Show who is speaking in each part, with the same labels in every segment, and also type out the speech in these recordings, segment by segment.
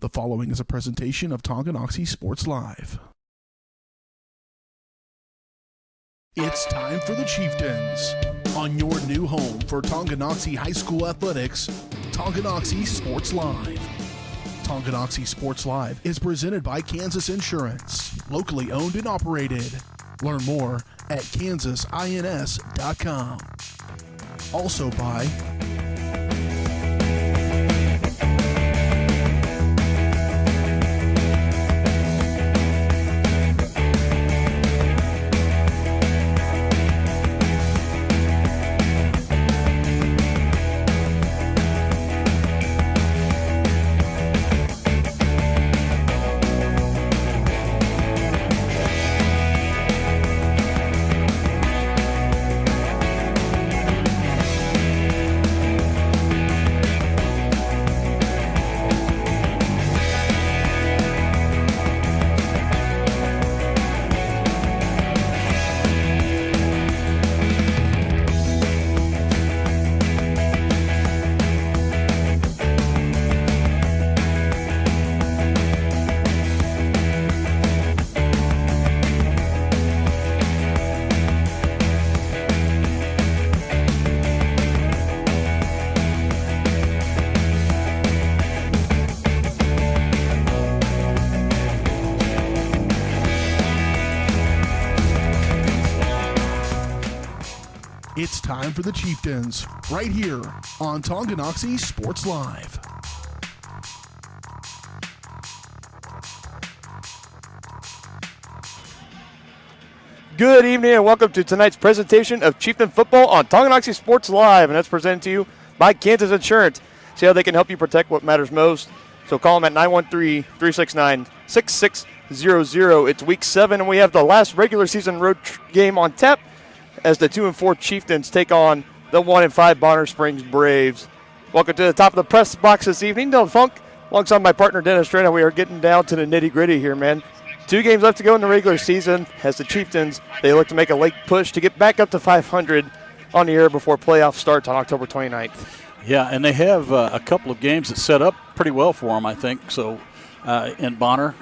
Speaker 1: The following is a presentation of Tonganoxie Sports Live. It's time for the Chieftains. On your new home for Tonganoxie High School athletics, Tonganoxie Sports Live. Tonganoxie Sports Live is presented by Kansas Insurance, locally owned and operated. Learn more at kansasins.com. Also by It's time for the Chieftains, right here on Tonganoxie Sports Live.
Speaker 2: Good evening and welcome to tonight's presentation of Chieftain football on Tonganoxie Sports Live, and that's presented to you by Kansas Insurance. See how they can help you protect what matters most. So call them at 913-369-6600. It's week 7, and we have the last regular season road game on tap as the 2-4 Chieftains take on the 1-5 Bonner Springs Braves. Welcome to the top of the press box this evening. Dylan Funk, alongside my partner Dennis Strana. We are getting down to the nitty-gritty here, man. 2 games left to go in the regular season as the Chieftains, they look to make a late push to get back up to 500 on the year before playoff starts on October 29th.
Speaker 3: Yeah, and they have a couple of games that set up pretty well for them, I think, so in Bonner.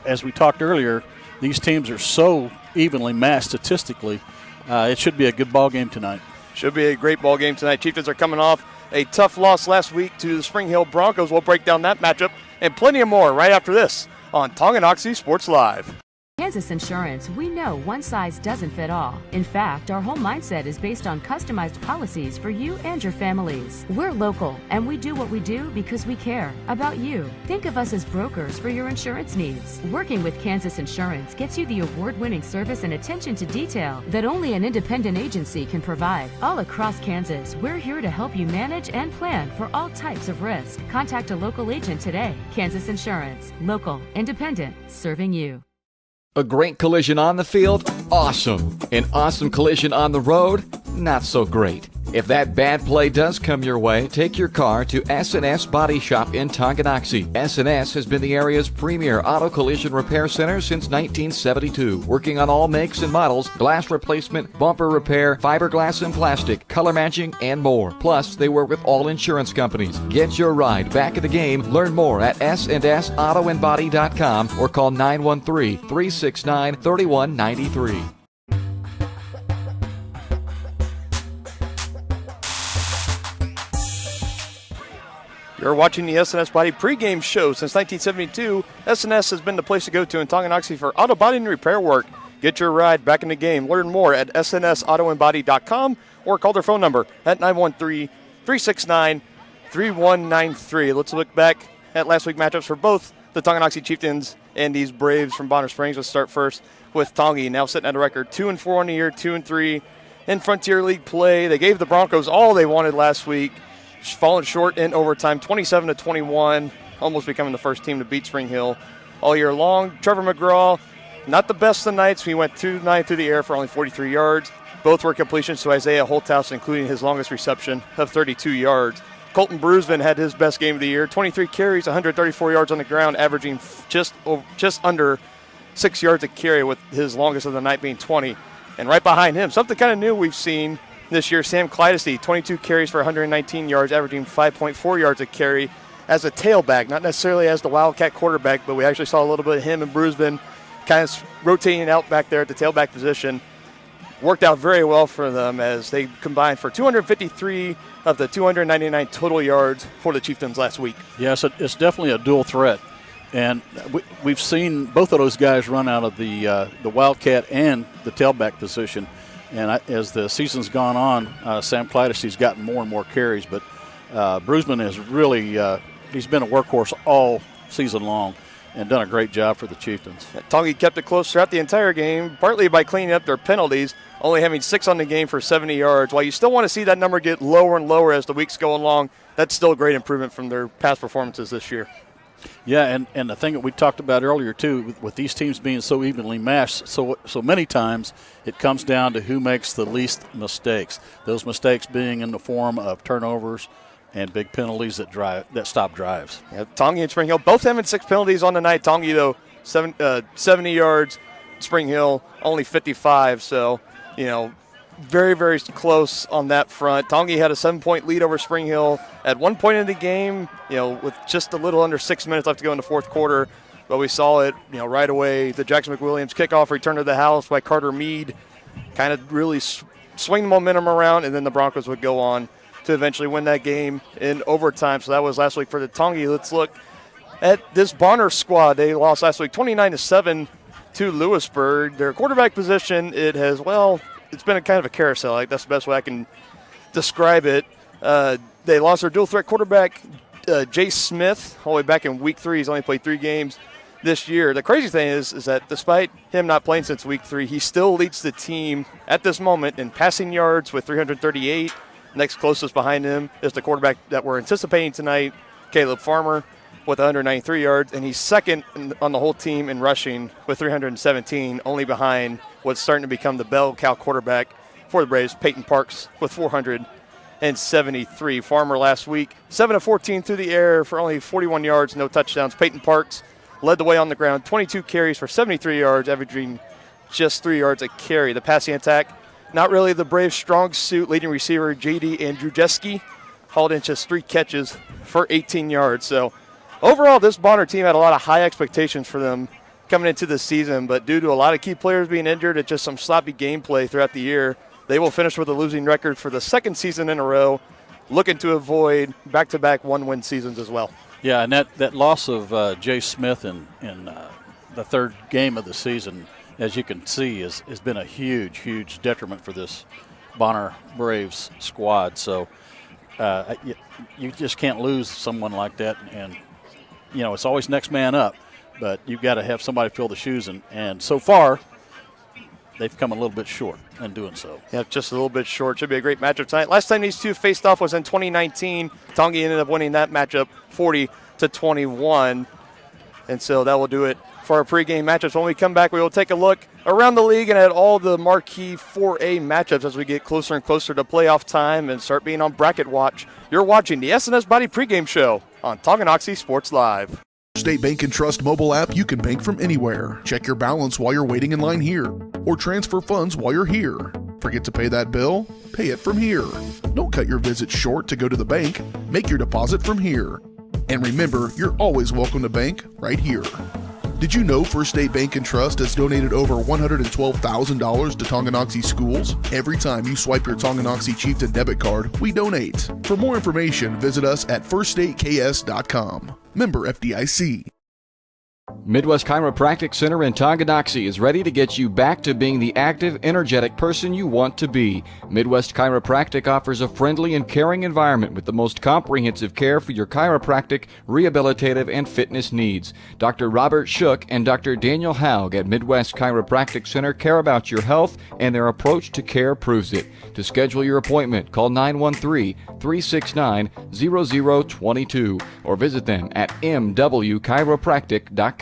Speaker 3: As we talked earlier, these teams are so evenly matched statistically. It should be a good ball game tonight.
Speaker 2: Should be a great ball game tonight. Chieftains are coming off a tough loss last week to the Spring Hill Broncos. We'll break down that matchup and plenty more right after this on Tonganoxie Sports Live.
Speaker 4: Kansas Insurance, we know one size doesn't fit all. In fact, our whole mindset is based on customized policies for you and your families. We're local, and we do what we do because we care about you. Think of us as brokers for your insurance needs. Working with Kansas Insurance gets you the award-winning service and attention to detail that only an independent agency can provide. All across Kansas, we're here to help you manage and plan for all types of risk. Contact a local agent today. Kansas Insurance, local, independent, serving you.
Speaker 5: A great collision on the field? Awesome. An awesome collision on the road? Not so great. If that bad play does come your way, take your car to S&S Body Shop in Tonganoxie. S&S has been the area's premier auto collision repair center since 1972, working on all makes and models, glass replacement, bumper repair, fiberglass and plastic, color matching, and more. Plus, they work with all insurance companies. Get your ride back in the game. Learn more at S&SAutoandBody.com or call 913-369-3193.
Speaker 2: You're watching the S&S Body pregame show. Since 1972, S&S has been the place to go to in Tonganoxie for auto body and repair work. Get your ride back in the game. Learn more at SNSAutoandBody.com or call their phone number at 913-369-3193. Let's look back at last week's matchups for both the Tonganoxie Chieftains and these Braves from Bonner Springs. Let's start first with Tongi, now sitting at a record 2-4 on the year, 2-3 in Frontier League play. They gave the Broncos all they wanted last week, falling short in overtime, 27-21, almost becoming the first team to beat Spring Hill all year long. Trevor McGraw, not the best of nights. He went 2-9 through the air for only 43 yards. Both were completions to Isaiah Holthouse, including his longest reception of 32 yards. Colton Brusvin had his best game of the year, 23 carries, 134 yards on the ground, averaging just under 6 yards a carry, with his longest of the night being 20. And right behind him, something kind of new we've seen this year, Sam Clydesty, 22 carries for 119 yards, averaging 5.4 yards a carry. as a tailback, not necessarily as the Wildcat quarterback, but we actually saw a little bit of him and Bruisman kind of rotating out back there at the tailback position. Worked out very well for them as they combined for 253 of the 299 total yards for the Chieftains last week.
Speaker 3: Yes, it's definitely a dual threat. And we've seen both of those guys run out of the Wildcat and the tailback position. And as the season's gone on, Sam Clydesty's gotten more and more carries. But Bruisman has really he's been a workhorse all season long and done a great job for the Chieftains.
Speaker 2: Tongi kept it close throughout the entire game, partly by cleaning up their penalties, only having 6 on the game for 70 yards. While you still want to see that number get lower and lower as the weeks go along, that's still a great improvement from their past performances this year.
Speaker 3: Yeah, and the thing that we talked about earlier, too, with these teams being so evenly matched, so many times it comes down to who makes the least mistakes. Those mistakes being in the form of turnovers and big penalties that stop drives.
Speaker 2: Yeah, Tongi and Spring Hill both having 6 penalties on the night. Tongi, though, 70 yards. Spring Hill only 55. So, very, very close on that front. Tongi had a 7-point lead over Spring Hill at one point in the game, with just a little under 6 minutes left to go in the fourth quarter. But we saw it, right away. The Jackson McWilliams kickoff return to the house by Carter Mead kind of really swing the momentum around, and then the Broncos would go on to eventually win that game in overtime. So that was last week for the Tongi. Let's look at this Bonner squad. They lost last week 29-7 to Lewisburg. Their quarterback position, it's been a kind of a carousel. That's the best way I can describe it. They lost their dual threat quarterback, Jay Smith, all the way back in week 3. He's only played 3 games this year. The crazy thing is that despite him not playing since week 3, he still leads the team at this moment in passing yards with 338. Next closest behind him is the quarterback that we're anticipating tonight, Caleb Farmer, with 193 yards, and he's second on the whole team in rushing with 317, only behind what's starting to become the bell cow quarterback for the Braves, Peyton Parks, with 473. Farmer last week, 7 of 14 through the air for only 41 yards, no touchdowns. Peyton Parks led the way on the ground, 22 carries for 73 yards, averaging just 3 yards a carry. The passing attack, not really the Braves' strong suit. Leading receiver J.D. Andrzejewski hauled in just 3 catches for 18 yards. So overall, this Bonner team had a lot of high expectations for them coming into the season, but due to a lot of key players being injured and just some sloppy gameplay throughout the year, they will finish with a losing record for the second season in a row, looking to avoid back-to-back one-win seasons as well.
Speaker 3: Yeah, and that loss of Jay Smith in the third game of the season, as you can see, has been a huge, huge detriment for this Bonner Braves squad. So you just can't lose someone like that. And, it's always next man up, but you've got to have somebody fill the shoes. And so far, they've come a little bit short in doing so.
Speaker 2: Yeah, just a little bit short. Should be a great matchup tonight. Last time these two faced off was in 2019. Tongi ended up winning that matchup 40-21. And so that will do it for our pregame matchups. When we come back, we will take a look around the league and at all the marquee 4A matchups as we get closer and closer to playoff time and start being on bracket watch. You're watching the S&S Body pregame show on Tonganoxie Sports Live.
Speaker 1: State Bank and Trust mobile app, you can bank from anywhere. Check your balance while you're waiting in line here, or transfer funds while you're here. Forget to pay that bill? Pay it from here. Don't cut your visit short to go to the bank. Make your deposit from here. And remember, you're always welcome to bank right here. Did you know First State Bank and Trust has donated over $112,000 to Tonganoxie schools? Every time you swipe your Tonganoxie Chieftain debit card, we donate. For more information, visit us at firststateks.com. Member FDIC.
Speaker 5: Midwest Chiropractic Center in Tonganoxie is ready to get you back to being the active, energetic person you want to be. Midwest Chiropractic offers a friendly and caring environment with the most comprehensive care for your chiropractic, rehabilitative, and fitness needs. Dr. Robert Shook and Dr. Daniel Haug at Midwest Chiropractic Center care about your health, and their approach to care proves it. To schedule your appointment, call 913-369-0022 or visit them at mwchiropractic.com.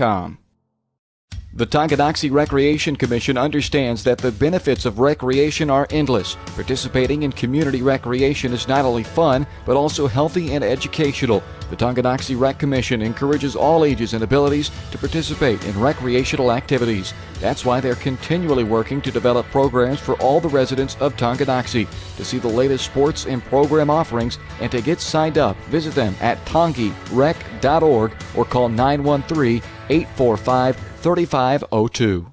Speaker 5: The Tonganoxie Recreation Commission understands that the benefits of recreation are endless. Participating in community recreation is not only fun, but also healthy and educational. The Tonganoxie Rec Commission encourages all ages and abilities to participate in recreational activities. That's why they're continually working to develop programs for all the residents of Tonganoxie. To see the latest sports and program offerings and to get signed up, visit them at tongirec.org or call 913-845-3502.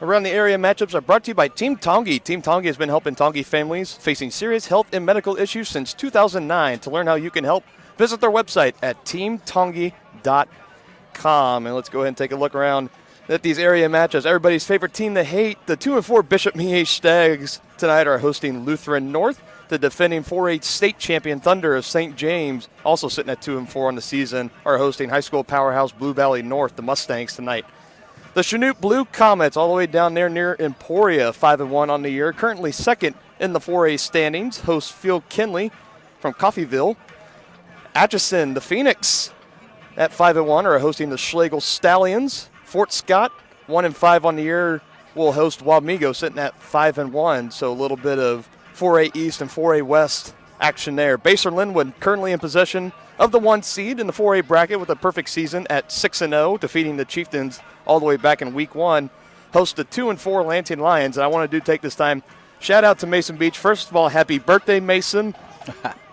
Speaker 2: Around the area matchups are brought to you by Team Tongi. Team Tongi has been helping Tongi families facing serious health and medical issues since 2009. To learn how you can help, visit their website at teamtongi.com. And let's go ahead and take a look around at these area matchups. Everybody's favorite team to hate, the 2-4 Bishop Miege Stags tonight are hosting Lutheran North. The defending 4A state champion Thunder of St. James, also sitting at 2-4 on the season, are hosting high school powerhouse Blue Valley North, the Mustangs, tonight. The Chanute Blue Comets, all the way down there near Emporia, 5-1 on the year, currently second in the 4A standings, host Phil Kinley from Coffeyville. Atchison, the Phoenix, at 5-1, are hosting the Schlegel Stallions. Fort Scott, 1-5 on the year, will host Wamego, sitting at 5-1, so a little bit of 4A East and 4A West action there. Baser Linwood currently in possession of the 1 seed in the 4A bracket with a perfect season at 6-0, defeating the Chieftains all the way back in week 1. Host the 2-4 Lansing Lions. And I want to take this time, shout out to Mason Beach. First of all, happy birthday, Mason.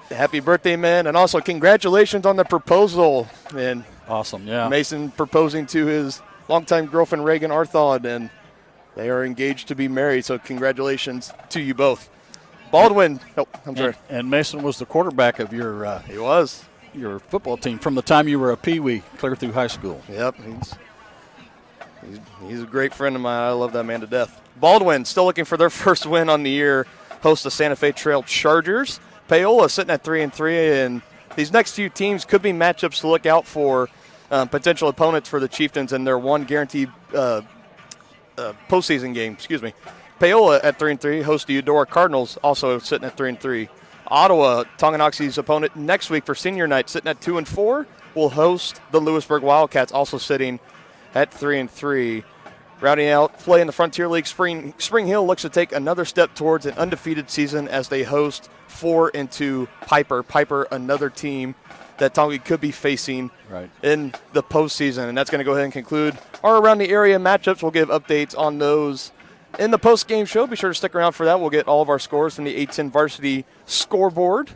Speaker 2: Happy birthday, man. And also congratulations on the proposal. And
Speaker 3: awesome, yeah.
Speaker 2: Mason proposing to his longtime girlfriend, Reagan Arthod, and they are engaged to be married. So congratulations to you both. Baldwin. Oh, I'm sorry.
Speaker 3: And Mason was the quarterback of your
Speaker 2: he was
Speaker 3: your football team from the time you were a peewee clear through high school.
Speaker 2: Yep, he's a great friend of mine. I love that man to death. Baldwin still looking for their first win on the year. Host the Santa Fe Trail Chargers. Paola sitting at 3-3, and these next few teams could be matchups to look out for, potential opponents for the Chieftains in their one guaranteed postseason game. Excuse me. Paola at 3-3, host the Eudora Cardinals, also sitting at 3-3. Ottawa, Tonganoxie's opponent next week for senior night, sitting at 2-4, will host the Lewisburg Wildcats, also sitting at 3-3. Rounding out play in the Frontier League, Spring Hill looks to take another step towards an undefeated season as they host 4-2 Piper. Piper, another team that Tongi could be facing in the postseason. And that's going to go ahead and conclude our around the area matchups. We'll give updates on those in the post-game show. Be sure to stick around for that. We'll get all of our scores from the A10 Varsity scoreboard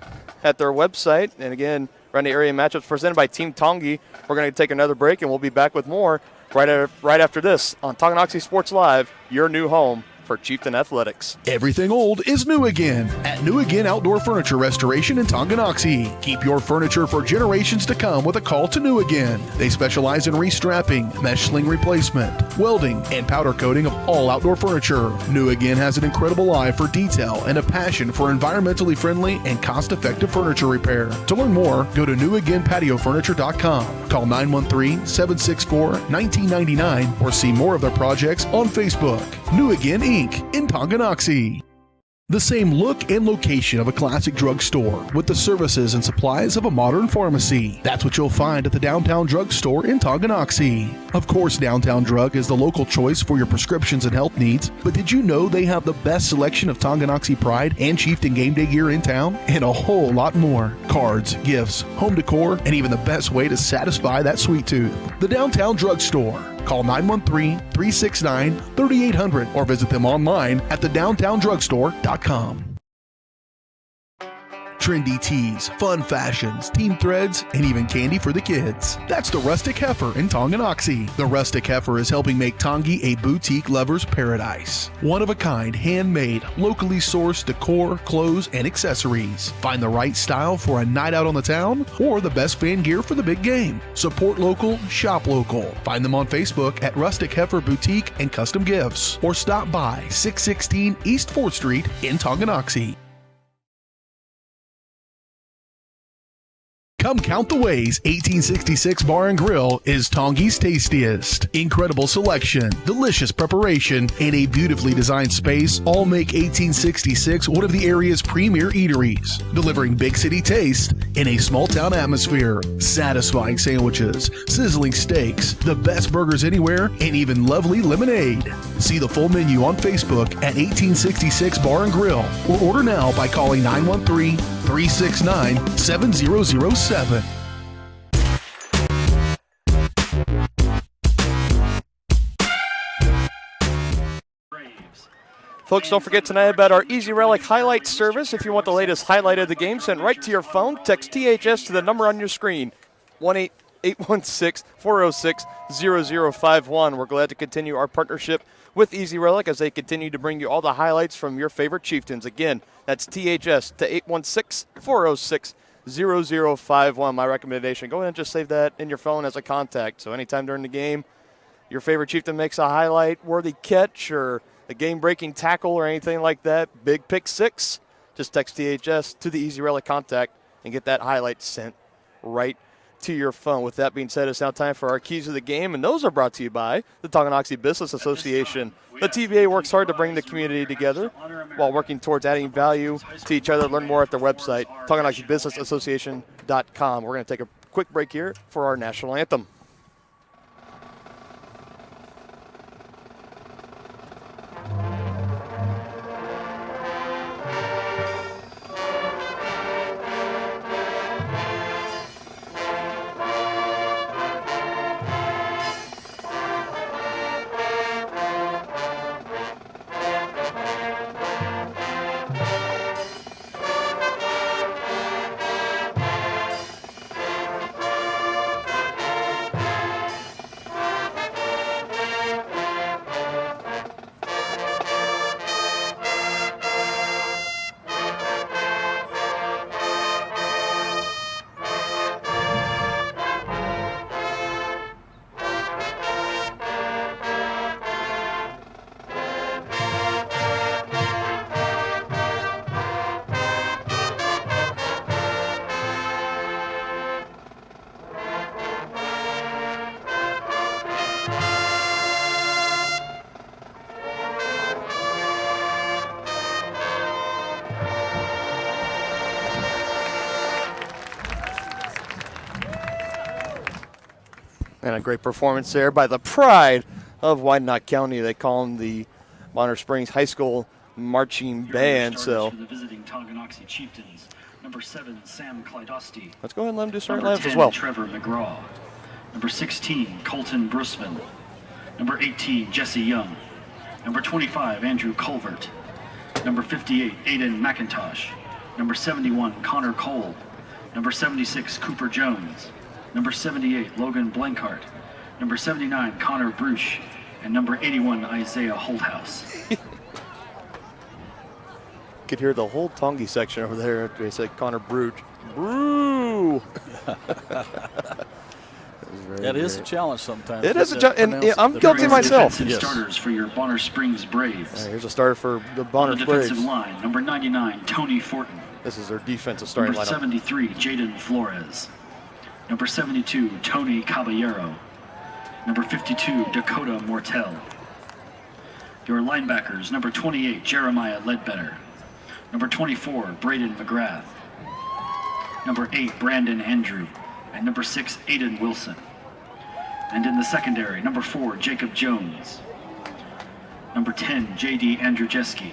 Speaker 2: at their website. And again, around the area matchups presented by Team Tongi. We're going to take another break, and we'll be back with more right after this on Tonganoxie Sports Live, your new home for Chieftain Athletics.
Speaker 1: Everything old is new again at New Again Outdoor Furniture Restoration in Tonganoxie. Keep your furniture for generations to come with a call to New Again. They specialize in restrapping, mesh sling replacement, welding, and powder coating of all outdoor furniture. New Again has an incredible eye for detail and a passion for environmentally friendly and cost-effective furniture repair. To learn more, go to newagainpatiofurniture.com. Call 913-764-1999 or see more of their projects on Facebook. New Again Inc. in Tonganoxie. The same look and location of a classic drugstore with the services and supplies of a modern pharmacy. That's what you'll find at the Downtown Drug Store in Tonganoxie. Of course, Downtown Drug is the local choice for your prescriptions and health needs, but did you know they have the best selection of Tonganoxie Pride and Chieftain Game Day gear in town? And a whole lot more. Cards, gifts, home decor, and even the best way to satisfy that sweet tooth. The Downtown Drug Store. Call 913-369-3800 or visit them online at thedowntowndrugstore.com. Trendy tees, fun fashions, team threads, and even candy for the kids. That's the Rustic Heifer in Tonganoxie. The Rustic Heifer is helping make Tongi a boutique lover's paradise. One-of-a-kind, handmade, locally sourced decor, clothes, and accessories. Find the right style for a night out on the town or the best fan gear for the big game. Support local, shop local. Find them on Facebook at Rustic Heifer Boutique and Custom Gifts or stop by 616 East 4th Street in Tonganoxie. Come count the ways 1866 Bar and Grill is Tongie's tastiest. Incredible selection, delicious preparation, and a beautifully designed space all make 1866 one of the area's premier eateries, delivering big city taste in a small town atmosphere. Satisfying sandwiches, sizzling steaks, the best burgers anywhere, and even lovely lemonade. See the full menu on Facebook at 1866 Bar and Grill, or order now by calling 913-369-7007.
Speaker 2: Folks, don't forget tonight about our Easy Relic Highlight service. If you want the latest highlight of the game, send right to your phone. Text THS to the number on your screen, 1-816-406-0051. We're glad to continue our partnership with Easy Relic as they continue to bring you all the highlights from your favorite Chieftains. Again, that's THS to 816-406-0051. My recommendation, go ahead and just save that in your phone as a contact. So anytime during the game, your favorite Chieftain makes a highlight-worthy catch or a game-breaking tackle or anything like that, big pick six, just text THS to the Easy Relic contact and get that highlight sent right to your phone. With that being said, it's now time for our keys of the game, and those are brought to you by the Tonganoxie Business Association. The TVA works hard to bring the community together while working towards adding value to each other. Learn more at their website, TonganoxieBusinessAssociation.com. We're going to take a quick break here for our national anthem. And a great performance there by the pride of Wyandotte County. They call them the Bonner Springs High School Marching Band. So
Speaker 6: for the visiting Tonganoxie Chieftains. Number 7, Sam Clydosti.
Speaker 2: Let's go ahead and let them do starting
Speaker 6: Number
Speaker 2: lineups
Speaker 6: 10,
Speaker 2: as well.
Speaker 6: Trevor McGraw. Number 16, Colton Brusman. Number 18, Jesse Young. Number 25, Andrew Culvert. Number 58, Aiden McIntosh. Number 71, Connor Cole. Number 76, Cooper Jones. Number 78, Logan Blankart. Number 79, Connor Bruch. And number 81, Isaiah Holthouse.
Speaker 2: Could hear the whole Tongi section over there after they said Connor Bruch. Brew!
Speaker 3: That is a challenge sometimes.
Speaker 2: It is a challenge, and I'm guilty myself.
Speaker 6: Defensive starters for your Bonner Springs Braves.
Speaker 2: Here's a starter for the Bonner
Speaker 6: On the
Speaker 2: Braves.
Speaker 6: defensive line, number 99, Tony Fortin.
Speaker 2: This is their defensive starting
Speaker 6: Number
Speaker 2: lineup.
Speaker 6: 73, Jaden Flores. Number 72, Tony Caballero. Number 52, Dakota Mortel. Your linebackers, number 28, Jeremiah Ledbetter. Number 24, Braden McGrath. Number 8, Brandon Andrew. And number 6, Aiden Wilson. And in the secondary, number 4, Jacob Jones. Number 10, J.D. Andrzejewski.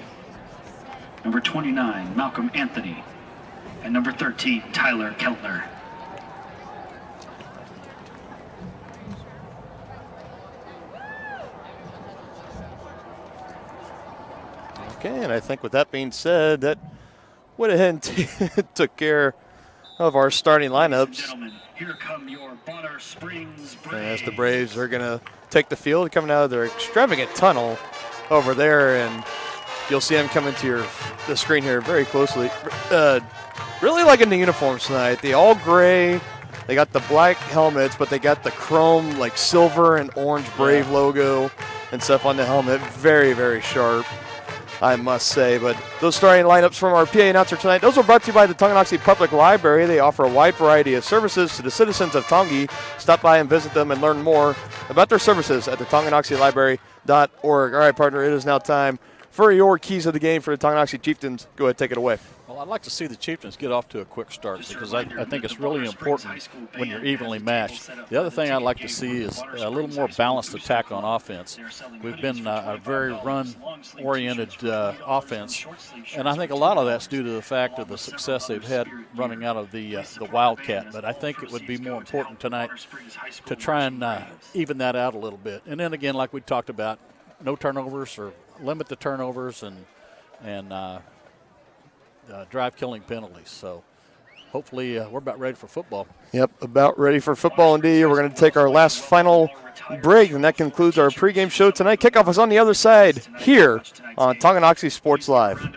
Speaker 6: Number 29, Malcolm Anthony. And number 13, Tyler Keltner.
Speaker 2: Okay, and I think with that being said, that went ahead and took care of our starting lineups.
Speaker 6: Gentlemen, here come your Bonner Springs Braves.
Speaker 2: And as the Braves are going to take the field, coming out of their extravagant tunnel over there, and you'll see them coming to the screen here very closely. Really liking the uniforms tonight. The all gray, they got the black helmets, but they got the chrome, like silver and orange Brave logo and stuff on the helmet. Very, very sharp. I must say. But those starting lineups from our PA announcer tonight, those were brought to you by the Tonganoxie Public Library. They offer a wide variety of services to the citizens of Tongi. Stop by and visit them and learn more about their services at the TonganoxieLibrary.org. All right, partner, it is now time for your keys of the game for the Tonganoxie Chieftains. Go ahead, take it away.
Speaker 3: Well, I'd like to see the Chieftains get off to a quick start because I think it's really important when you're evenly matched. The other thing I'd like to see is a little more balanced attack on offense. We've been a very run-oriented offense, and I think a lot of that's due to the fact of the success they've had running out of the Wildcat. But I think it would be more important tonight to try and even that out a little bit. And then again, like we talked about, no turnovers or limit the turnovers and drive-killing penalties. So hopefully we're about ready for football.
Speaker 2: Yep, about ready for football indeed. We're going to take our last final break, and that concludes our pregame show tonight. Kickoff is on the other side here on Tonganoxie Sports Live.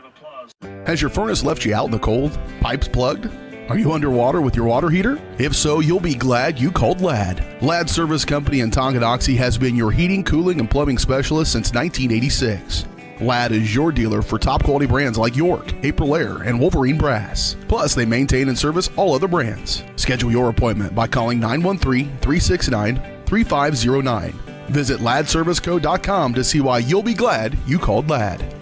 Speaker 1: Has your furnace left you out in the cold? Pipes plugged? Are you underwater with your water heater? If so, you'll be glad you called Ladd. Ladd Service Company in Tonganoxie has been your heating, cooling, and plumbing specialist since 1986. Ladd is your dealer for top quality brands like York, Aprilaire, and Wolverine Brass. Plus, they maintain and service all other brands. Schedule your appointment by calling 913-369-3509. Visit LaddServiceCo.com to see why you'll be glad you called Ladd.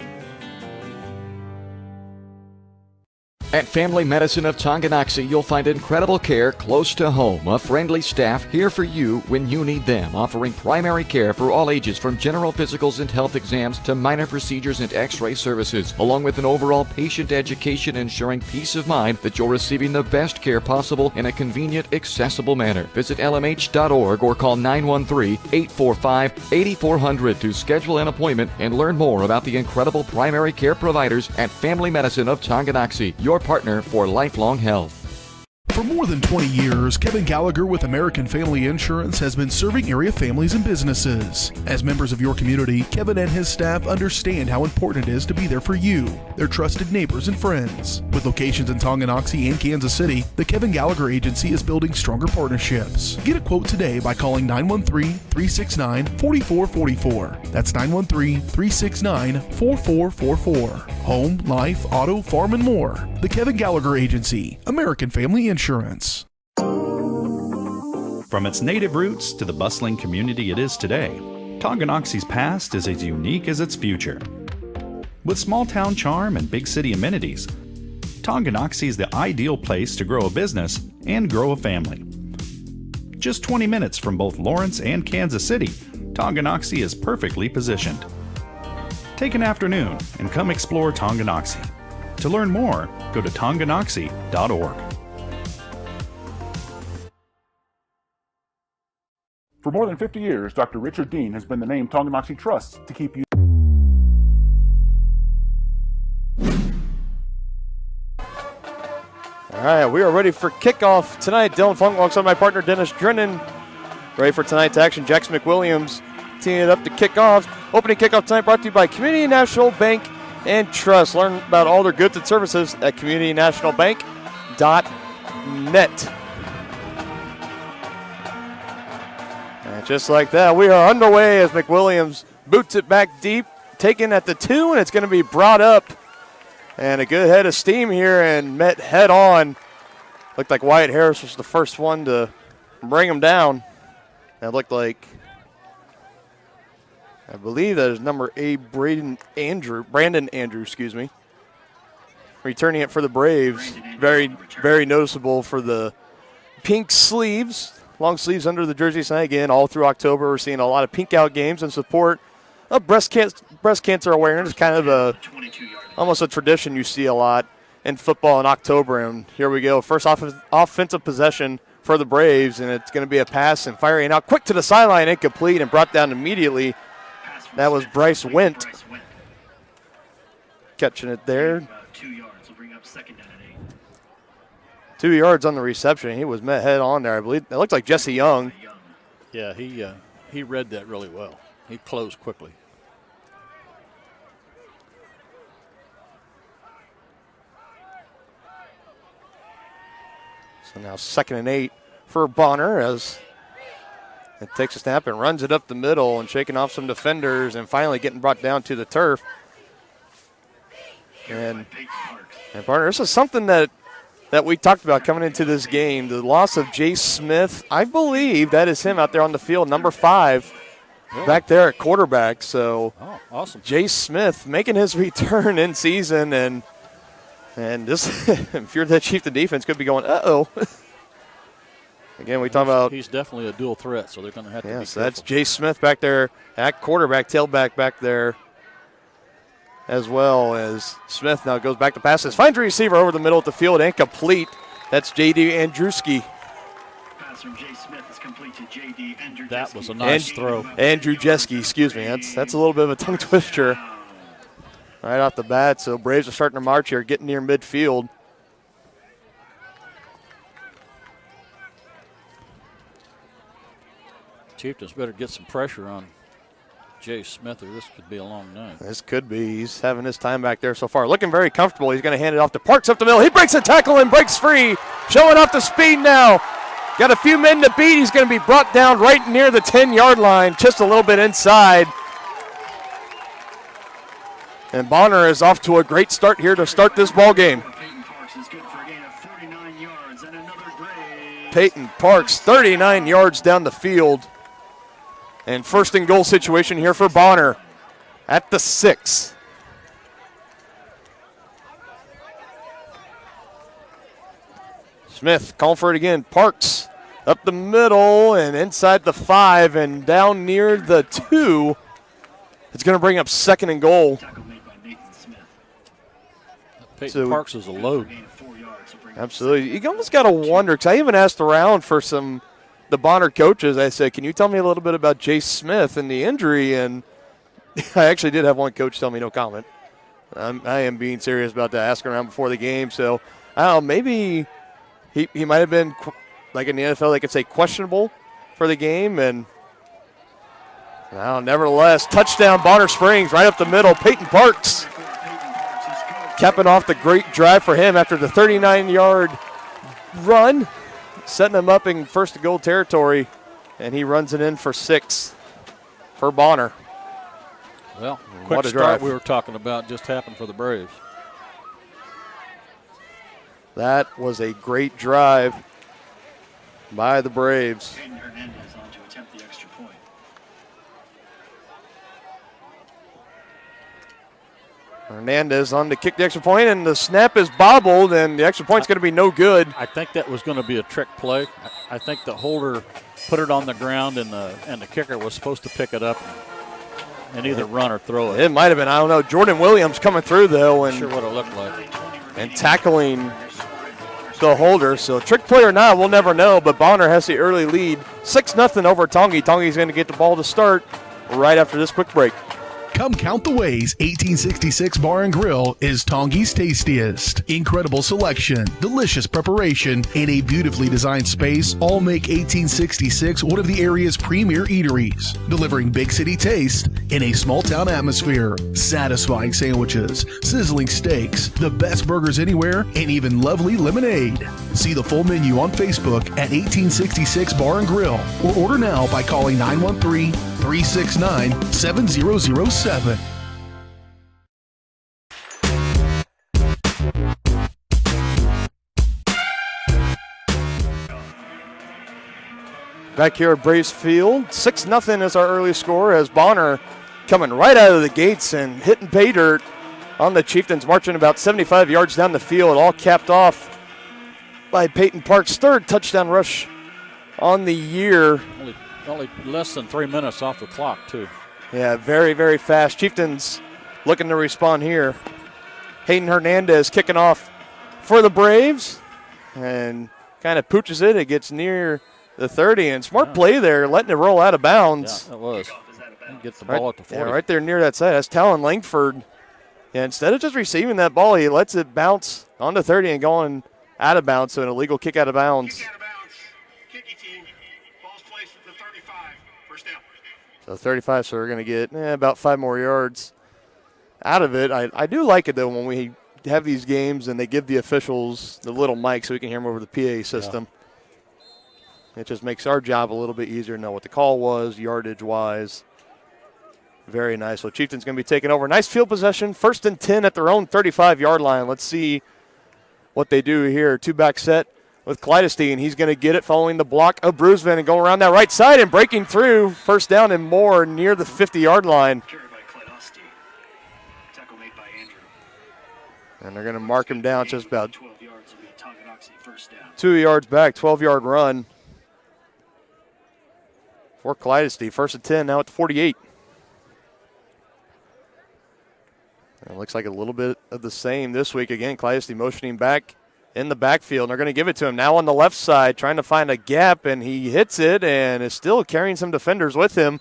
Speaker 5: At Family Medicine of Tonganoxie, you'll find incredible care close to home. A friendly staff here for you when you need them, offering primary care for all ages from general physicals and health exams to minor procedures and x-ray services, along with an overall patient education ensuring peace of mind that you're receiving the best care possible in a convenient, accessible manner. Visit lmh.org or call 913-845-8400 to schedule an appointment and learn more about the incredible primary care providers at Family Medicine of Tonganoxie, your partner for lifelong health.
Speaker 1: For more than 20 years, Kevin Gallagher with American Family Insurance has been serving area families and businesses. As members of your community, Kevin and his staff understand how important it is to be there for you, their trusted neighbors and friends. With locations in Tonganoxie and Kansas City, the Kevin Gallagher Agency is building stronger partnerships. Get a quote today by calling 913-369-4444. That's 913-369-4444. Home, life, auto, farm, and more. The Kevin Gallagher Agency, American Family Insurance.
Speaker 7: From its native roots to the bustling community it is today, Tonganoxie's past is as unique as its future. With small-town charm and big city amenities, Tonganoxie is the ideal place to grow a business and grow a family. Just 20 minutes from both Lawrence and Kansas City, Tonganoxie is perfectly positioned. Take an afternoon and come explore Tonganoxie. To learn more, go to Tonganoxie.org.
Speaker 8: For more than 50 years, Dr. Richard Dean has been the name Tonganoxie trusts to keep you.
Speaker 2: All right, we are ready for kickoff tonight. Dylan Funk alongside my partner Dennis Drennan. Ready for tonight's action. Jackson McWilliams teeing it up to kick off. Opening kickoff tonight brought to you by Community National Bank and Trust. Learn about all their goods and services at communitynationalbank.net. And just like that, we are underway as McWilliams boots it back deep, taken at the 2, and it's going to be brought up. And a good head of steam here and met head on. Looked like Wyatt Harris was the first one to bring him down. That looked like, I believe that is number 8, Brandon Andrew, returning it for the Braves. Very, very noticeable for the pink sleeves, long sleeves under the jersey tonight. Again, all through October, we're seeing a lot of pink out games in support of breast cancer awareness. Kind of almost a tradition you see a lot in football in October. And here we go, first offensive possession for the Braves, and it's going to be a pass and firing out quick to the sideline, incomplete, and brought down immediately. That was Bryce Wendt catching it there.
Speaker 6: 2 yards will bring up second down and 8.
Speaker 2: 2 yards on the reception. He was met head on there, I believe. It looked like Jesse Young.
Speaker 3: Yeah, he read that really well. He closed quickly.
Speaker 2: So now 2nd and 8 for Bonner as it takes a snap and runs it up the middle and shaking off some defenders and finally getting brought down to the turf. And partner, this is something that we talked about coming into this game. The loss of Jay Smith, I believe that is him out there on the field, number 5, back there at quarterback. So,
Speaker 3: awesome.
Speaker 2: Jay Smith making his return in season, and this, if you're the Chieftain defense, could be going, uh-oh. Again, we talk about.
Speaker 3: He's definitely a dual threat, so they're going to have to be careful.
Speaker 2: So that's Jay Smith back there at quarterback, tailback back there, as well as Smith now goes back to passes. Finds a receiver over the middle of the field, incomplete. That's J.D. Andruski.
Speaker 6: Pass from Jay Smith is complete to J.D. Andrew.
Speaker 3: That was a nice throw.
Speaker 2: Andrew Jeske, excuse me. That's a little bit of a tongue twister right off the bat. So Braves are starting to march here, getting near midfield.
Speaker 3: Chieftains better get some pressure on Jay Smith, or this could be a long night.
Speaker 2: This could be. He's having his time back there so far. Looking very comfortable. He's going to hand it off to Parks up the middle. He breaks a tackle and breaks free. Showing off the speed now. Got a few men to beat. He's going to be brought down right near the 10-yard line, just a little bit inside. And Bonner is off to a great start here to start this ball game. Peyton Parks, 39 yards down the field. And first and goal situation here for Bonner at the 6. Smith calling for it again. Parks up the middle and inside the 5 and down near the 2. It's going to bring up second and goal.
Speaker 3: Peyton Parks is a load.
Speaker 2: Absolutely. You almost got to wonder, because I even asked around for the Bonner coaches. I said, can you tell me a little bit about Jay Smith and the injury? And I actually did have one coach tell me no comment. I am being serious about that, asking around before the game. So, I don't know, maybe he might have been, like in the NFL, they could say questionable for the game. And nevertheless, touchdown Bonner Springs right up the middle. Peyton Parks capping off the great drive for him after the 39-yard run, setting him up in first and goal territory, and he runs it in for 6 for Bonner.
Speaker 3: Well, quick start we were talking about just happened for the Braves.
Speaker 2: That was a great drive by the Braves. Hernandez on to kick the extra point, and the snap is bobbled, and the extra point's going to be no good.
Speaker 3: I think that was going to be a trick play. I think the holder put it on the ground, and the kicker was supposed to pick it up and either run or throw it.
Speaker 2: It might have been. I don't know. Jordan Williams coming through, though. And
Speaker 3: sure what it looked like.
Speaker 2: And tackling the holder. So trick play or not, we'll never know, but Bonner has the early lead. 6-0 over Tongi. Tongi's going to get the ball to start right after this quick break.
Speaker 1: Come count the ways 1866 Bar and Grill is Tongi's tastiest. Incredible selection, delicious preparation, and a beautifully designed space all make 1866 one of the area's premier eateries. Delivering big city taste in a small town atmosphere. Satisfying sandwiches, sizzling steaks, the best burgers anywhere, and even lovely lemonade. See the full menu on Facebook at 1866 Bar and Grill, or order now by calling 913-369-7007.
Speaker 2: Back here at Braves Field, 6-0 is our early score as Bonner coming right out of the gates and hitting pay dirt on the Chieftains, marching about 75 yards down the field, all capped off by Peyton Parks' third touchdown rush on the year.
Speaker 3: Only less than 3 minutes off the clock, too.
Speaker 2: Yeah, very, very fast. Chieftains looking to respond here. Hayden Hernandez kicking off for the Braves and kind of pooches it. It gets near the 30, and smart play there, letting it roll out of bounds.
Speaker 3: Yeah, that was. Get the ball at the 40.
Speaker 2: Yeah, right there near that side. That's Talon Langford. Yeah, instead of just receiving that ball, he lets it bounce on the 30 and going out of bounds, so an illegal kick out of bounds. So 35, so we're going to get about 5 more yards out of it. I do like it, though, when we have these games and they give the officials the little mic so we can hear them over the PA system. Yeah. It just makes our job a little bit easier to know what the call was, yardage-wise. Very nice. So Chieftains going to be taking over. Nice field possession. 1st and 10 at their own 35-yard line. Let's see what they do here. Two-back set with Clydestein. He's going to get it following the block of Bruisman and going around that right side and breaking through. 1st down and more near the 50-yard line.
Speaker 6: Carried by Clydestein. Tackle made by Andrew.
Speaker 2: And they're going to mark him down just about
Speaker 6: 12 yards will be Tonganoxie first down.
Speaker 2: 2 yards back, 12-yard run for Clydestein. 1st and 10 now at the 48. It looks like a little bit of the same this week. Again, Clydestein motioning back in the backfield. And they're going to give it to him now on the left side, trying to find a gap, and he hits it and is still carrying some defenders with him.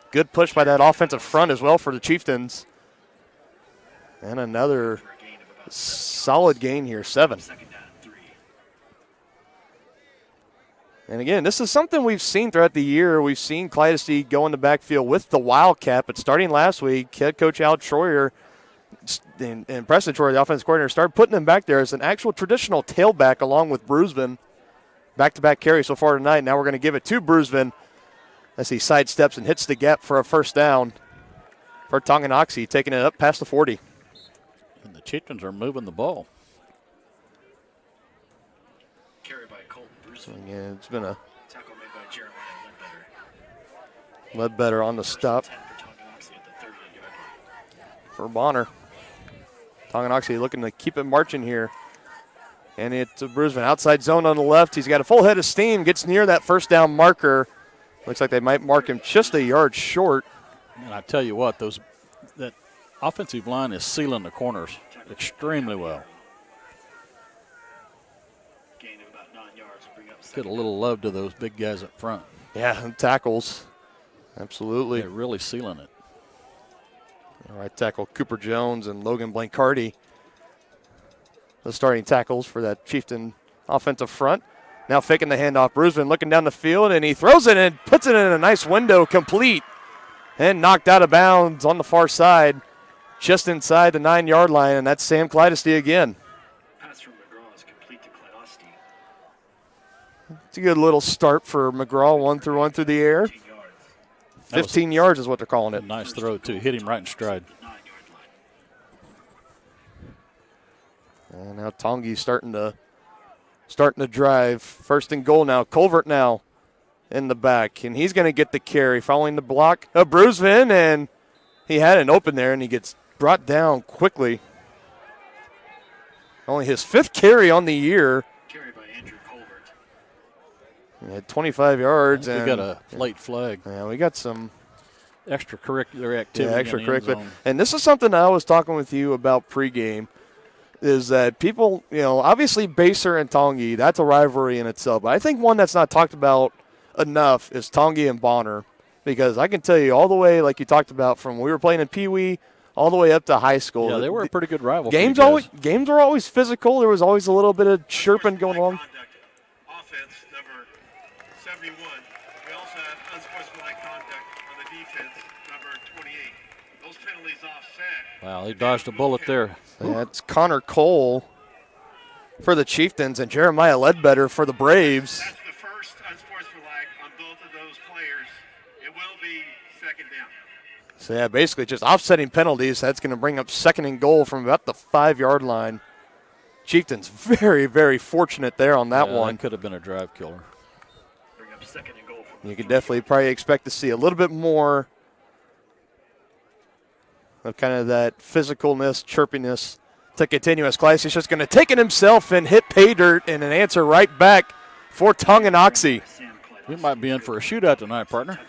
Speaker 2: Good push by that offensive front as well for the Chieftains. And another solid gain here, 7. And again, this is something we've seen throughout the year. We've seen Clydestein go in the backfield with the Wildcat, but starting last week, head coach Al Troyer and Preston Troyer, the offensive coordinator, started putting him back there as an actual traditional tailback along with Bruisman. Back-to-back carry so far tonight. Now we're going to give it to Bruisman as he sidesteps and hits the gap for a 1st down for Tonganoxie, taking it up past the 40.
Speaker 3: And the Chieftains are moving the ball.
Speaker 6: Carried by Colton Bruisman.
Speaker 2: Again, it's been a
Speaker 6: Tackle made by Jeremiah Ledbetter.
Speaker 2: Ledbetter on the stop
Speaker 6: 10 for Tonganoxie at the 38-yard line.
Speaker 2: for Bonner. Tonganoxie looking to keep it marching here. And it's Bruisman outside zone on the left. He's got a full head of steam, gets near that 1st down marker. Looks like they might mark him just a yard short.
Speaker 3: And I tell you what, that offensive line is sealing the corners extremely well.
Speaker 6: Gain of about 9 yards will bring up
Speaker 3: Get a little love to those big guys up front.
Speaker 2: Yeah, and tackles. Absolutely.
Speaker 3: They're really sealing it.
Speaker 2: All right, tackle Cooper Jones and Logan Blancardi, the starting tackles for that Chieftain offensive front. Now faking the handoff. Bruisman looking down the field, and he throws it and puts it in a nice window, complete, and knocked out of bounds on the far side, just inside the 9-yard line, and that's Sam Clydestein again.
Speaker 6: Pass from McGraw is complete to Clydestein.
Speaker 2: It's a good little start for McGraw, 1-through the air.
Speaker 6: 15 yards.
Speaker 2: 15 yards is what they're calling it.
Speaker 3: Nice throw, too. Hit him right in stride.
Speaker 6: 9-yard line.
Speaker 2: And now Tongi's starting to drive. 1st and goal now. Culvert now in the back, and he's going to get the carry following the block of Bruisman, and he had an open there, and he gets brought down quickly. Only his 5th carry on the year.
Speaker 6: Carried by Andrew Colbert.
Speaker 2: He had 25 yards.
Speaker 3: We
Speaker 2: and
Speaker 3: got a late flag.
Speaker 2: Yeah, we got some
Speaker 3: Extracurricular activity.
Speaker 2: Yeah,
Speaker 3: in the end
Speaker 2: extracurricular.
Speaker 3: zone.
Speaker 2: And this is something I was talking with you about pregame, is that people, obviously Baser and Tongi, that's a rivalry in itself. But I think one that's not talked about enough is Tongi and Bonner, because I can tell you all the way, like you talked about, from when we were playing in Pee Wee all the way up to high school.
Speaker 3: Yeah, they were a pretty good rival.
Speaker 2: Games were always physical. There was always a little bit of chirping going on.
Speaker 9: Offense, number 71. We also have unsportsmanlike conduct on the defense, number 28. Those penalties offset.
Speaker 3: Wow, he dodged a bullet there.
Speaker 2: That's Connor Cole for the Chieftains and Jeremiah Ledbetter for the Braves.
Speaker 9: That's the first unsportsmanlike on both of those players. It will be 2nd down.
Speaker 2: So, yeah, basically just offsetting penalties. That's going to bring up 2nd and goal from about the 5-yard line. Chieftains very, very fortunate there on that one.
Speaker 3: That could have been a drive killer.
Speaker 6: Bring up 2nd and goal. From
Speaker 2: You could definitely probably expect to see a little bit more of kind of that physicalness, chirpiness to continue as Clydestein is just going to take it himself and hit pay dirt and an answer right back for Tonganoxie.
Speaker 3: We might be in for a shootout tonight, partner.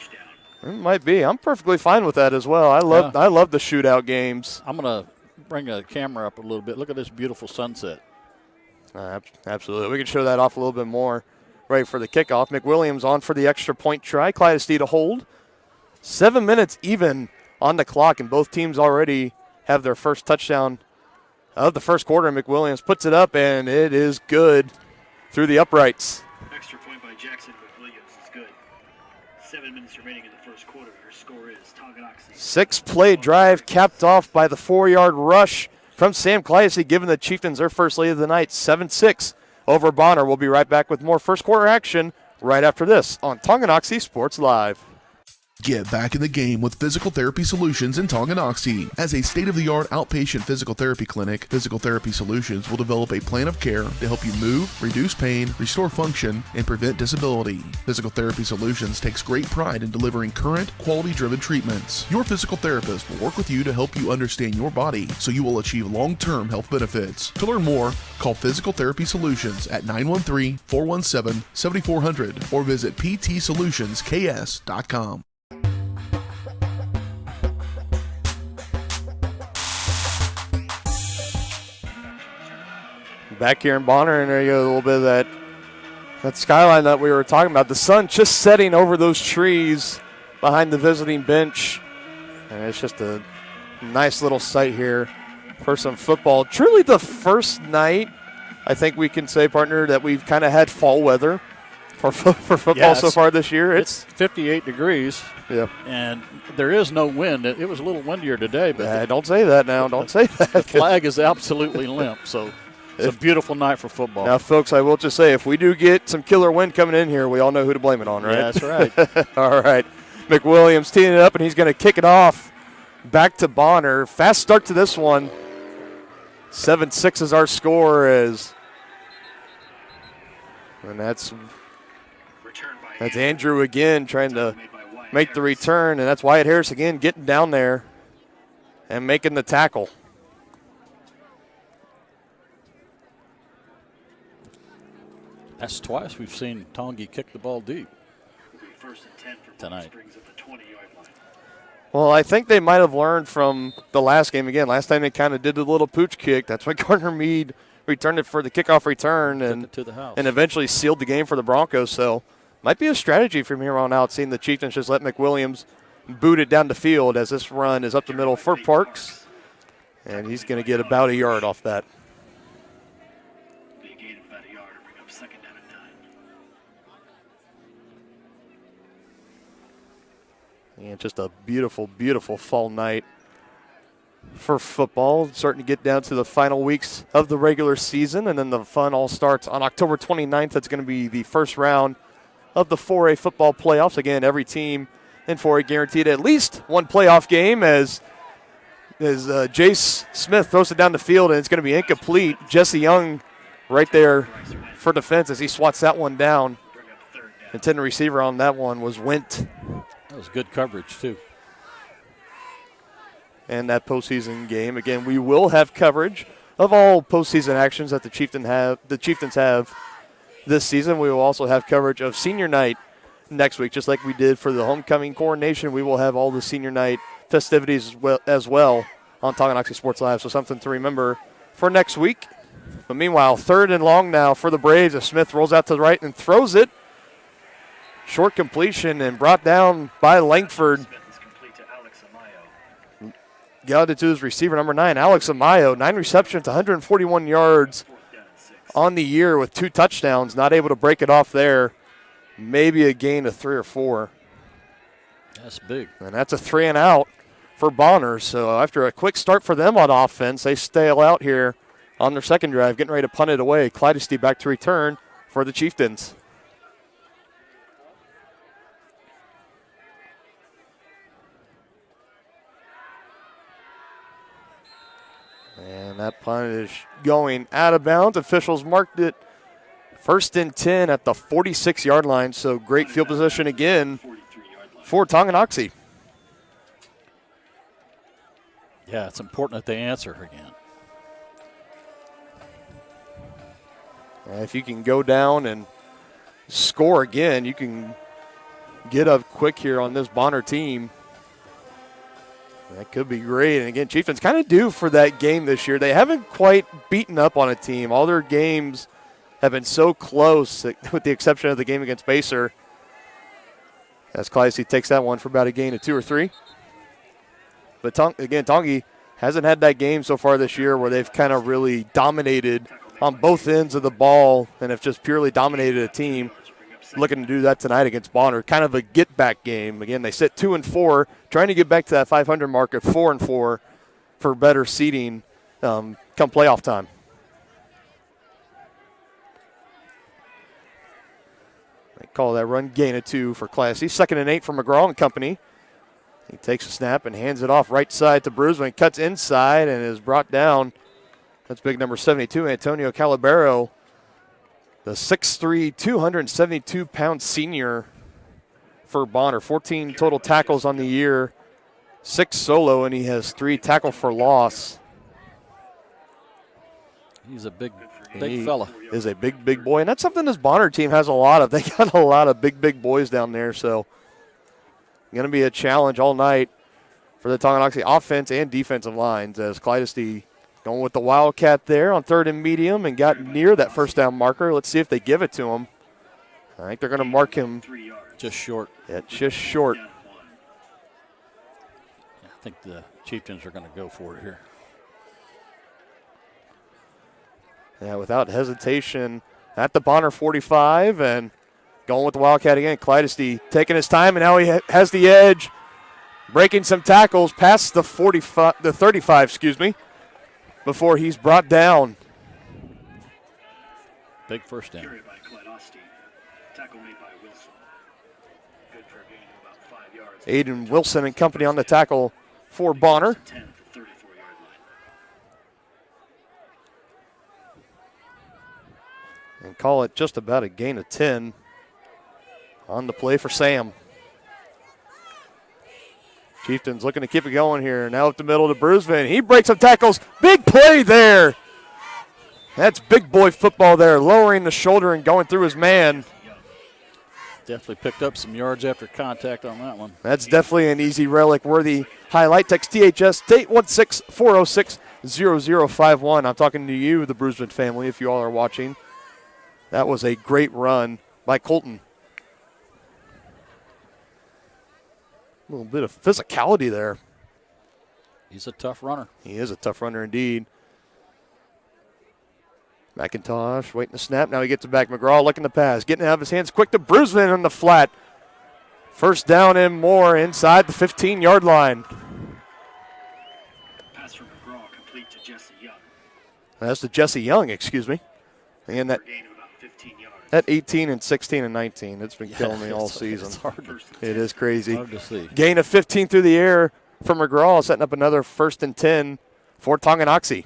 Speaker 2: It might be. I'm perfectly fine with that as well. I love the shootout games.
Speaker 3: I'm going to bring the camera up a little bit. Look at this beautiful sunset.
Speaker 2: Absolutely. We can show that off a little bit more right for the kickoff. McWilliams on for the extra point try. Clydestein to hold. 7 minutes even on the clock, and both teams already have their first touchdown of the first quarter. McWilliams puts it up, and it is good through the uprights.
Speaker 6: Extra point by Jackson McWilliams is good. 7 minutes remaining in the first quarter. Your score is Tonganoxie.
Speaker 2: 6-play drive capped off by the 4-yard rush from Sam Clydestein, giving the Chieftains their first lead of the night, 7-6 over Bonner. We'll be right back with more first quarter action right after this on Tonganoxie Sports Live.
Speaker 1: Get back in the game with Physical Therapy Solutions in Tonganoxie. As a state-of-the-art outpatient physical therapy clinic, Physical Therapy Solutions will develop a plan of care to help you move, reduce pain, restore function, and prevent disability. Physical Therapy Solutions takes great pride in delivering current, quality-driven treatments. Your physical therapist will work with you to help you understand your body so you will achieve long-term health benefits. To learn more, call Physical Therapy Solutions at 913-417-7400 or visit ptsolutionsks.com.
Speaker 2: Back here in Bonner, and there you go, a little bit of that skyline that we were talking about. The sun just setting over those trees behind the visiting bench. And it's just a nice little sight here for some football. Truly the first night, I think we can say, partner, that we've kind of had fall weather for football so far this year.
Speaker 3: It's 58 degrees.
Speaker 2: Yeah.
Speaker 3: And there is no wind. It was a little windier today. But
Speaker 2: don't say that now. Don't say that.
Speaker 3: The flag is absolutely limp. So it's a beautiful night for football.
Speaker 2: Now, folks, I will just say, if we do get some killer wind coming in here, we all know who to blame it on, right?
Speaker 3: Yeah, that's right.
Speaker 2: All right. McWilliams teeing it up, and he's going to kick it off back to Bonner. Fast start to this one. 7-6 is our score. And that's Andrew again trying to make the return, and that's Wyatt Harris again getting down there and making the tackle.
Speaker 3: That's twice we've seen Tongi kick the ball deep tonight.
Speaker 2: Well, I think they might have learned from the last game again. Last time they kind of did the little pooch kick. That's when Gardner Meade returned it for the kickoff return and eventually sealed the game for the Broncos. So might be a strategy from here on out, seeing the Chieftains just let McWilliams boot it down the field as this run is up the middle for Parks. And he's going to get about a yard off that. And just a beautiful, beautiful fall night for football. Starting to get down to the final weeks of the regular season, and then the fun all starts on October 29th. That's going to be the first round of the 4A football playoffs. Again, every team in 4A guaranteed at least one playoff game as Jace Smith throws it down the field, and it's going to be incomplete. Jesse Young right there for defense as he swats that one down. Intended receiver on that one was Went.
Speaker 3: That was good coverage, too.
Speaker 2: And that postseason game, again, we will have coverage of all postseason actions that the Chieftains have this season. We will also have coverage of senior night next week, just like we did for the homecoming coronation. We will have all the senior night festivities as well on Tonganoxie Sports Live, so something to remember for next week. But meanwhile, 3rd and long now for the Braves as Smith rolls out to the right and throws it. Short completion and brought down by Langford. Got it to his receiver, number 9, Alex Amayo. 9 receptions, 141 yards on the year with 2 touchdowns. Not able to break it off there. Maybe a gain of 3 or 4.
Speaker 3: That's big.
Speaker 2: And that's a 3 and out for Bonner. So after a quick start for them on offense, they stale out here on their second drive, getting ready to punt it away. Clydesty back to return for the Chieftains. And that punt is going out of bounds. Officials marked it 1st and 10 at the 46-yard line. So great field position again for Tonganoxie.
Speaker 3: Yeah, it's important that they answer again.
Speaker 2: And if you can go down and score again, you can get up quick here on this Bonner team. That could be great. And again, Chieftains kind of due for that game this year. They haven't quite beaten up on a team. All their games have been so close, with the exception of the game against Baser. As Clydesty takes that one for about a gain of 2 or 3. But Tongi hasn't had that game so far this year where they've kind of really dominated on both ends of the ball and have just purely dominated a team. Looking to do that tonight against Bonner. Kind of a get-back game. Again, they sit 2-4, trying to get back to that 500 mark at 4-4 for better seeding come playoff time. call that run. Gain of 2 for Classy. 2nd and 8 for McGraw and company. He takes a snap and hands it off right side to Brusman. Cuts inside and is brought down. That's big number 72, Antonio Calabero. The 6'3", 272-pound senior for Bonner. 14 total tackles on the year. 6 solo, and he has 3 tackle for loss.
Speaker 3: He's a big fella.
Speaker 2: Is a big boy, and that's something this Bonner team has a lot of. They got a lot of big boys down there, so going to be a challenge all night for the Tonganoxie offense and defensive lines as Clydesty going with the Wildcat there on 3rd and medium and got near that first down marker. Let's see if they give it to him. I think they're going to mark him
Speaker 3: just short.
Speaker 2: Yeah, just short.
Speaker 3: I think the Chieftains are going to go for it here.
Speaker 2: Yeah, without hesitation at the Bonner 45 and going with the Wildcat again. Clydesty taking his time, and now he has the edge, breaking some tackles past the 35, before he's brought down.
Speaker 3: Big first down.
Speaker 6: Tackle made by Wilson. Good for a gain of about 5 yards.
Speaker 2: Aiden Wilson and company on the tackle for Bonner.
Speaker 6: 10 at the 34-yard line.
Speaker 2: And call it just about a gain of 10 on the play for Sam. Chieftains looking to keep it going here. Now up the middle to Brusman. He breaks some tackles. Big play there. That's big boy football there, lowering the shoulder and going through his man.
Speaker 3: Definitely picked up some yards after contact on that one.
Speaker 2: That's definitely an easy relic-worthy highlight. Text THS to 816-406-0051. I'm talking to you, the Brusman family, if you all are watching. That was a great run by Colton. A little bit of physicality there.
Speaker 3: He's a tough runner.
Speaker 2: He is a tough runner indeed. McIntosh waiting to snap. Now he gets it back. McGraw looking to pass. Getting it out of his hands quick to Brusman on the flat. First down and more inside the 15-yard line.
Speaker 6: Pass from McGraw complete to Jesse Young.
Speaker 2: That's to Jesse Young, excuse me. And that
Speaker 6: Gain of about 15 yards.
Speaker 2: at 18 and 16 and 19. It's been killing me all season.
Speaker 3: It's hard to,
Speaker 2: It is crazy.
Speaker 3: hard to see.
Speaker 2: Gain of 15 through the air for McGraw, setting up another 1st and 10 for Tonganoxie.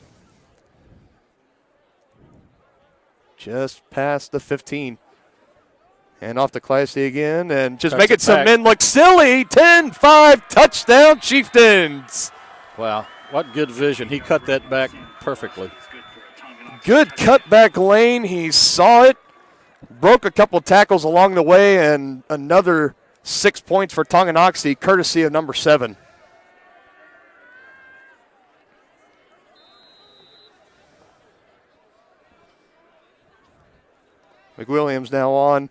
Speaker 2: Just past the 15. And off to Classy again, and just making some men look silly. 10-5 touchdown Chieftains.
Speaker 3: Wow, what good vision. He cut that back perfectly.
Speaker 2: Good cutback lane. He saw it, broke a couple tackles along the way, and another 6 points for Tonganoxie, courtesy of number 7. McWilliams now on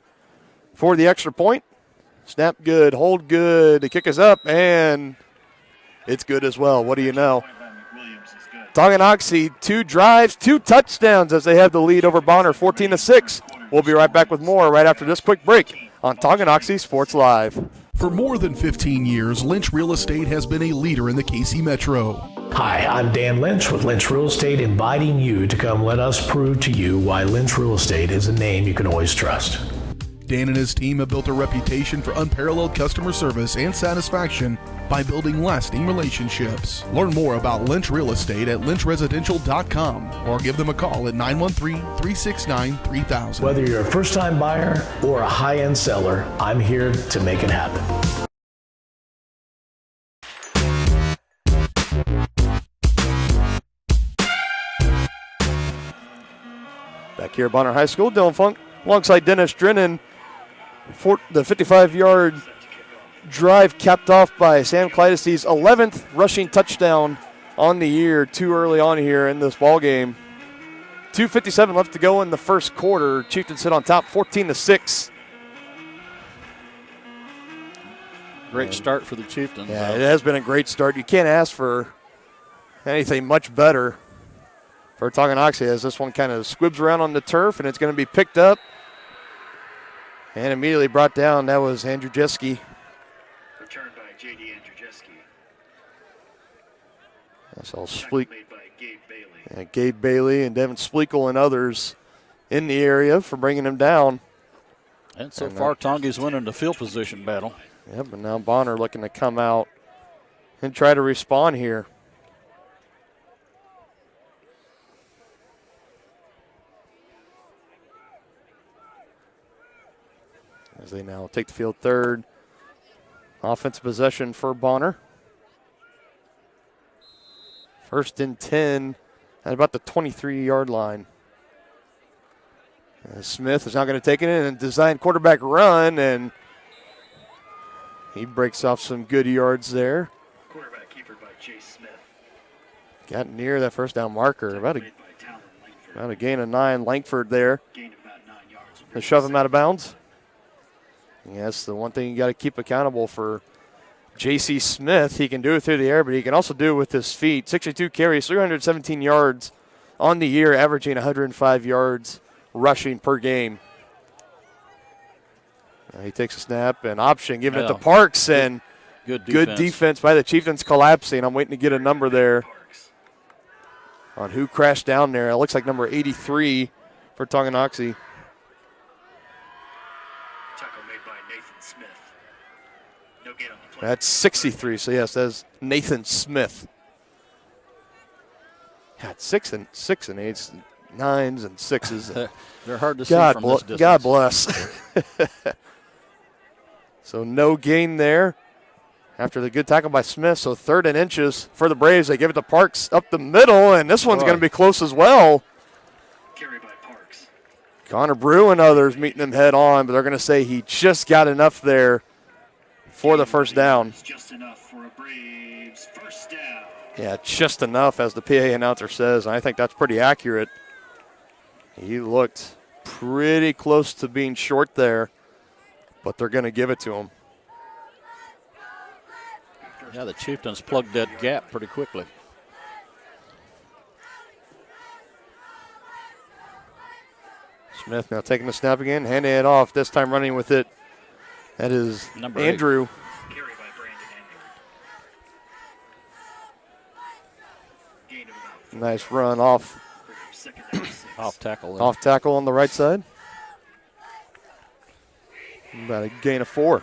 Speaker 2: for the extra point. Snap good, hold good. The kick is up, and it's good as well. What do you know? Tonganoxie, 2 drives, 2 touchdowns as they have the lead over Bonner, 14-6. We'll be right back with more right after this quick break on Tonganoxie Sports Live.
Speaker 1: For more than 15 years, Lynch Real Estate has been a leader in the KC Metro.
Speaker 10: Hi, I'm Dan Lynch with Lynch Real Estate, inviting you to come let us prove to you why Lynch Real Estate is a name you can always trust.
Speaker 1: Dan and his team have built a reputation for unparalleled customer service and satisfaction by building lasting relationships. Learn more about Lynch Real Estate at lynchresidential.com or give them a call at 913-369-3000.
Speaker 10: Whether you're a first-time buyer or a high-end seller, I'm here to make it happen.
Speaker 2: Back here at Bonner High School, Dylan Funk alongside Dennis Drennan. For the 55-yard drive capped off by Sam Clydesty's 11th rushing touchdown on the year, too early on here in this ball game. 2:57 left to go in the first quarter. Chieftains sit on top 14-6.
Speaker 3: Great start for the Chieftains.
Speaker 2: Yeah, it has been a great start. You can't ask for anything much better for Tonganoxie as this one kind of squibs around on the turf, and it's going to be picked up and immediately brought down. That was Andrzejewski.
Speaker 6: Returned by J.D. Andrzejewski.
Speaker 2: That's all Spleak.
Speaker 6: Made by Gabe Bailey.
Speaker 2: Yeah, Gabe Bailey and Devin Spleakle and others in the area for bringing him down.
Speaker 3: And so far, Tongie's winning the field position battle.
Speaker 2: Yep, but now Bonner looking to come out and try to respond here. As they now take the field third. Offensive possession for Bonner. 1st and 10 at about the 23-yard line. Smith is now going to take it in and design quarterback run, and he breaks off some good yards there.
Speaker 6: Quarterback keeper by Jay Smith.
Speaker 2: Got near that first down marker. About a gain of 9. Langford there.
Speaker 6: Gain of about 9 yards.
Speaker 2: To shove him out of bounds. Yes, the one thing you got to keep accountable for J.C. Smith. He can do it through the air, but he can also do it with his feet. 62 carries, 317 yards on the year, averaging 105 yards rushing per game. He takes a snap and option, giving it to Parks, and good defense by the Chieftains collapsing. I'm waiting to get a number there on who crashed down there. It looks like number 83 for Tonganoxie.
Speaker 6: Tackle made by Nathan Smith. No gain on the play.
Speaker 2: That's 63, so yes, that's Nathan Smith. Got 6 and 8s, 9s and 6s.
Speaker 3: They're hard to see from this distance.
Speaker 2: God bless. So no gain there after the good tackle by Smith. So 3rd and inches for the Braves. They give it to Parks up the middle, and this one's going to be close as well.
Speaker 6: Carry by Parks.
Speaker 2: Connor Brew and others meeting them head on, but they're going to say he just got enough there for the first down.
Speaker 6: Just enough for a Braves first down.
Speaker 2: Yeah, just enough, as the PA announcer says, and I think that's pretty accurate. He looked pretty close to being short there, but they're going to give it to him.
Speaker 3: Yeah, the Chieftains plugged that gap pretty quickly.
Speaker 2: Smith now taking the snap again, handing it off, this time running with it. That is
Speaker 3: Number
Speaker 2: Andrew.
Speaker 3: 8.
Speaker 6: Carry by Brandon Andrew. Gain of about 4
Speaker 2: Nice run off.
Speaker 6: Second down 6.
Speaker 3: Off tackle. There.
Speaker 2: Off tackle on the right side. About a gain of 4.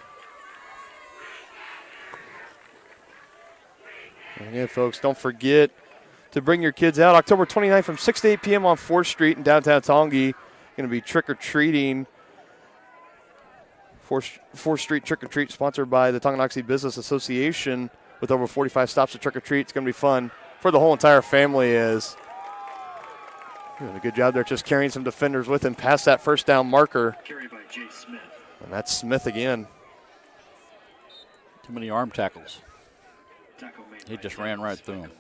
Speaker 2: And again, folks, don't forget to bring your kids out October 29th from 6 to 8 p.m. on 4th Street in downtown Tongi. Going to be trick-or-treating. 4th Street Trick-or-Treat sponsored by the Tonganoxie Business Association with over 45 stops to trick-or-treat. It's going to be fun for the whole entire family. As doing a good job there just carrying some defenders with him past that first down marker.
Speaker 6: Carry by Jay Smith.
Speaker 2: And that's Smith again.
Speaker 3: Too many arm tackles.
Speaker 6: Tackle made
Speaker 3: He
Speaker 6: by
Speaker 3: just
Speaker 6: Devin
Speaker 3: ran right through him.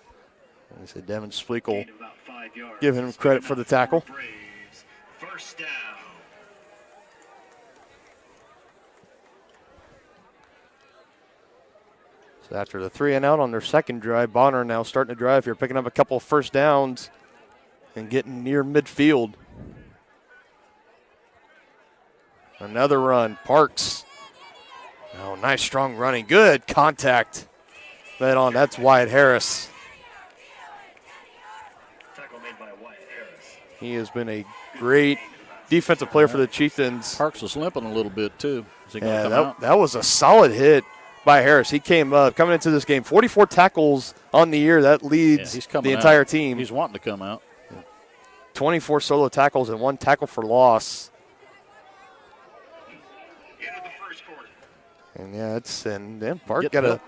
Speaker 2: And they said Devin Splekel
Speaker 6: Gain of about 5 yards.
Speaker 2: give him credit for the tackle.
Speaker 6: Braves first down.
Speaker 2: So after the 3 and out on their second drive, Bonner now starting to drive here, picking up a couple of first downs and getting near midfield. Another run, Parks. Oh, nice strong running, good contact. Right on, that's Wyatt Harris.
Speaker 6: Tackle made by Wyatt Harris.
Speaker 2: He has been a great defensive player for the Chieftains.
Speaker 3: Parks was limping a little bit too. Is he going to come out?
Speaker 2: That was a solid hit by Harris. He came up, coming into this game, 44 tackles on the year. That leads the entire team.
Speaker 3: He's wanting to come out.
Speaker 2: 24 solo tackles and 1 tackle for loss.
Speaker 9: End of the first quarter.
Speaker 2: And Park got a.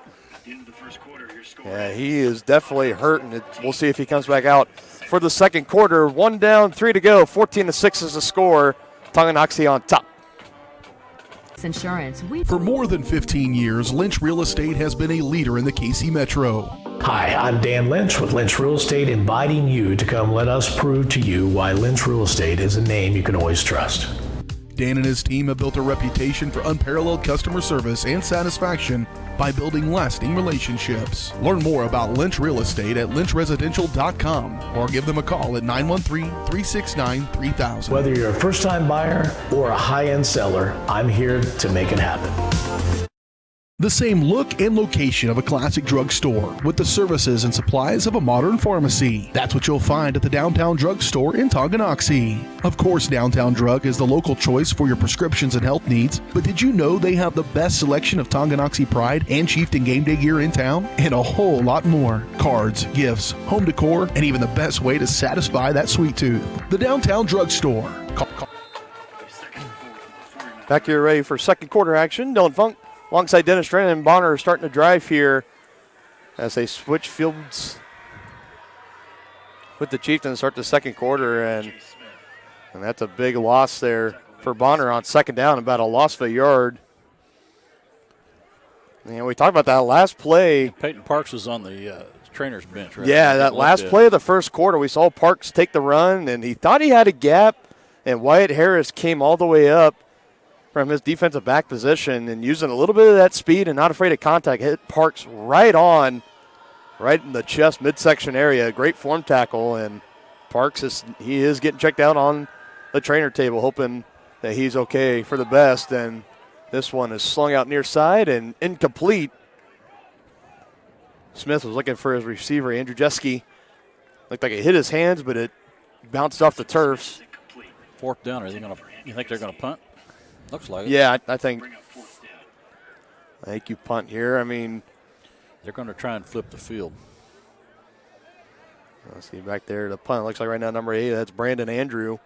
Speaker 6: End of the first quarter, your score.
Speaker 2: Yeah, he is definitely hurting. We'll see if he comes back out for the second quarter. 1 down, 3 to go. 14-6 is the score. Tonganoxie on top.
Speaker 4: Insurance.
Speaker 1: For more than 15 years, Lynch Real Estate has been a leader in the KC Metro.
Speaker 10: Hi, I'm Dan Lynch with Lynch Real Estate, inviting you to come let us prove to you why Lynch Real Estate is a name you can always trust.
Speaker 1: Dan and his team have built a reputation for unparalleled customer service and satisfaction by building lasting relationships. Learn more about Lynch Real Estate at lynchresidential.com or give them a call at 913-369-3000.
Speaker 10: Whether you're a first-time buyer or a high-end seller, I'm here to make it happen.
Speaker 1: The same look and location of a classic drugstore with the services and supplies of a modern pharmacy. That's what you'll find at the Downtown Drug Store in Tonganoxie. Of course, Downtown Drug is the local choice for your prescriptions and health needs, but did you know they have the best selection of Tonganoxie Pride and Chieftain game day gear in town? And a whole lot more. Cards, gifts, home decor, and even the best way to satisfy that sweet tooth. The Downtown Drug Store.
Speaker 2: Back here ready for second quarter action. Dylan Funk alongside Dennis Drennan and Bonner are starting to drive here as they switch fields with the Chieftains start the second quarter, and that's a big loss there for Bonner on second down, about a loss of a yard. And we talked about that last play.
Speaker 3: Peyton Parks was on the trainer's bench, right?
Speaker 2: Yeah, that last play of the first quarter, we saw Parks take the run, and he thought he had a gap, and Wyatt Harris came all the way up from his defensive back position and using a little bit of that speed and not afraid of contact, hit Parks right in the chest midsection area. Great form tackle, and Parks is getting checked out on the trainer table, hoping that he's okay for the best. And this one is slung out near side and incomplete. Smith was looking for his receiver, Andrew Jeske. Looked like it hit his hands, but it bounced off the turf.
Speaker 3: Fourth down. You think they're gonna punt? Looks like it.
Speaker 2: Yeah, I think you punt here. I mean,
Speaker 3: they're going to try and flip the field.
Speaker 2: Let's see back there. The punt looks like right now number 8. That's Brandon Andrew.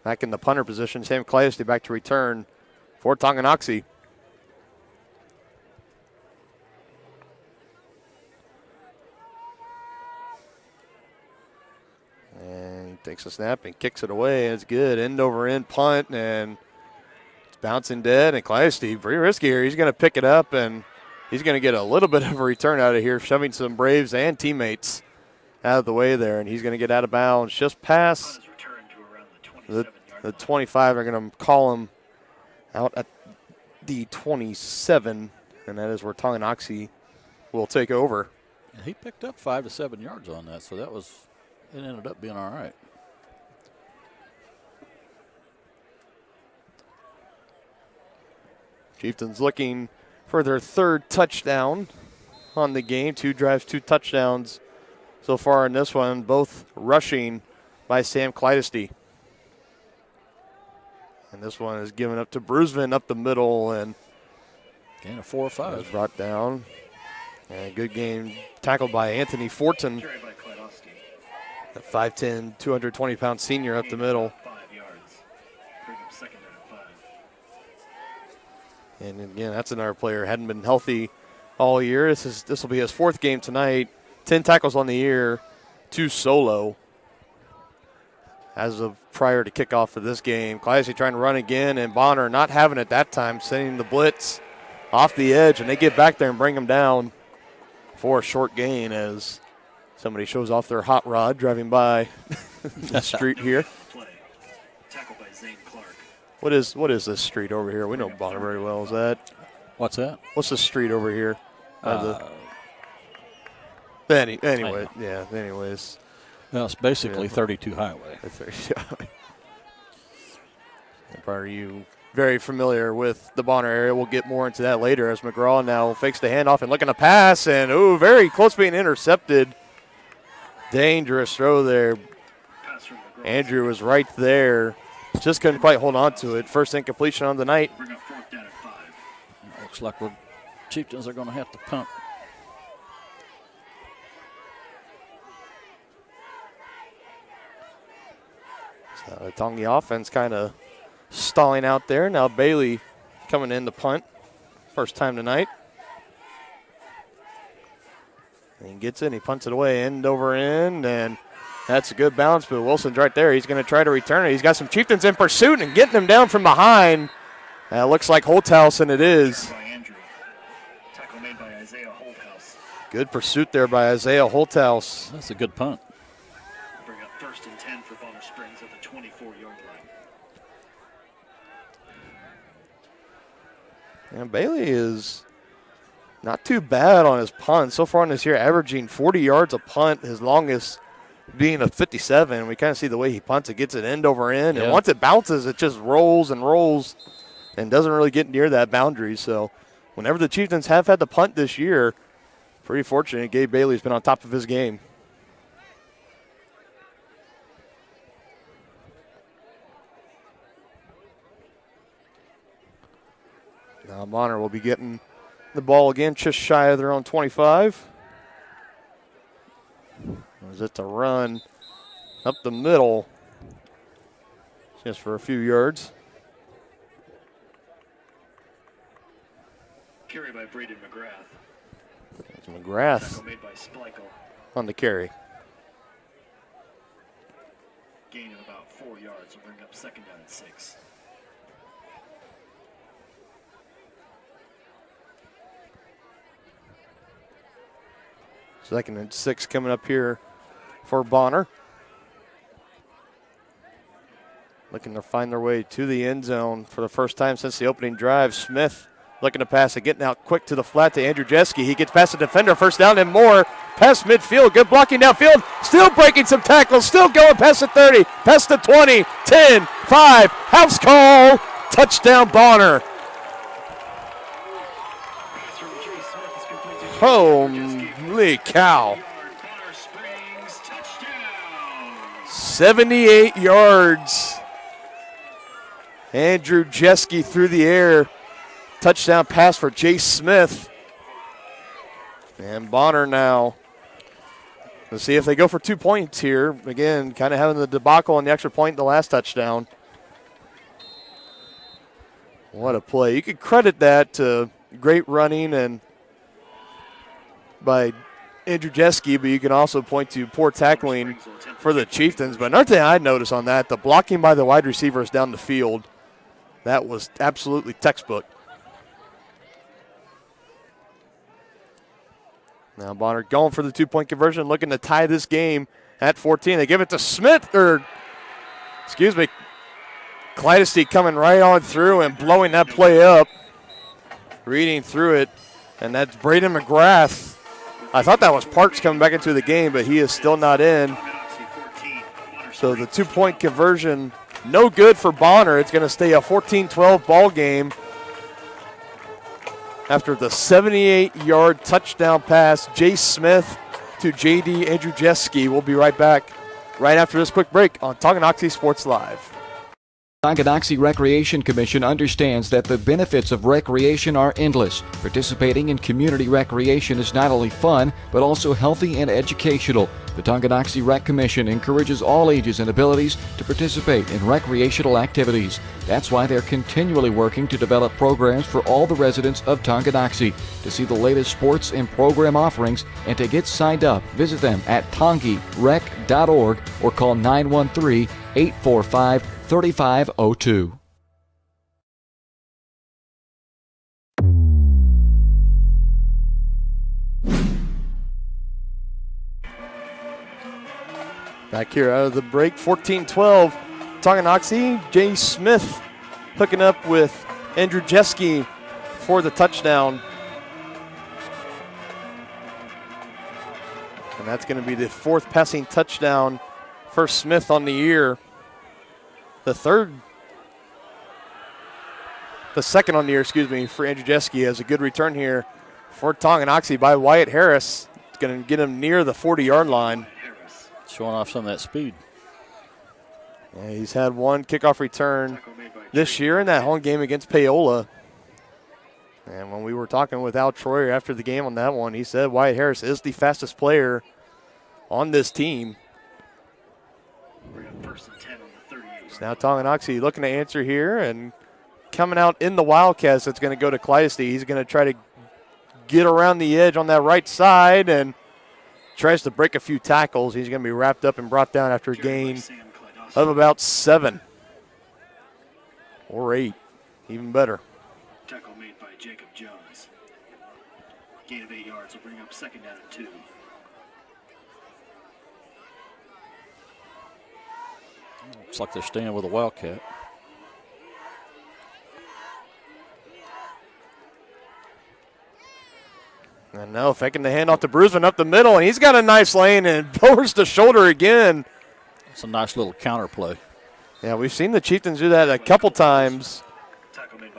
Speaker 2: Back in the punter position. Sam Clayesty back to return for Tonganoxie. And he takes a snap and kicks it away. It's good. End over end punt, and bouncing dead, and Clayesty, pretty risky here. He's going to pick it up, and he's going to get a little bit of a return out of here, shoving some Braves and teammates out of the way there, and he's going to get out of bounds just past the 25. They're going to call him out at the 27, and that is where Tonganoxie will take over.
Speaker 3: He picked up 5 to 7 yards on that, so it ended up being all right.
Speaker 2: Chieftains looking for their third touchdown on the game. 2 drives, 2 touchdowns so far in this one, both rushing by Sam Clayesty. And this one is given up to Bruisman up the middle, and
Speaker 3: gain of 4 or 5.
Speaker 2: Was brought down. And a good game tackled by Anthony Fortin, the 5'10", 220-pound senior up the middle. And again, that's another player hadn't been healthy all year. This will be his 4th game tonight. 10 tackles on the year, 2 solo. As of prior to kickoff of this game, Clayesty trying to run again, and Bonner not having it that time, sending the blitz off the edge, and they get back there and bring him down for a short gain as somebody shows off their hot rod driving by the street here. What is this street over here? We know Bonner very well. Is that?
Speaker 3: What's that?
Speaker 2: What's the street over here? Anyways.
Speaker 3: Well, it's basically 32 Highway.
Speaker 2: Are you very familiar with the Bonner area? We'll get more into that later as McGraw now fakes the handoff and looking to pass, and very close being intercepted. Dangerous throw there. Andrew was right there. Just couldn't quite hold on to it. First incompletion on the night.
Speaker 3: Looks like Chieftains are going to have to punt.
Speaker 2: So the Tongi offense kind of stalling out there. Now Bailey coming in to punt. First time tonight. And he gets it. He punts it away end over end, and that's a good bounce, but Wilson's right there. He's going to try to return it. He's got some Chieftains in pursuit and getting them down from behind. Looks like Holthouse, and it is. Good pursuit there by Isaiah Holthouse.
Speaker 3: That's a good punt.
Speaker 6: Bring up 1st and 10 for Bonner Springs at the 24-yard line.
Speaker 2: And Bailey is not too bad on his punt. So far in this year, averaging 40 yards a punt, his longest being a 57. We kind of see the way he punts it, gets it end over end, and once it bounces, it just rolls and rolls and doesn't really get near that boundary. So whenever the Chieftains have had to punt this year, pretty fortunate Gabe Bailey's been on top of his game. Now Bonner will be getting the ball again just shy of their own 25. Is it to run up the middle just for a few yards?
Speaker 6: Carry by Braden McGrath.
Speaker 2: It's McGrath
Speaker 6: Made by Splikel.
Speaker 2: on the carry.
Speaker 6: Gain of about 4 yards will bring up 2nd down and 6.
Speaker 2: Second and 6 coming up here for Bonner. Looking to find their way to the end zone for the first time since the opening drive. Smith looking to pass it, getting out quick to the flat to Andrew Jeske. He gets past the defender, first down and more. Past midfield, good blocking downfield. Still breaking some tackles, still going past the 30, past the 20, 10, 5. House call, touchdown Bonner. Holy cow. 78 yards. Andrew Jeske through the air. Touchdown pass for Jay Smith. And Bonner now. Let's see if they go for 2 points here. Again, kind of having the debacle on the extra point in the last touchdown. What a play. You could credit that to great running and by Andrew Jeske, but you can also point to poor tackling for the Chieftains. But another thing I noticed on that, the blocking by the wide receivers down the field, that was absolutely textbook. Now Bonner going for the 2-point conversion, looking to tie this game at 14. They give it to Smith, Clydesty coming right on through and blowing that play up. Reading through it, and that's Braden McGrath. I thought that was Parks coming back into the game, but he is still not in. So the 2-point conversion, no good for Bonner. It's going to stay a 14-12 ball game after the 78-yard touchdown pass. Jay Smith to J.D. Andrew Jeske. We'll be right back right after this quick break on Tonganoxie Sports Live.
Speaker 5: Tonganoxie Recreation Commission understands that the benefits of recreation are endless. Participating in community recreation is not only fun, but also healthy and educational. The Tonganoxie Rec Commission encourages all ages and abilities to participate in recreational activities. That's why they're continually working to develop programs for all the residents of Tonganoxie. To see the latest sports and program offerings and to get signed up, visit them at tongirec.org or call 913-845-3502.
Speaker 2: Back here out of the break, 14-12. Tonganoxie, Jay Smith hooking up with Andrew Jeske for the touchdown. And that's going to be the 4th passing touchdown for Smith on the year. The 2nd on the year, for Andrew Jeske. Has a good return here for Tonganoxie by Wyatt Harris. It's going to get him near the 40-yard line.
Speaker 3: Showing off some of that speed.
Speaker 2: Yeah, he's had one kickoff return this year in that home game against Paola. And when we were talking with Al Troyer after the game on that one, he said Wyatt Harris is the fastest player on this team. So now Tonganoxie looking to answer here and coming out in the Wildcats. It's going to go to Clydesty. He's going to try to get around the edge on that right side and tries to break a few tackles. He's going to be wrapped up and brought down after a gain of about 7 or 8, even better.
Speaker 6: Tackle made by Jacob Jones. Gain of 8 yards will bring up 2nd down and 2.
Speaker 3: Looks like they're staying with a Wildcat.
Speaker 2: And now faking the handoff to Bruisman up the middle, and he's got a nice lane and lowers the shoulder again.
Speaker 3: It's a nice little counter play.
Speaker 2: Yeah, we've seen the Chieftains do that a couple times.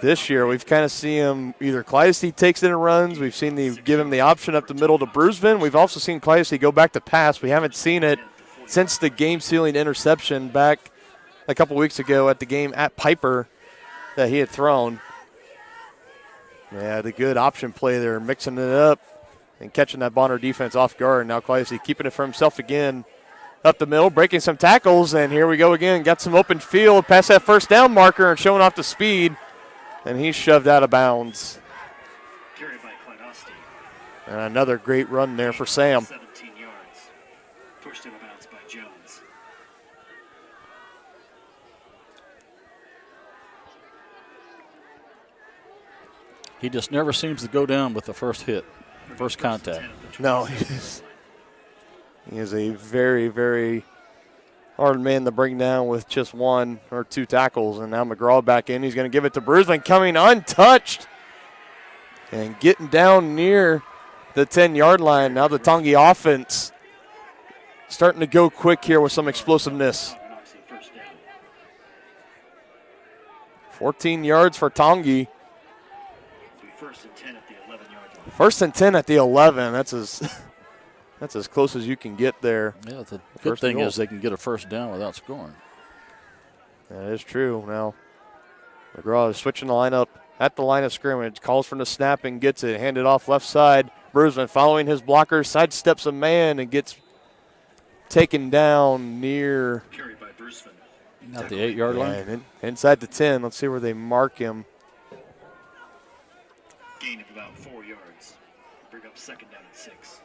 Speaker 2: this year. We've kind of seen him either Clydesdale takes it and runs. We've seen the give him the option up the middle to Brusman. We've also seen Clydesdale go back to pass. We haven't seen it since the game-sealing interception back a couple weeks ago at the game at Piper that he had thrown. Yeah, the good option play there, mixing it up and catching that Bonner defense off guard. Now Clydesdale keeping it for himself again. Up the middle, breaking some tackles, and here we go again. Got some open field past that first down marker and showing off the speed, and he's shoved out of bounds.
Speaker 6: Carried by Tonganoxie.
Speaker 2: And another great run there for Sam.
Speaker 6: 17 yards. Pushed out of bounds by Jones.
Speaker 3: He just never seems to go down with the first hit, first contact.
Speaker 2: No, he is a very, very hard man to bring down with just one or two tackles. And now McGraw back in. He's going to give it to Brusman, coming untouched and getting down near the 10-yard line. Now the Tongi offense starting to go quick here with some explosiveness. 14 yards for Tongi.
Speaker 6: First and 10 at the 11-yard line.
Speaker 2: First and 10 at the 11. That's as close as you can get there.
Speaker 3: Yeah, the good thing is they can get a first down without scoring.
Speaker 2: That is true. Now, McGraw is switching the lineup at the line of scrimmage. Calls for the snap and gets it. Handed off left side. Brusman following his blocker, sidesteps a man and gets taken down near.
Speaker 6: Carried by Brusman.
Speaker 3: Not the 8-yard line.
Speaker 2: Inside the 10. Let's see where they mark him.
Speaker 6: Gain of about 4 yards. Bring up second down and 6.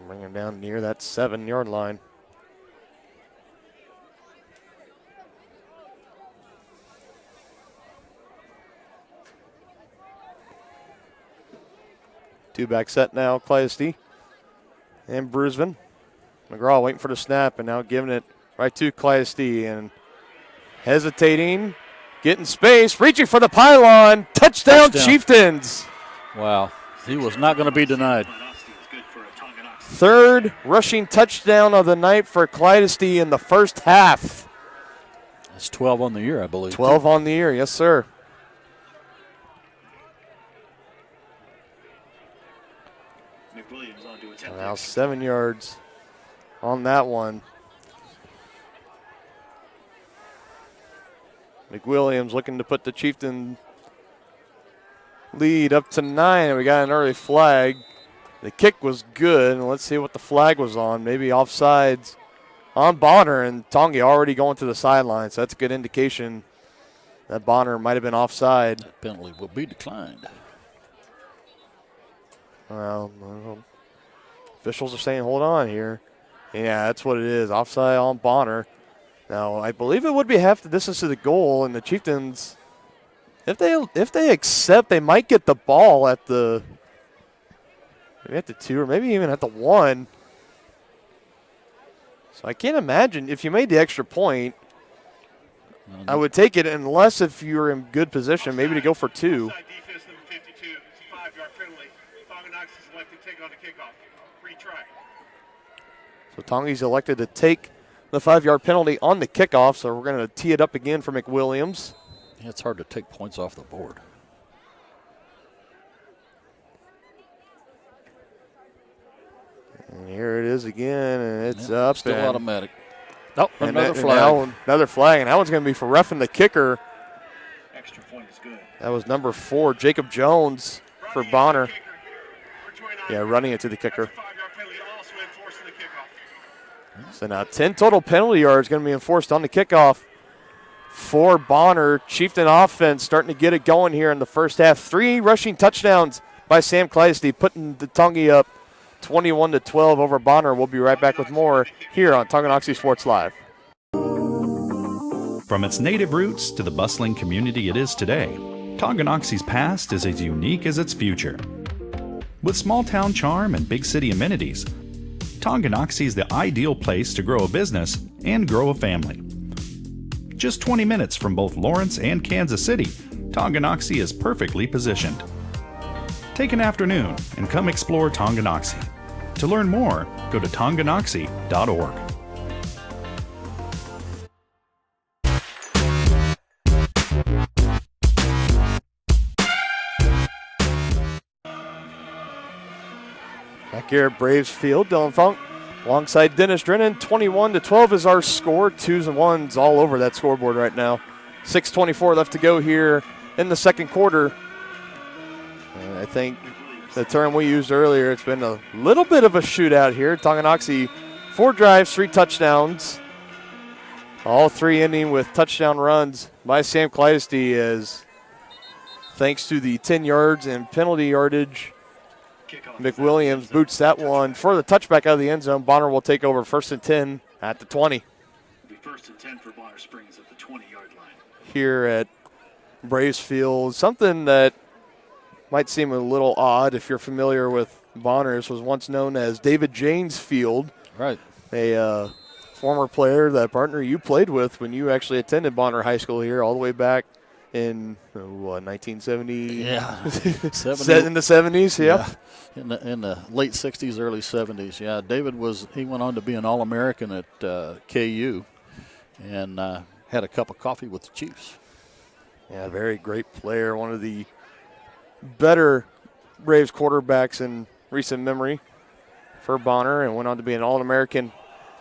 Speaker 2: Bring him down near that 7-yard line. Two-back set now, Clydesdale and Brusman. McGraw waiting for the snap and now giving it right to Clydesdale and hesitating, getting space, reaching for the pylon. Touchdown. Chieftains.
Speaker 3: Wow, he was not going to be denied.
Speaker 2: Third rushing touchdown of the night for Clydesdale in the first half.
Speaker 3: That's 12 on the year, I believe.
Speaker 2: 12 on the year, yes, sir.
Speaker 6: McWilliams on to attempt.
Speaker 2: Now 7 yards on that one. McWilliams looking to put the Chieftain lead up to 9, and we got an early flag. The kick was good, and let's see what the flag was on. Maybe offsides on Bonner, and Tongi already going to the sideline, so that's a good indication that Bonner might have been offside.
Speaker 3: That penalty will be declined.
Speaker 2: Well, officials are saying hold on here. Yeah, that's what it is, offside on Bonner. Now, I believe it would be half the distance to the goal, and the Chieftains, if they accept, they might get the ball at the – maybe at the 2 or maybe even at the 1. So I can't imagine if you made the extra point, I would take it unless if you're in good position, maybe to go for 2.
Speaker 9: Defense number 52. It's a 5-yard penalty. Tonganoxie's elected to take on the kickoff. Retry.
Speaker 2: So Tongi's elected to take the 5-yard penalty on the kickoff, so we're going to tee it up again for McWilliams.
Speaker 3: Yeah, it's hard to take points off the board.
Speaker 2: And here it is again, and it's up.
Speaker 3: Still
Speaker 2: and
Speaker 3: automatic. Oh, another
Speaker 2: and
Speaker 3: flag.
Speaker 2: now another flag, and that one's going to be for roughing the kicker.
Speaker 6: Extra point is good.
Speaker 2: That was number 4, Jacob Jones for Bonner. Yeah, running it to the kicker. So now 10 total penalty yards going to be enforced on the kickoff for Bonner. Chieftain offense starting to get it going here in the first half. 3 rushing touchdowns by Sam Clydesdale, putting the Tongi up 21-12 over Bonner. We'll be right back with more here on Tonganoxie Sports Live.
Speaker 7: From its native roots to the bustling community it is today, Tonganoxie's past is as unique as its future. With small town charm and big city amenities, Tonganoxie is the ideal place to grow a business and grow a family. Just 20 minutes from both Lawrence and Kansas City, Tonganoxie is perfectly positioned. Take an afternoon and come explore Tonganoxie. To learn more, go to tonganoxie.org.
Speaker 2: Back here at Braves Field, Dylan Funk alongside Dennis Drennan. 21-12 is our score. 2s and 1s all over that scoreboard right now. 6:24 left to go here in the second quarter. And I think the term we used earlier, it's been a little bit of a shootout here. Tonganoxie, 4 drives, 3 touchdowns. All 3 ending with touchdown runs by Sam Clydesty, as thanks to the 10 yards and penalty yardage, McWilliams boots that one for the touchback out of the end zone. Bonner will take over 1st and 10 at the 20.
Speaker 6: It'll be 1st and 10 for Bonner Springs at the 20-yard line.
Speaker 2: Here at Braves Field, something that might seem a little odd if you're familiar with Bonner. This was once known as David Janes Field.
Speaker 3: Right.
Speaker 2: A former player that partner you played with when you actually attended Bonner High School here all the way back in 1970.
Speaker 3: Yeah.
Speaker 2: In the 70s, yeah.
Speaker 3: In the late 60s, early 70s. Yeah, David he went on to be an All-American at KU and had a cup of coffee with the Chiefs.
Speaker 2: Yeah, very great player. One of the better Braves quarterbacks in recent memory for Bonner, and went on to be an All-American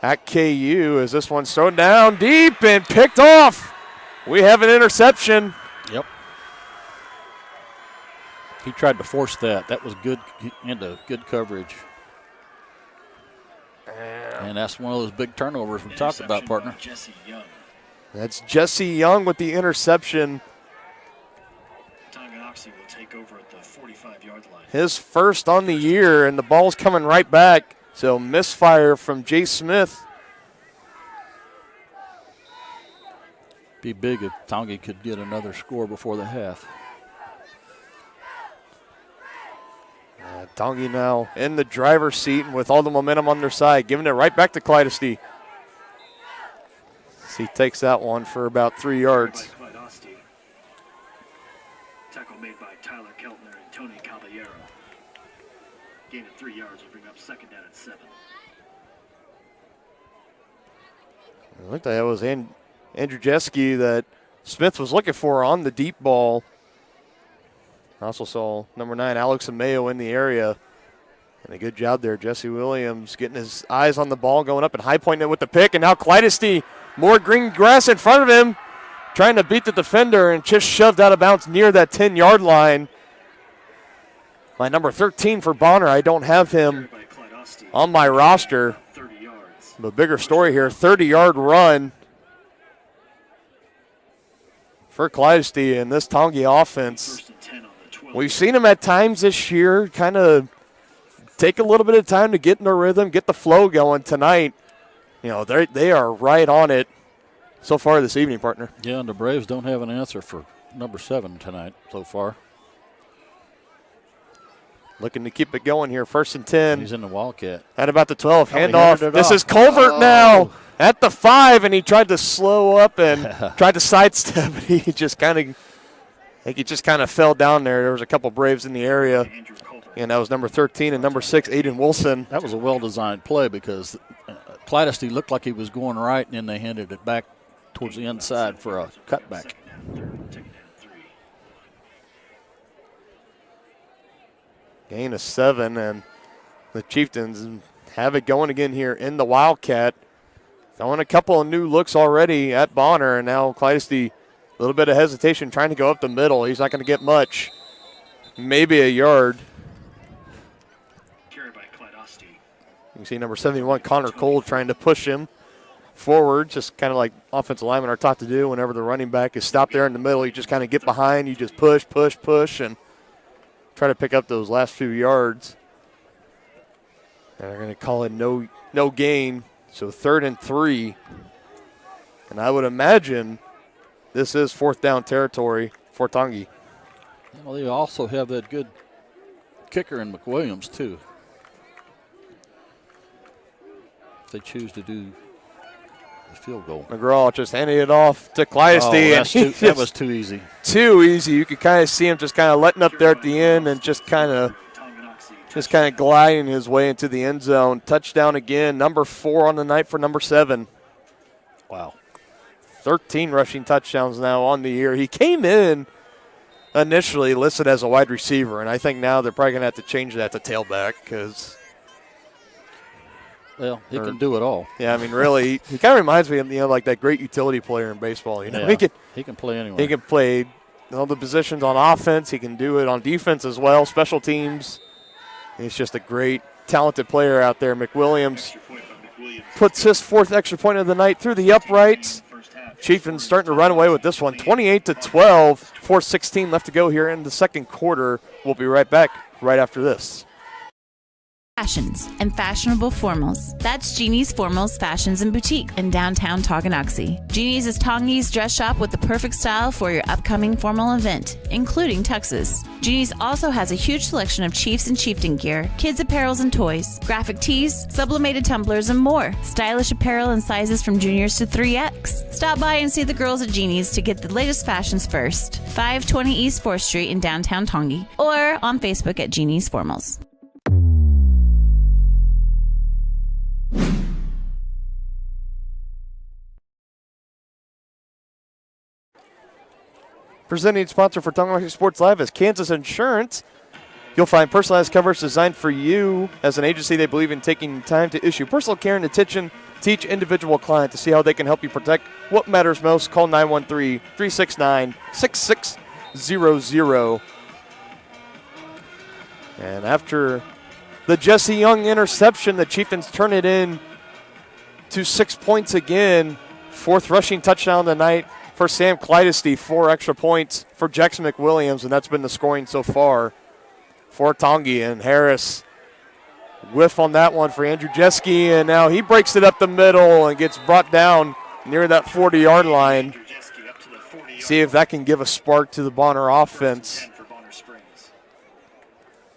Speaker 2: at KU, as this one's thrown down deep and picked off. We have an interception.
Speaker 3: Yep. He tried to force that. That was good into good coverage. And that's one of those big turnovers we talked about, partner.
Speaker 6: Jesse Young.
Speaker 2: That's Jesse Young with the interception.
Speaker 6: Tonganoxie will take over at the 45-yard line.
Speaker 2: His first on the year, and the ball's coming right back. So misfire from Jay Smith.
Speaker 3: Be big if Tongi could get another score before the half.
Speaker 2: Tongi now in the driver's seat and with all the momentum on their side, giving it right back to Clydesty. He takes that one for about 3 yards.
Speaker 6: Tackle made by Tyler Keltner and Tony Caballero. Gain of 3 yards will bring up 2nd down at 7.
Speaker 2: I think that was Andrew Jeske that Smith was looking for on the deep ball. I also saw number 9, Alex Ameo, in the area. And a good job there. Jesse Williams getting his eyes on the ball, going up and high pointing it with the pick. And now Clydesty, more green grass in front of him, trying to beat the defender and just shoved out of bounds near that 10-yard line. My number 13 for Bonner, I don't have him on my roster. The bigger story here, 30-yard run for Clydesty in this Tongi offense. We've seen him at times this year kind of take a little bit of time to get in the rhythm, get the flow going. Tonight, they are right on it so far this evening, partner.
Speaker 3: Yeah, and the Braves don't have an answer for number 7 tonight so far.
Speaker 2: Looking to keep it going here. 1st and 10.
Speaker 3: He's in the Wildcat.
Speaker 2: At about the 12. Handoff. This is Colvert now at the 5, and he tried to slow up and tried to sidestep. He just kind of fell down there. There was a couple Braves in the area, and that was number 13 and number 6, Aiden Wilson.
Speaker 3: That was a well-designed play because Clydesty looked like he was going right, and then they handed it back towards the inside for a cutback.
Speaker 2: Gain of 7, and the Chieftains have it going again here in the Wildcat. Throwing a couple of new looks already at Bonner, and now Clydesty, a little bit of hesitation, trying to go up the middle. He's not going to get much, maybe a yard.
Speaker 6: Carried by Clydesty.
Speaker 2: You can see number 71, Connor Cole, trying to push him forward, just kind of like offensive linemen are taught to do whenever the running back is stopped there in the middle. You just kind of get behind, you just push, and try to pick up those last few yards. And they're going to call it no gain, so 3rd and 3. And I would imagine this is 4th down territory for Tongi.
Speaker 3: Well, they also have that good kicker in McWilliams, too. If they choose to do the field goal.
Speaker 2: McGraw just handed it off to Clydesty.
Speaker 3: That was too easy.
Speaker 2: Too easy. You could kind of see him just kind of letting up there at the end and just kind of gliding his way into the end zone. Touchdown again, number 4 on the night for number 7.
Speaker 3: Wow.
Speaker 2: 13 rushing touchdowns now on the year. He came in initially listed as a wide receiver, and I think now they're probably going to have to change that to tailback because
Speaker 3: Well, he can do it all.
Speaker 2: Yeah, I mean, really, he kind of reminds me of, like that great utility player in baseball.
Speaker 3: Yeah, he can play anywhere.
Speaker 2: He can play all the positions on offense. He can do it on defense as well, special teams. He's just a great, talented player out there. McWilliams puts his 4th extra point of the night through the uprights. Chieftains starting to run away with this one, 28-12. 4:16 left to go here in the second quarter. We'll be right back right after this.
Speaker 11: Fashions and fashionable formals. That's Jeannie's Formals Fashions and Boutique in downtown Tonganoxie. Jeannie's is Tongi's dress shop with the perfect style for your upcoming formal event, including tuxes. Jeannie's also has a huge selection of Chiefs and Chieftain gear, kids apparels and toys, graphic tees, sublimated tumblers, and more. Stylish apparel in sizes from juniors to 3X. Stop by and see the girls at Jeannie's to get the latest fashions first. 520 East 4th Street in downtown Tongi, or on Facebook at Jeannie's Formals.
Speaker 2: Presenting sponsor for Tonganoxie Sports Live is Kansas Insurance. You'll find personalized coverage designed for you. As an agency, they believe in taking time to issue personal care and attention to each individual client to see how they can help you protect what matters most. Call 913-369-6600. And after the Jesse Young interception, the Chieftains turn it in to 6 points again. 4th rushing touchdown tonight for Sam Clydesty, 4 extra points for Jackson McWilliams, and that's been the scoring so far for Tongi. And Harris whiff on that one for Andrew Jeske, and now he breaks it up the middle and gets brought down near that 40-yard line. See if that can give a spark to the Bonner offense,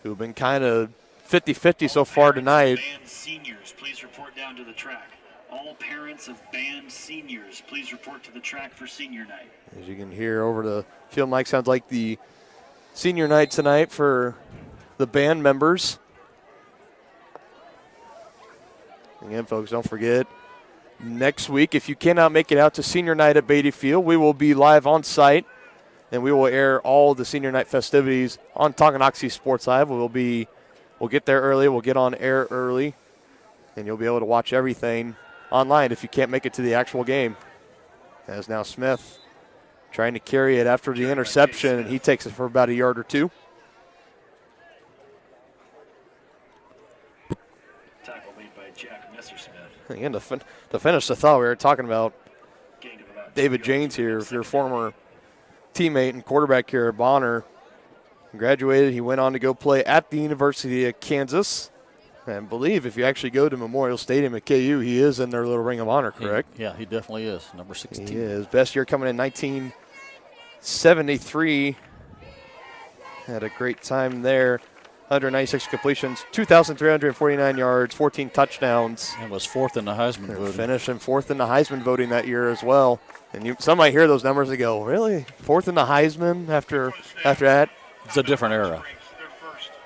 Speaker 2: who've been kind of 50-50 so far tonight.
Speaker 6: Seniors, please report down to the track. All parents of band seniors, please report to the track for senior night.
Speaker 2: As you can hear over the field mic, sounds like the senior night tonight for the band members. Again, folks, don't forget, next week, if you cannot make it out to senior night at Beatty Field, we will be live on site, and we will air all the senior night festivities on Tonganoxie Sports Live. We'll get there early, we'll get on air early, and you'll be able to watch everything online if you can't make it to the actual game. As now Smith trying to carry it after the interception, and he takes it for about a yard or two.
Speaker 6: Tackle made by Jack Messersmith.
Speaker 2: Again, to finish the thought, we were talking about David Janes here, your former teammate and quarterback here at Bonner. Graduated, he went on to go play at the University of Kansas. And I believe if you actually go to Memorial Stadium at KU, he is in their little Ring of Honor, correct?
Speaker 3: Yeah, he definitely is, number 16.
Speaker 2: He is. Best year coming in 1973. Had a great time there. 196 completions, 2,349 yards, 14 touchdowns.
Speaker 3: And was 4th in the Heisman voting.
Speaker 2: Finishing 4th in the Heisman voting that year as well. And some might hear those numbers and go, really? 4th in the Heisman after that?
Speaker 3: It's a different era.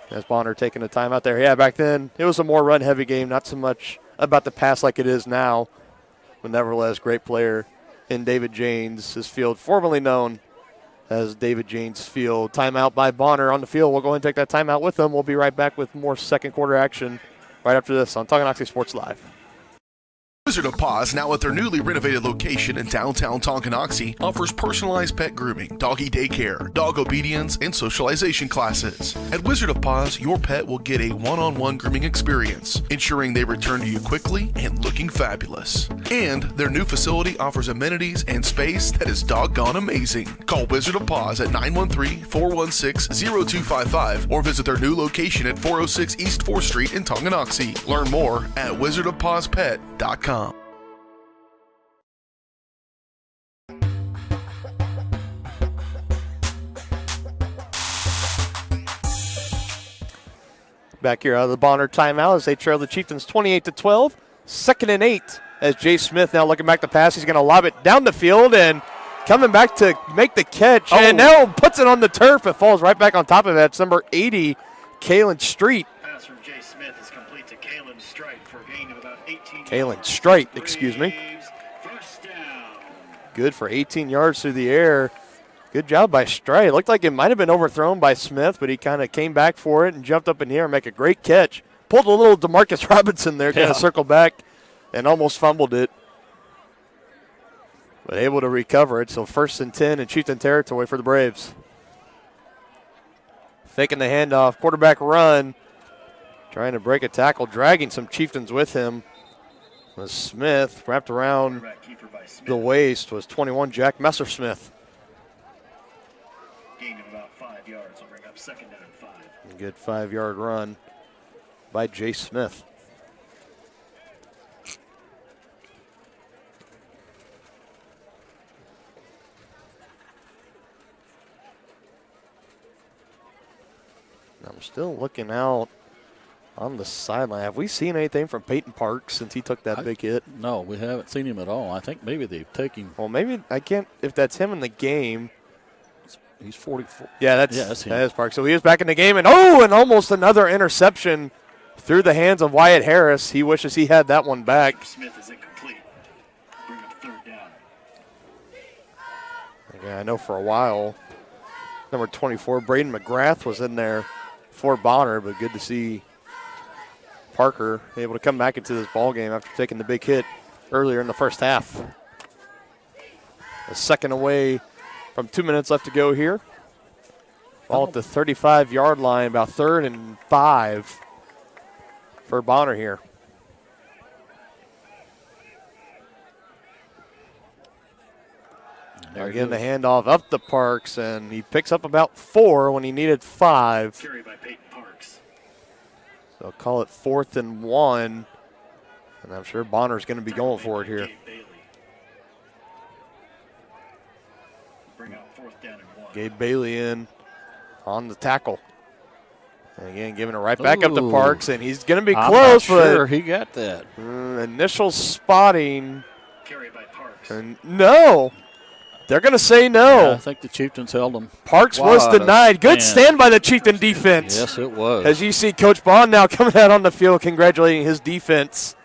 Speaker 2: As Bonner taking the time out there. Yeah, back then it was a more run-heavy game, not so much about the pass like it is now. But nevertheless, great player in David Janes, his field, formerly known as David Janes Field. Timeout by Bonner on the field. We'll go ahead and take that timeout with them. We'll be right back with more second quarter action right after this on Tonganoxie Sports Live.
Speaker 1: Wizard of Paws, now at their newly renovated location in downtown Tonganoxie, offers personalized pet grooming, doggy daycare, dog obedience, and socialization classes. At Wizard of Paws, your pet will get a one-on-one grooming experience, ensuring they return to you quickly and looking fabulous. And their new facility offers amenities and space that is doggone amazing. Call Wizard of Paws at 913-416-0255 or visit their new location at 406 East 4th Street in Tonganoxie. Learn more at wizardofpawspet.com.
Speaker 2: Back here out of the Bonner timeout as they trail the Chieftains 28-12. 2nd and 8 as Jay Smith now looking back to pass. He's going to lob it down the field and coming back to make the catch. Oh. And now puts it on the turf. It falls right back on top of it. It's number 80, Kalen Street.
Speaker 6: Pass from Jay Smith is complete to Kalen Strite for a gain of about 18
Speaker 2: Kalen Strite, excuse me.
Speaker 6: First down.
Speaker 2: Good for 18 yards through the air. Good job by Strite. It looked like it might have been overthrown by Smith, but he kind of came back for it and jumped up in the air and make a great catch pulled a little DeMarcus Robinson there, kind
Speaker 3: Yeah.
Speaker 2: of circled back and almost fumbled it. But able to recover it. So 1st and 10 in Chieftain territory for the Braves. Faking the handoff, quarterback run. Trying to break a tackle, dragging some Chieftains with him. Was Smith, wrapped around the waist, was 21, Jack Messersmith.
Speaker 6: Gain of about 5 yards will bring up 2nd down and 5.
Speaker 2: A good 5-yard run by Jay Smith. I'm still looking out on the sideline. Have we seen anything from Peyton Parks since he took that big hit?
Speaker 3: No, we haven't seen him at all. I think maybe they've taken.
Speaker 2: Well, maybe I can't. If that's him in the game.
Speaker 3: He's 44.
Speaker 2: Yeah,
Speaker 3: that's him.
Speaker 2: That is Parks. So he is back in the game, and almost another interception through the hands of Wyatt Harris. He wishes he had that one back.
Speaker 6: Smith is incomplete. Bring up 3rd down.
Speaker 2: Yeah, I know for a while, number 24, Braden McGrath was in there for Bonner, but good to see Parker able to come back into this ball game after taking the big hit earlier in the first half. A second away from 2 minutes left to go here. Ball at the 35-yard line, about 3rd and 5 for Bonner here. Again, the handoff up to Parks, and he picks up about 4 when he needed 5.
Speaker 6: Carry by Peyton Parks.
Speaker 2: So call it 4th and 1, and I'm sure Bonner's going to be going for it here.
Speaker 6: Bring out 4th down and 1.
Speaker 2: Gabe Bailey in on the tackle. And again, giving it right back up to Parks, and he's going to be
Speaker 3: I'm
Speaker 2: close.
Speaker 3: not sure
Speaker 2: but
Speaker 3: he got that.
Speaker 2: Initial spotting.
Speaker 6: Carry by Parks.
Speaker 2: And no. They're going to say no.
Speaker 3: Yeah, I think the Chieftains held him.
Speaker 2: Parks was denied. Good
Speaker 3: man.
Speaker 2: stand by the Chieftain defense.
Speaker 3: Yes, it was.
Speaker 2: As you see Coach Bond now coming out on the field congratulating his defense.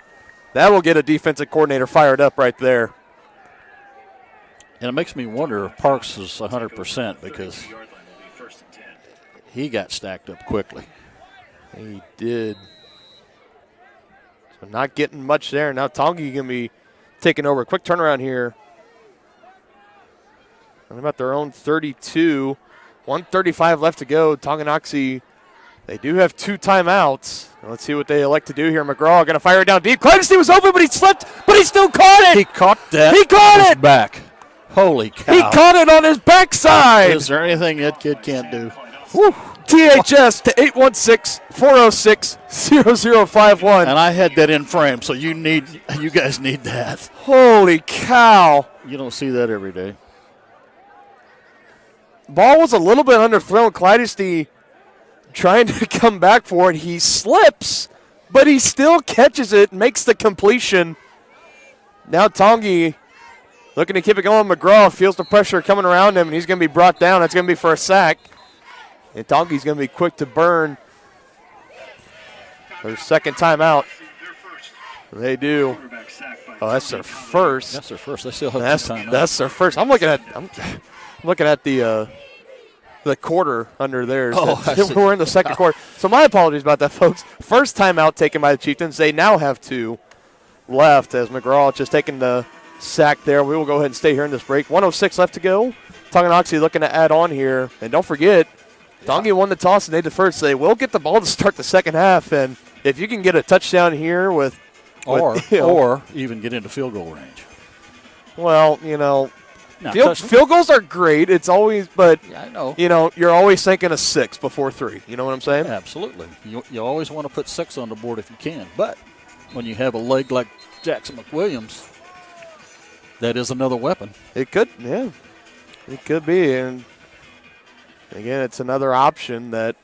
Speaker 2: That will get a defensive coordinator fired up right there.
Speaker 3: And it makes me wonder if Parks is 100% because he got stacked up quickly.
Speaker 2: He did. So not getting much there. Now Tongi going to be taking over. Quick turnaround here. And about their own 32. 1:35 left to go. Tonganoxie, they do have 2 timeouts. Let's see what they elect to do here. McGraw going to fire it down deep. Clemente was open, but he slipped, but he still caught it.
Speaker 3: He caught that.
Speaker 2: He caught it.
Speaker 3: Back. Holy cow.
Speaker 2: He caught it on his backside.
Speaker 3: Is there anything that kid can't do?
Speaker 2: Woo. THS to 816-406-0051.
Speaker 3: And I had that in frame, so you guys need that.
Speaker 2: Holy cow.
Speaker 3: You don't see that every day.
Speaker 2: Ball was a little bit underthrown. Clydesty trying to come back for it. He slips, but he still catches it, makes the completion. Now Tongi looking to keep it going. McGraw feels the pressure coming around him, and he's going to be brought down. That's going to be for a sack. And Tongi's going to be quick to burn. Their second timeout. They do. Oh, that's their first.
Speaker 3: That's their first. They still have time.
Speaker 2: That's their first. I'm looking at the quarter under theirs.
Speaker 3: Oh,
Speaker 2: we're in the second quarter. So my apologies about that, folks. First timeout taken by the Chieftains. They now have 2 left as McGraw just taking the sack there. We will go ahead and stay here in this break. 1:06 left to go. Tonganoxie looking to add on here. And don't forget, Tongi won the toss and they deferred, so they will get the ball to start the second half. And if you can get a touchdown here
Speaker 3: or even get into field goal range.
Speaker 2: Well, field goals are great. It's always, but
Speaker 3: yeah, I know.
Speaker 2: You're always thinking of 6 before 3. You know what I'm saying?
Speaker 3: Absolutely. You always want to put 6 on the board if you can. But when you have a leg like Jackson McWilliams, that is another weapon.
Speaker 2: It could be. And again, it's another option that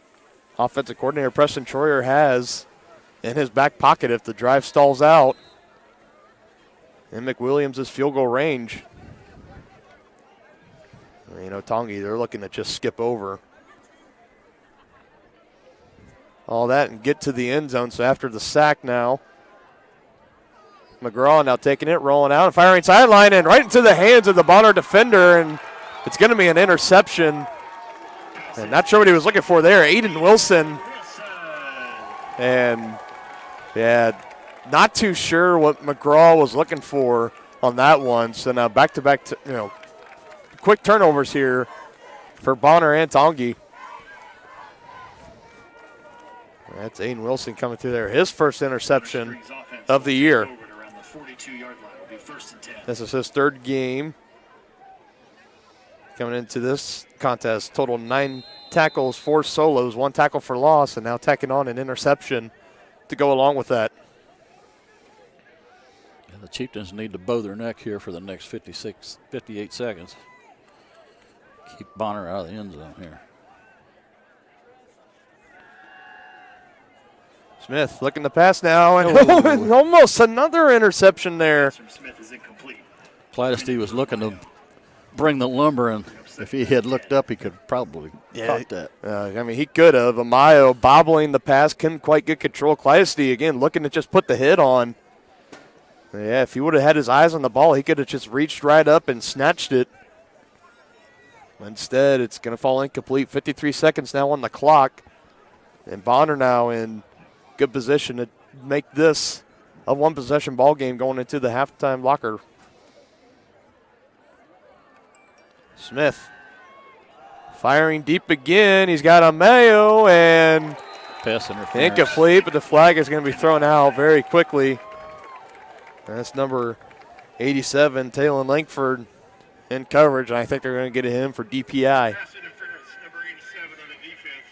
Speaker 2: offensive coordinator Preston Troyer has in his back pocket if the drive stalls out. And McWilliams' field goal range. Tongi, they're looking to just skip over all that and get to the end zone. So after the sack now, McGraw now taking it, rolling out, and firing sideline, and right into the hands of the Bonner defender, and it's going to be an interception. And not sure what he was looking for there. Aiden Wilson. And Yeah, not too sure what McGraw was looking for on that one. So now back-to-back, quick turnovers here for Bonner and Tongi. That's Aiden Wilson coming through there. His first interception of the year. This is his third game coming into this contest. Total 9 tackles, 4 solos, 1 tackle for loss, and now tacking on an interception to go along with that.
Speaker 3: Yeah, the Chieftains need to bow their neck here for the next 58 seconds. Keep Bonner out of the end zone here.
Speaker 2: Smith looking to pass now, and almost another interception there.
Speaker 3: Clydesty was looking to bring the lumber, and if he had looked up, he could probably caught that.
Speaker 2: I mean, he could have. Amayo bobbling the pass, couldn't quite get control. Clydesty, again, looking to just put the hit on. Yeah, if he would have had his eyes on the ball, he could have just reached right up and snatched it. Instead, it's going to fall incomplete. 53 seconds now on the clock. And Bonner now in good position to make this a one-possession ball game going into the halftime locker. Smith firing deep again. He's got Amayo and
Speaker 3: pass interference.
Speaker 2: Incomplete, but the flag is going to be thrown out very quickly. That's number 87, Taylor Langford, in coverage, and I think they're going to get him for DPI.
Speaker 9: Pass interference, number 87 on the defense.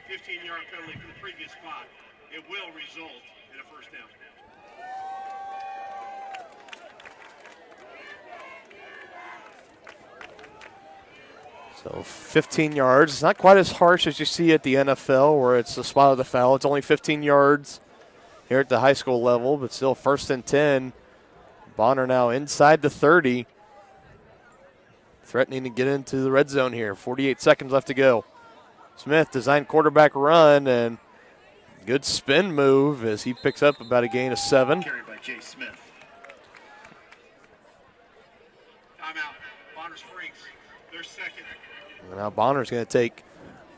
Speaker 9: 15-yard penalty for the previous spot. It will result in a first down.
Speaker 2: So 15 yards. It's not quite as harsh as you see at the NFL where it's the spot of the foul. It's only 15 yards here at the high school level, but still 1st and 10. Bonner now inside the 30. Threatening to get into the red zone here. 48 seconds left to go. Smith designed quarterback run and good spin move as he picks up about a gain of 7.
Speaker 6: Carried by Jay Smith.
Speaker 9: Timeout. Bonner Springs, their second.
Speaker 2: Now Bonner's going to take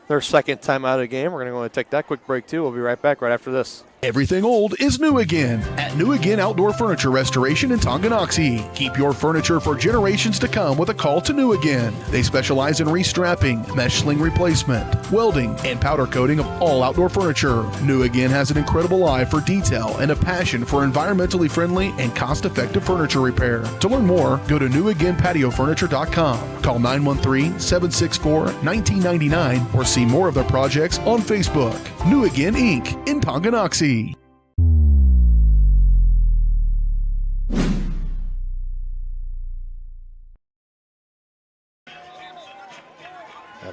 Speaker 2: their second time out of the game. We're going to go and take that quick break too. We'll be right back right after this.
Speaker 1: Everything old is new again at New Again Outdoor Furniture Restoration in Tonganoxie. Keep your furniture for generations to come with a call to New Again. They specialize in restrapping, mesh sling replacement, welding, and powder coating of all outdoor furniture. New Again has an incredible eye for detail and a passion for environmentally friendly and cost-effective furniture repair. To learn more, go to newagainpatiofurniture.com. Call 913-764-1999 or see more of their projects on Facebook. New Again Inc. in Tonganoxie.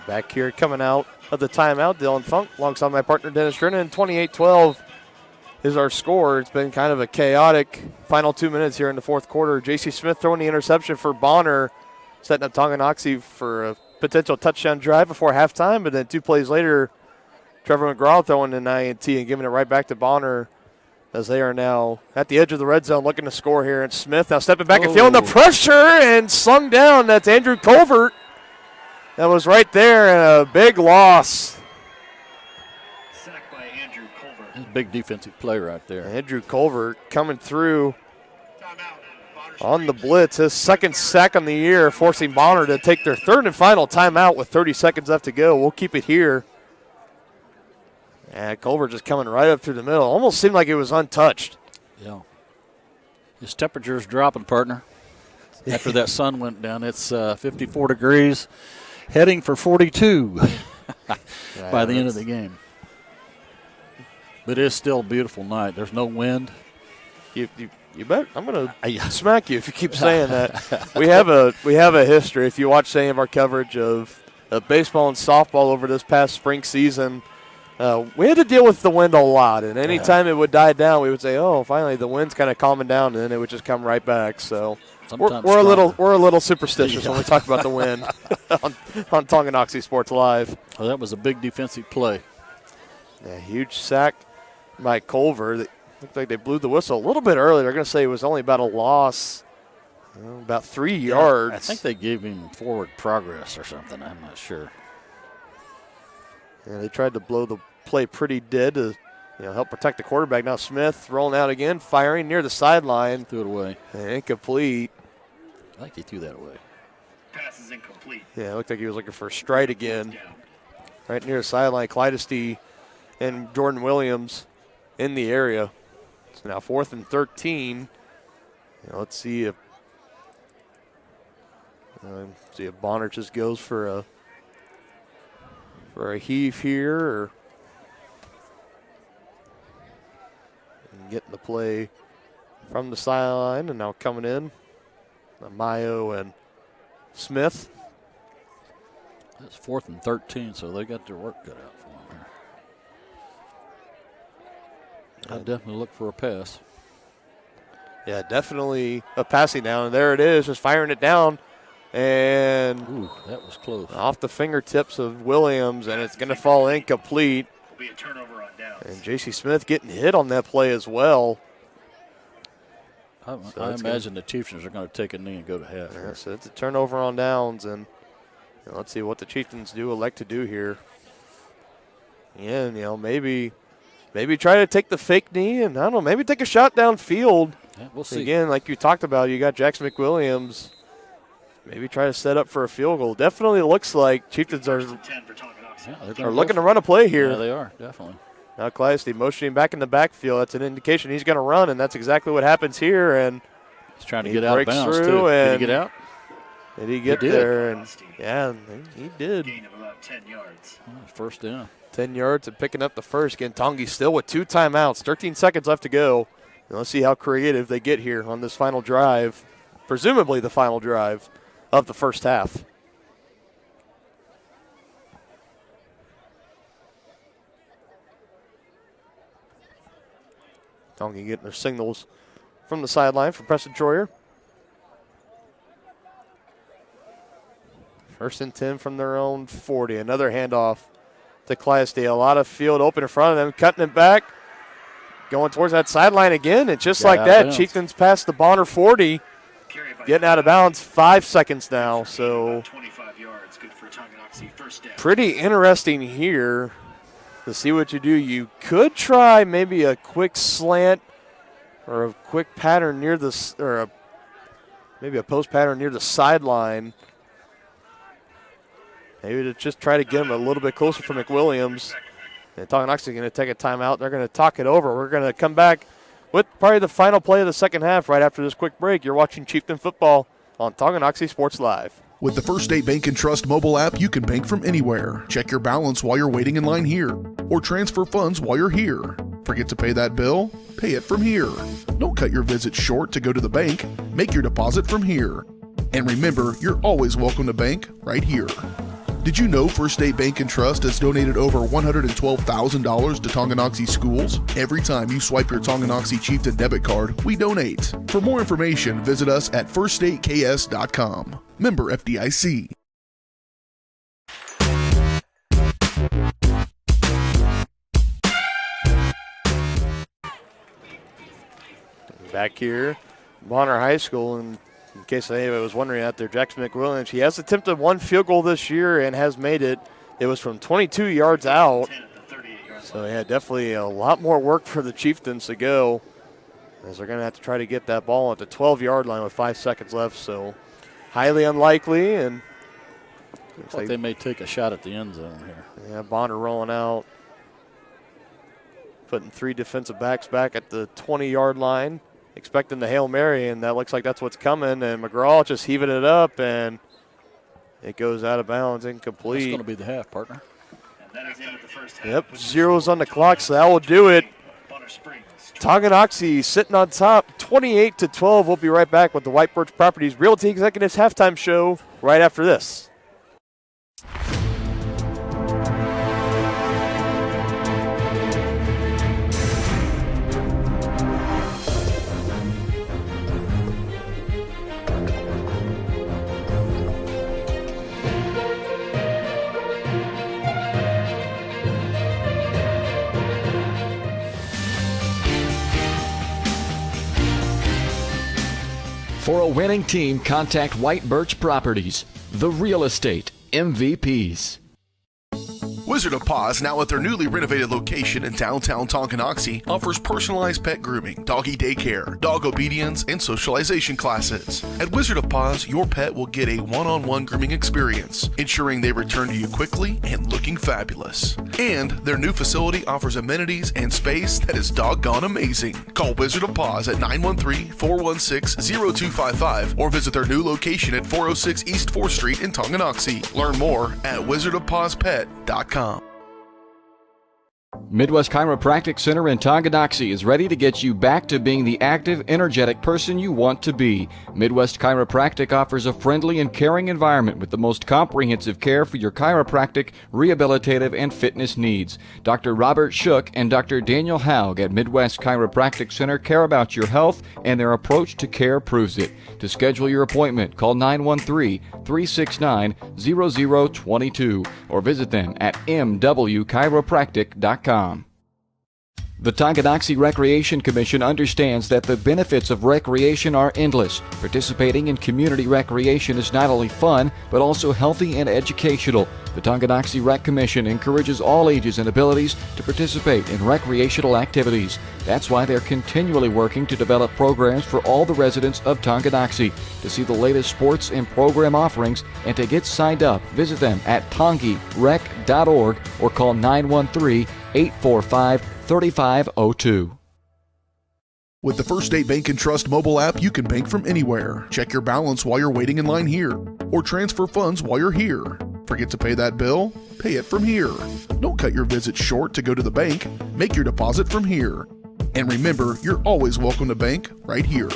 Speaker 2: Back here coming out of the timeout, Dylan Funk alongside my partner Dennis Drennan. 28-12 is our score. It's been kind of a chaotic final 2 minutes here in the fourth quarter. J.C. Smith throwing the interception for Bonner, setting up Tonganoxie for a potential touchdown drive before halftime, but then 2 plays later, Trevor McGraw throwing an INT and giving it right back to Bonner as they are now at the edge of the red zone looking to score here. And Smith now stepping back and feeling the pressure and slung down. That's Andrew Colvert. That was right there and a big loss.
Speaker 6: Sacked by Andrew Colvert.
Speaker 3: Big defensive play right there.
Speaker 2: Andrew Colvert coming through on the blitz. His second sack on the year, forcing Bonner to take their third and final timeout with 30 seconds left to go. We'll keep it here. And Colbert just coming right up through the middle. Almost seemed like it was untouched.
Speaker 3: Yeah. His temperature's dropping, partner. After that sun went down, it's 54 degrees, heading for 42 by the end of the game. But it's still a beautiful night. There's no wind.
Speaker 2: You bet. I'm going to smack you if you keep saying that. We have a history. If you watch any of our coverage of baseball and softball over this past spring season, we had to deal with the wind a lot, and any time it would die down, we would say, "Oh, finally the wind's kind of calming down," and then it would just come right back. So we're a little superstitious when we talk about the wind on Tonganoxie Sports Live.
Speaker 3: Well, that was a big defensive play.
Speaker 2: Yeah, huge sack by Culver. That looked like they blew the whistle a little bit early. They're going to say it was only about a loss, about 3 yards.
Speaker 3: I think they gave him forward progress or something. I'm not sure.
Speaker 2: Yeah, they tried to blow the play pretty dead to help protect the quarterback. Now Smith rolling out again, firing near the sideline.
Speaker 3: Threw it away.
Speaker 2: And incomplete.
Speaker 3: I think he threw that away.
Speaker 6: Pass is incomplete.
Speaker 2: Yeah, it looked like he was looking for a stride again. Right near the sideline, Clydesty and Jordan Williams in the area. So now 4th and 13. Let's see if Bonner just goes for a heave here, or getting the play from the sideline, and now coming in, Mayo and Smith.
Speaker 3: It's 4th and 13, so they got their work cut out for them here. I'd definitely look for a pass.
Speaker 2: Yeah, definitely a passing down. And there it is, just firing it down. And
Speaker 3: ooh, that was close.
Speaker 2: Off the fingertips of Williams, and it's going to fall incomplete.
Speaker 6: Will be a turnover on downs.
Speaker 2: And J.C. Smith getting hit on that play as well.
Speaker 3: I imagine the Chieftains are going to take a knee and go to half.
Speaker 2: Yeah, so it's a turnover on downs, and let's see what the Chieftains elect to do here. Yeah, maybe try to take the fake knee, and I don't know, maybe take a shot downfield.
Speaker 3: Yeah, we'll see.
Speaker 2: Again, like you talked about, you got Jackson McWilliams. Maybe try to set up for a field goal. Definitely looks like Chieftains are looking to run a play here.
Speaker 3: Yeah, they are, definitely.
Speaker 2: Now Clydesty motioning back in the backfield. That's an indication he's going to run, and that's exactly what happens here. And
Speaker 3: he's trying to get out of bounds, too. Did he get out?
Speaker 2: Did he get there? And yeah, he did.
Speaker 6: Gain of about 10 yards.
Speaker 3: First down.
Speaker 2: 10 yards and picking up the first. Again, Tongi still with 2 timeouts. 13 seconds left to go. And let's see how creative they get here on this final drive. Presumably the final drive of the first half. Tongi getting their signals from the sideline for Preston Troyer. 1st and 10 from their own 40. Another handoff to Clydesty. A lot of field open in front of them, cutting it back. Going towards that sideline again, and just like that, Chieftains pass the Bonner 40. Getting out of bounds, 5 seconds now. So
Speaker 6: 25 yards, good for Tonganoxie, first down.
Speaker 2: Pretty interesting here to see what you do. You could try maybe a quick slant or a quick pattern near the, maybe a post pattern near the sideline. Maybe to just try to get him a little bit closer for McWilliams. And Tonganoxie is going to take a timeout. They're going to talk it over. We're going to come back with probably the final play of the second half right after this quick break. You're watching Chieftain Football on Tonganoxie Sports Live.
Speaker 1: With the First State Bank and Trust mobile app, you can bank from anywhere. Check your balance while you're waiting in line here, or transfer funds while you're here. Forget to pay that bill? Pay it from here. Don't cut your visit short to go to the bank. Make your deposit from here. And remember, you're always welcome to bank right here. Did you know First State Bank and Trust has donated over $112,000 to Tonganoxie schools? Every time you swipe your Tonganoxie Chieftain debit card, we donate. For more information, visit us at firststateks.com. Member FDIC.
Speaker 2: Back here, Bonner High School, and in case anybody was wondering out there, Jackson McWilliams, he has attempted 1 field goal this year and has made it. It was from 22 yards out. So, yeah, definitely a lot more work for the Chieftains to go, as they're going to have to try to get that ball at the 12-yard line with 5 seconds left. So, highly unlikely. And
Speaker 3: looks like they may take a shot at the end zone here.
Speaker 2: Yeah, Bonner rolling out, putting 3 defensive backs back at the 20-yard line, expecting the Hail Mary, and that looks like that's what's coming. And McGraw just heaving it up, and it goes out of bounds, incomplete.
Speaker 3: That's going to be the half, partner.
Speaker 6: And that is the end of the first half.
Speaker 2: Yep, zeros on the clock, so that will do it. Tonganoxie sitting on top, 28-12. We'll be right back with the White Birch Properties Realty Executives halftime show right after this.
Speaker 5: For a winning team, contact White Birch Properties, the real estate MVPs.
Speaker 1: Wizard of Paws, now at their newly renovated location in downtown Tonganoxie, offers personalized pet grooming, doggy daycare, dog obedience, and socialization classes. At Wizard of Paws, your pet will get a one-on-one grooming experience, ensuring they return to you quickly and looking fabulous. And their new facility offers amenities and space that is doggone amazing. Call Wizard of Paws at 913-416-0255 or visit their new location at 406 East 4th Street in Tonganoxie. Learn more at wizardofpawspet.com.
Speaker 5: Midwest Chiropractic Center in Tonganoxie is ready to get you back to being the active, energetic person you want to be. Midwest Chiropractic offers a friendly and caring environment with the most comprehensive care for your chiropractic, rehabilitative, and fitness needs. Dr. Robert Shook and Dr. Daniel Haug at Midwest Chiropractic Center care about your health, and their approach to care proves it. To schedule your appointment, call 913-369-0022 or visit them at mwchiropractic.com. The Tonganoxie Recreation Commission understands that the benefits of recreation are endless. Participating in community recreation is not only fun, but also healthy and educational. The Tonganoxie Rec Commission encourages all ages and abilities to participate in recreational activities. That's why they're continually working to develop programs for all the residents of Tonganoxie. To see the latest sports and program offerings and to get signed up, visit them at tongirec.org or call 913-845-3502.
Speaker 1: With the First State Bank and Trust mobile app, you can bank from anywhere. Check your balance while you're waiting in line here, or transfer funds while you're here. Forget to pay that bill? Pay it from here. Don't cut your visit short to go to the bank. Make your deposit from here. And remember, you're always welcome to bank right here.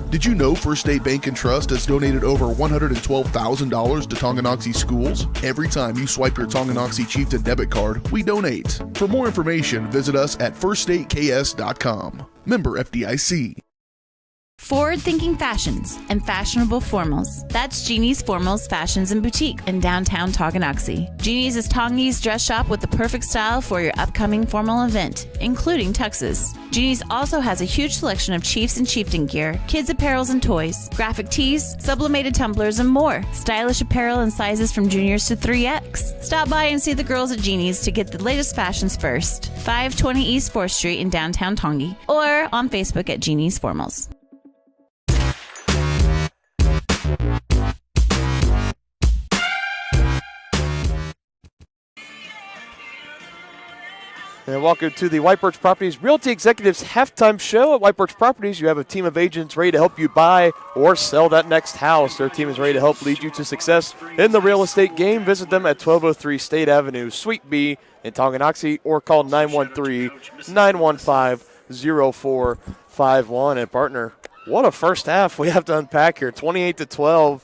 Speaker 1: Did you know First State Bank and Trust has donated over $112,000 to Tonganoxie schools? Every time you swipe your Tonganoxie Chieftain debit card, we donate. For more information, visit us at firststateks.com. Member FDIC.
Speaker 11: Forward-thinking fashions and fashionable formals. That's Jeannie's Formals Fashions and Boutique in downtown Tonganoxie. Jeannie's is Tongi's dress shop with the perfect style for your upcoming formal event, including tuxes. Jeannie's also has a huge selection of Chiefs and Chieftain gear, kids apparels and toys, graphic tees, sublimated tumblers, and more. Stylish apparel in sizes from juniors to 3X. Stop by and see the girls at Jeannie's to get the latest fashions first. 520 East 4th Street in downtown Tongi, or on Facebook at Jeannie's Formals.
Speaker 2: And welcome to the White Birch Properties Realty Executives Halftime Show. At White Birch Properties, you have a team of agents ready to help you buy or sell that next house. Their team is ready to help lead you to success in the real estate game. Visit them at 1203 State Avenue, Suite B in Tonganoxie, or call 913-915-0451. And partner, what a first half we have to unpack here. 28-12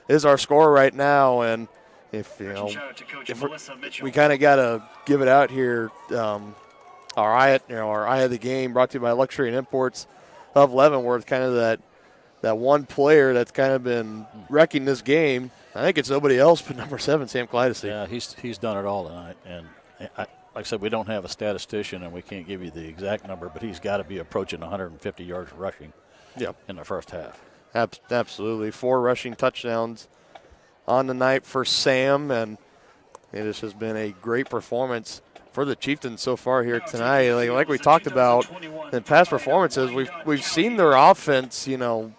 Speaker 2: is our score right now, and if we kind of got to give it out here, our eye of the game, brought to you by Luxury and Imports of Leavenworth. Kind of that one player that's kind of been wrecking this game. I think it's nobody else but number 7, Sam Clydacy.
Speaker 3: Yeah, he's done it all tonight, and like I said, we don't have a statistician, and we can't give you the exact number, but he's got to be approaching 150 yards rushing.
Speaker 2: Yep.
Speaker 3: In the first half.
Speaker 2: Absolutely, 4 rushing touchdowns on the night for Sam, and this has been a great performance for the Chieftains so far here tonight. Like we talked about in past performances, we've seen their offense. They'll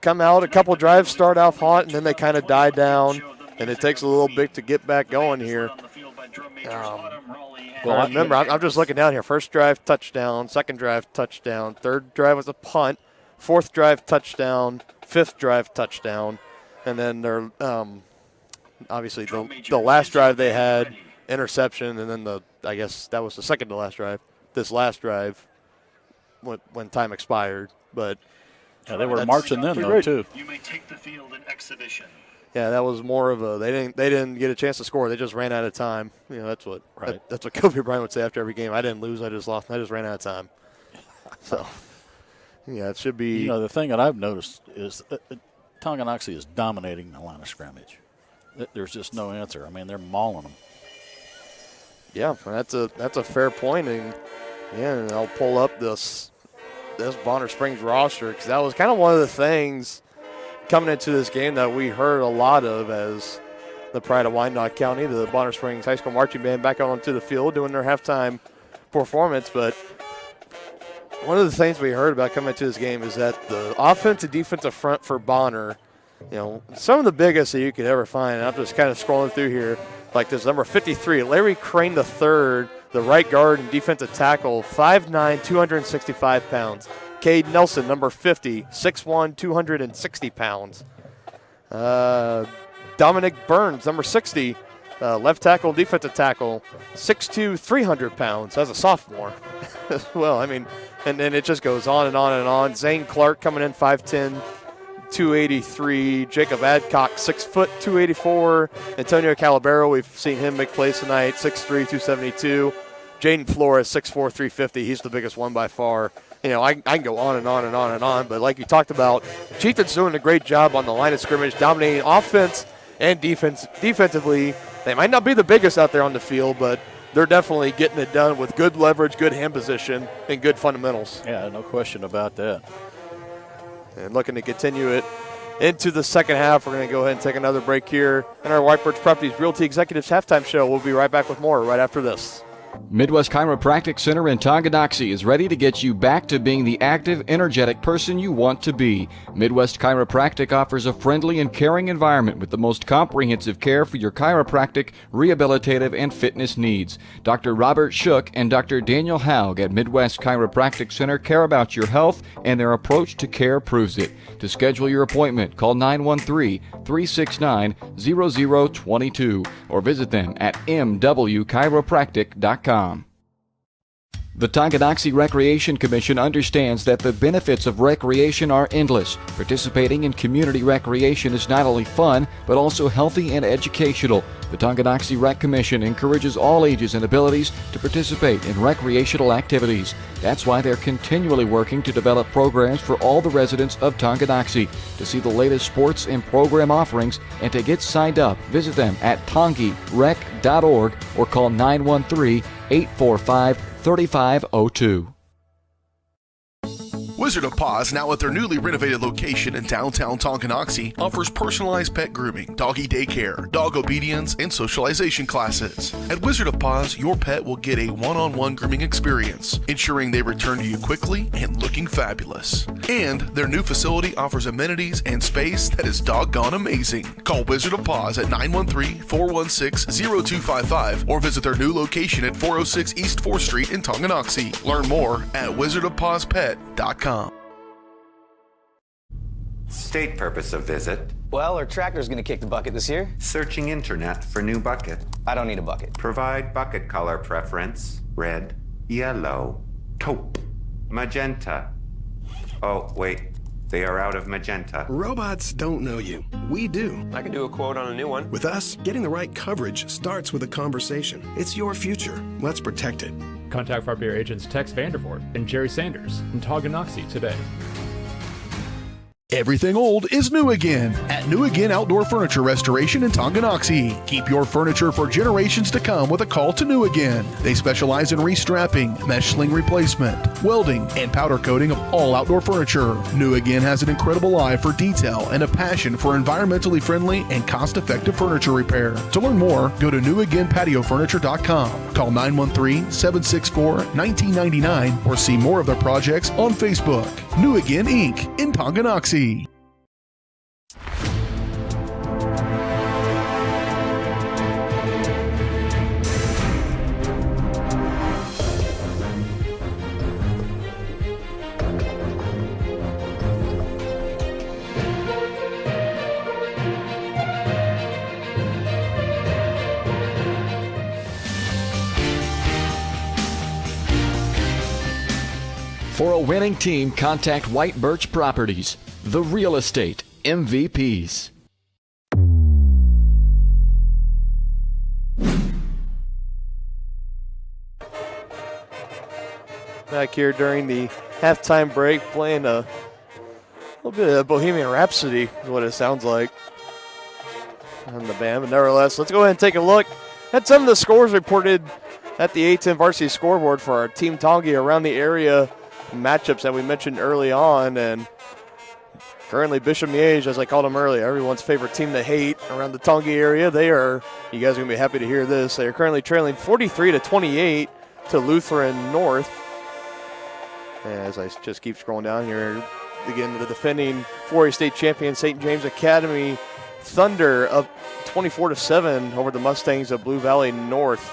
Speaker 2: come out, a couple drives start off hot, and then they kind of die down, and it takes a little bit to get back going here. Well, remember, I'm just looking down here. First drive, touchdown. Second drive, touchdown. Third drive was a punt. Fourth drive, touchdown. Fifth drive, touchdown. And then they're obviously the last drive they had, interception, and then I guess that was the second to last drive. This last drive, when time expired, but
Speaker 3: they were marching then though too.
Speaker 6: You may take the field in exhibition.
Speaker 2: Yeah, that was more of a they didn't get a chance to score. They just ran out of time. That's what that's what Kobe Bryant would say after every game. I didn't lose. I just lost. I just ran out of time. So yeah, it should be.
Speaker 3: The thing that I've noticed is Tonganoxie is dominating the line of scrimmage. There's just no answer. I mean, they're mauling them.
Speaker 2: Yeah, that's a fair point, and I'll pull up this Bonner Springs roster because that was kind of one of the things coming into this game that we heard a lot of as the pride of Wyandotte County, the Bonner Springs High School Marching Band, back out onto the field doing their halftime performance. But one of the things we heard about coming into this game is that the offensive defensive front for Bonner, some of the biggest that you could ever find. And I'm just kind of scrolling through here, like this number 53, Larry Crane III, the right guard and defensive tackle, 5'9", 265 pounds. Cade Nelson, number 50, 6'1", 260 pounds. Dominic Burns, number 60, left tackle, defensive tackle, 6'2", 300 pounds as a sophomore as well. I mean, and then it just goes on and on and on. Zane Clark coming in 5'10", 283. Jacob Adcock, 6 foot, 284. Antonio Calabero, we've seen him make plays tonight, 6'3", 272. Jaden Flores, 6'4", 350. He's the biggest one by far. I can go on and on and on and on, but like you talked about, Chieftains doing a great job on the line of scrimmage, dominating offense and defense. Defensively, they might not be the biggest out there on the field, but they're definitely getting it done with good leverage, good hand position, and good fundamentals.
Speaker 3: Yeah, no question about that.
Speaker 2: And looking to continue it into the second half. We're going to go ahead and take another break here in our White Birch Properties Realty Executives Halftime Show. We'll be right back with more right after this.
Speaker 5: Midwest Chiropractic Center in Tonganoxie is ready to get you back to being the active, energetic person you want to be. Midwest Chiropractic offers a friendly and caring environment with the most comprehensive care for your chiropractic, rehabilitative, and fitness needs. Dr. Robert Shook and Dr. Daniel Haug at Midwest Chiropractic Center care about your health, and their approach to care proves it. To schedule your appointment, call 913-369-0022 or visit them at mwchiropractic.com. The Tonganoxie Recreation Commission understands that the benefits of recreation are endless. Participating in community recreation is not only fun, but also healthy and educational. The Tonganoxie Rec Commission encourages all ages and abilities to participate in recreational activities. That's why they're continually working to develop programs for all the residents of Tonganoxie. To see the latest sports and program offerings and to get signed up, visit them at tongirec.org or call 913-845-3502.
Speaker 1: Wizard of Paws, now at their newly renovated location in downtown Tonganoxie, offers personalized pet grooming, doggy daycare, dog obedience, and socialization classes. At Wizard of Paws, your pet will get a one-on-one grooming experience, ensuring they return to you quickly and looking fabulous. And their new facility offers amenities and space that is doggone amazing. Call Wizard of Paws at 913-416-0255 or visit their new location at 406 East 4th Street in Tonganoxie. Learn more at wizardofpawspet.com.
Speaker 12: State purpose of visit.
Speaker 13: Well, our tractor's gonna kick the bucket this year.
Speaker 12: Searching internet for new bucket.
Speaker 13: I don't need a bucket.
Speaker 12: Provide bucket color preference. Red, yellow, taupe, magenta. Oh, wait. They are out of magenta.
Speaker 14: Robots don't know you. We do.
Speaker 15: I can do a quote on a new one.
Speaker 14: With us, getting the right coverage starts with a conversation. It's your future. Let's protect it.
Speaker 16: Contact Farm Bureau agents Tex Vandervoort and Jerry Sanders in Tonganoxie today.
Speaker 1: Everything old is new again at New Again Outdoor Furniture Restoration in Tonganoxie. Keep your furniture for generations to come with a call to New Again. They specialize in restrapping, mesh sling replacement, welding, and powder coating of all outdoor furniture. New Again has an incredible eye for detail and a passion for environmentally friendly and cost-effective furniture repair. To learn more, go to newagainpatiofurniture.com. Call 913-764-1999 or see more of their projects on Facebook. New Again Inc. in Tonganoxie.
Speaker 5: For a winning team, contact White Birch Properties, the real estate MVPs.
Speaker 2: Back here during the halftime break, playing a little bit of Bohemian Rhapsody is what it sounds like on the band. But nevertheless, let's go ahead and take a look at some of the scores reported at the A-10 varsity scoreboard for our Team Tongi around the area matchups that we mentioned early on. And currently Bishop Miege, as I called them earlier, everyone's favorite team to hate around the Tongi area. They are, you guys are going to be happy to hear this, they are currently trailing 43-28 to Lutheran North. As I just keep scrolling down here, again, the defending 4A state champion St. James Academy Thunder up 24-7 over the Mustangs of Blue Valley North.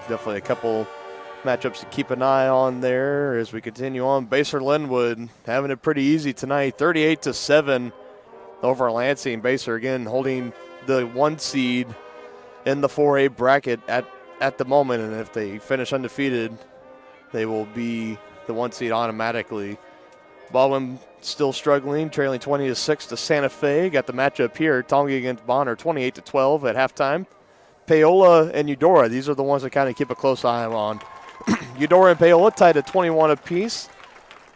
Speaker 2: Definitely a couple matchups to keep an eye on there as we continue on. Baser Linwood having it pretty easy tonight, 38-7 over Lansing. Baser again holding the 1 seed in the 4A bracket at the moment, and if they finish undefeated, they will be the 1 seed automatically. Baldwin still struggling, trailing 20-6 to Santa Fe. Got the matchup here, Tongi against Bonner, 28-12 at halftime. Paola and Eudora, these are the ones that kind of keep a close eye on. Eudora and Paola tied at 21 apiece.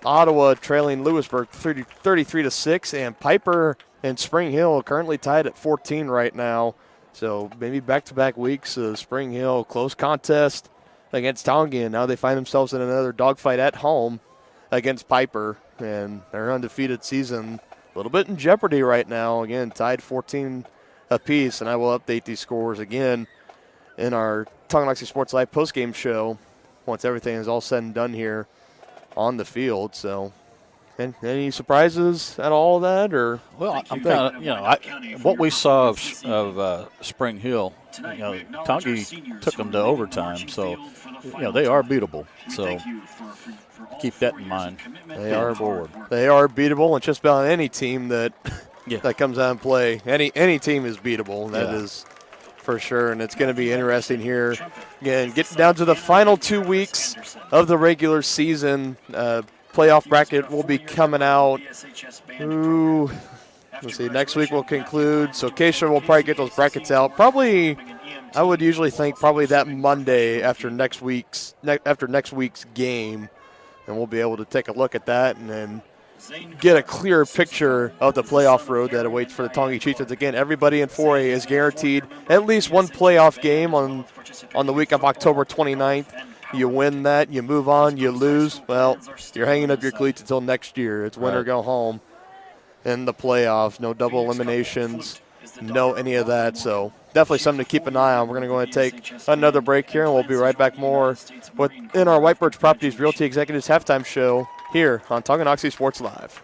Speaker 2: Ottawa trailing Lewisburg 33-6, and Piper and Spring Hill currently tied at 14 right now. So maybe back-to-back weeks of Spring Hill close contest against Tongi, and now they find themselves in another dogfight at home against Piper, and their undefeated season a little bit in jeopardy right now. Again, tied 14 apiece, and I will update these scores again in our Tonganoxie Sports Live postgame show once everything is all said and done here on the field. So, and any surprises at all of that, or
Speaker 3: well, I'm kind of what we saw of Spring Hill. Tongi took them to overtime, so they are beatable. So keep that in mind.
Speaker 2: They are beatable, and just about any team that that comes out and play, any team is beatable. That is for sure, and it's going to be interesting here. Again, getting down to the final 2 weeks of the regular season. Playoff bracket will be coming out. Let's see, next week we'll conclude. So Keisha will probably get those brackets out. Probably, I would usually think probably that Monday after next week's game, and we'll be able to take a look at that and then get a clearer picture of the playoff road that awaits for the Tongi Chieftains. Again, everybody in 4A is guaranteed at least one playoff game on the week of October 29th. You win that, you move on, you lose, well, you're hanging up your cleats until next year. It's win or go home in the playoffs. No double eliminations, no any of that. So definitely something to keep an eye on. We're going to go ahead and take another break here, and we'll be right back more in our Whitebirch Properties Realty Executives halftime show here on Tonganoxie Sports Live.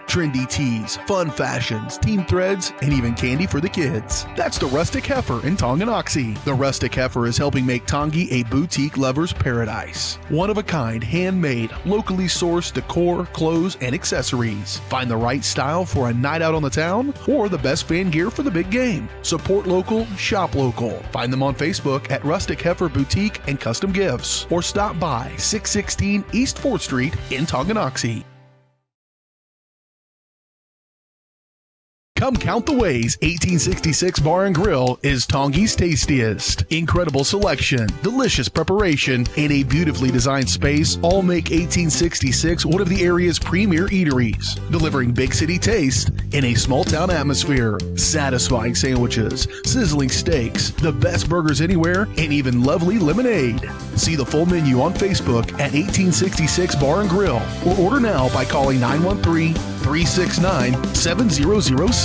Speaker 1: Trendy tees, fun fashions, team threads, and even candy for the kids. That's the Rustic Heifer in Tonganoxie. The Rustic Heifer is helping make Tongi a boutique lover's paradise. One-of-a-kind, handmade, locally sourced decor, clothes, and accessories. Find the right style for a night out on the town or the best fan gear for the big game. Support local, shop local. Find them on Facebook at Rustic Heifer Boutique and Custom Gifts, or stop by 616 East 4th Street in Tonganoxie. Come count the ways 1866 Bar and Grill is Tongi's tastiest. Incredible selection, delicious preparation, and a beautifully designed space all make 1866 one of the area's premier eateries, delivering big city taste in a small town atmosphere. Satisfying sandwiches, sizzling steaks, the best burgers anywhere, and even lovely lemonade. See the full menu on Facebook at 1866 Bar and Grill, or order now by calling 913-369-7007.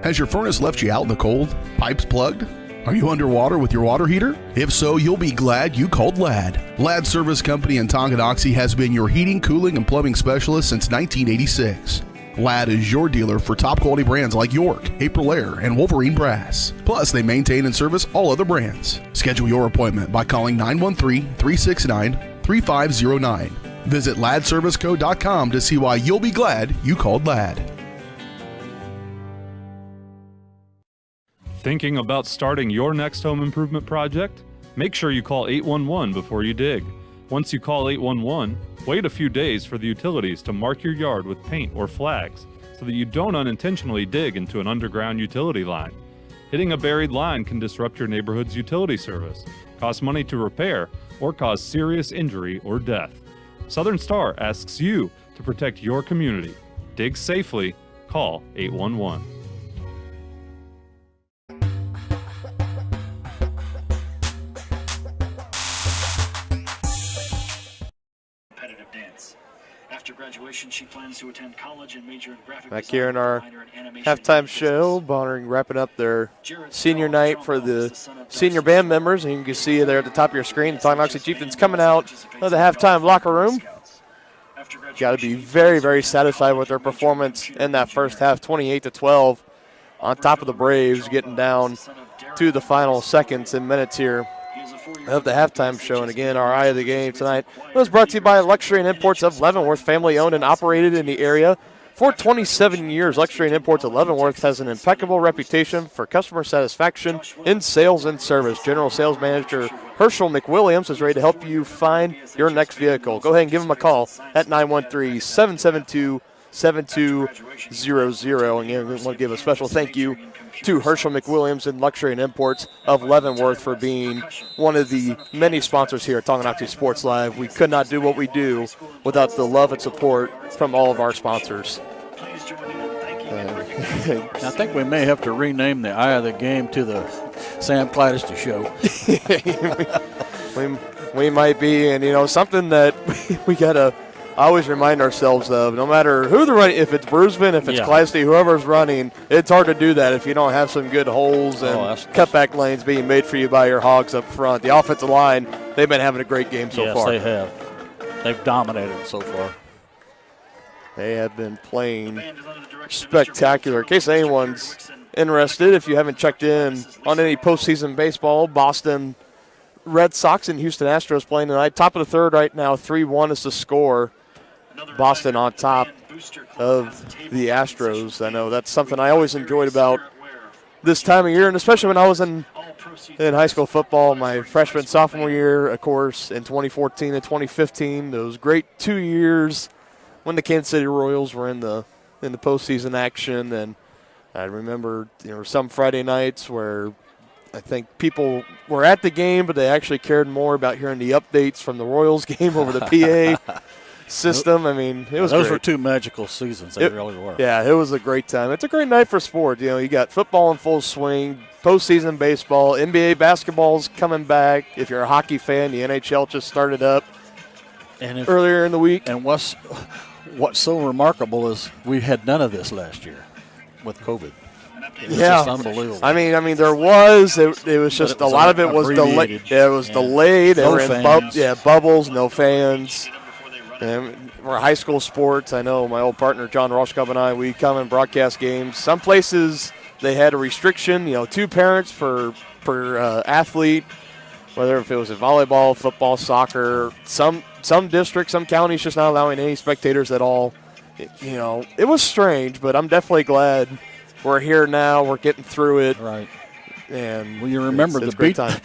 Speaker 1: Has your furnace left you out in the cold? Pipes plugged? Are you underwater with your water heater? If so, you'll be glad you called LAD. LAD Service Company in Tonganoxie has been your heating, cooling, and plumbing specialist since 1986. LAD is your dealer for top quality brands like York, Aprilaire, and Wolverine Brass. Plus, they maintain and service all other brands. Schedule your appointment by calling 913-369-3509. Visit ladserviceco.com to see why you'll be glad you called LAD.
Speaker 15: Thinking about starting your next home improvement project? Make sure you call 811 before you dig. Once you call 811, wait a few days for the utilities to mark your yard with paint or flags so that you don't unintentionally dig into an underground utility line. Hitting a buried line can disrupt your neighborhood's utility service, cost money to repair, or cause serious injury or death. Southern Star asks you to protect your community. Dig safely. Call 811.
Speaker 6: After graduation, she plans to attend college and major in graphic
Speaker 2: Back
Speaker 6: design
Speaker 2: here in our
Speaker 6: minor in animation
Speaker 2: halftime show, Bonner wrapping up their senior night for the senior band members. And you can see there at the top of your screen, the Tonganoxie Chieftains coming out of the halftime locker room. Got to be very, very satisfied with their performance in that first half, 28-12, on top of the Braves, getting down to the final seconds and minutes here of the halftime show. And again, our eye of the game tonight was brought to you by Luxury and Imports of Leavenworth, family owned and operated in the area for 27 years. Luxury and Imports of Leavenworth has an impeccable reputation for customer satisfaction in sales and service. General Sales Manager Herschel McWilliams is ready to help you find your next vehicle. Go ahead and give him a call at 913-772-7200. And again, we want to give a special thank you to Herschel McWilliams and Luxury and Imports of Leavenworth for being one of the many sponsors here at Tonganoxie Sports Live. We could not do what we do without the love and support from all of our sponsors.
Speaker 3: I think we may have to rename the eye of the game to the Sam Clattisty Show.
Speaker 2: we might be, and you know, something that we gotta always remind ourselves of, no matter who the running, if it's Brusman, if it's Clattisty, whoever's running, it's hard to do that if you don't have some good holes and cutback lanes being made for you by your Hogs up front. The offensive line, they've been having a great game so far.
Speaker 3: Yes, they have. They've dominated so far.
Speaker 2: They have been playing spectacular. In case anyone's interested, if you haven't checked in on any postseason baseball, Boston Red Sox and Houston Astros playing tonight. Top of the third right now, 3-1 is the score. Boston on top of the Astros. I know that's something I always enjoyed about this time of year, and especially when I was in high school football, my freshman, sophomore year, of course, in 2014 and 2015. Those great 2 years when the Kansas City Royals were in the postseason action. And I remember, you know, some Friday nights where I think people were at the game, but they actually cared more about hearing the updates from the Royals game over the PA system. I mean, it was
Speaker 3: those
Speaker 2: great.
Speaker 3: were two magical seasons. They really were.
Speaker 2: Yeah, it was a great time. It's a great night for sport. You know, you got football in full swing, postseason baseball, NBA basketball's coming back. If you're a hockey fan, the NHL just started up earlier in the week.
Speaker 3: And what's so remarkable is we had none of this last year with COVID. It was just unbelievable.
Speaker 2: I mean, there was. It was just a lot of it was delayed. Yeah, it was delayed.
Speaker 3: No
Speaker 2: they were
Speaker 3: fans.
Speaker 2: in bubbles, no fans. And we're high school sports. I know my old partner John Roshkov and I, we come and broadcast games. Some places they had a restriction, you know, 2 parents per athlete, whether if it was in volleyball, football, soccer. Some districts, some counties just not allowing any spectators at all. You know, it was strange, but I'm definitely glad we're here now. We're getting through it.
Speaker 3: Right.
Speaker 2: And
Speaker 3: well, you remember
Speaker 2: it's
Speaker 3: the
Speaker 2: great
Speaker 3: beat,
Speaker 2: time.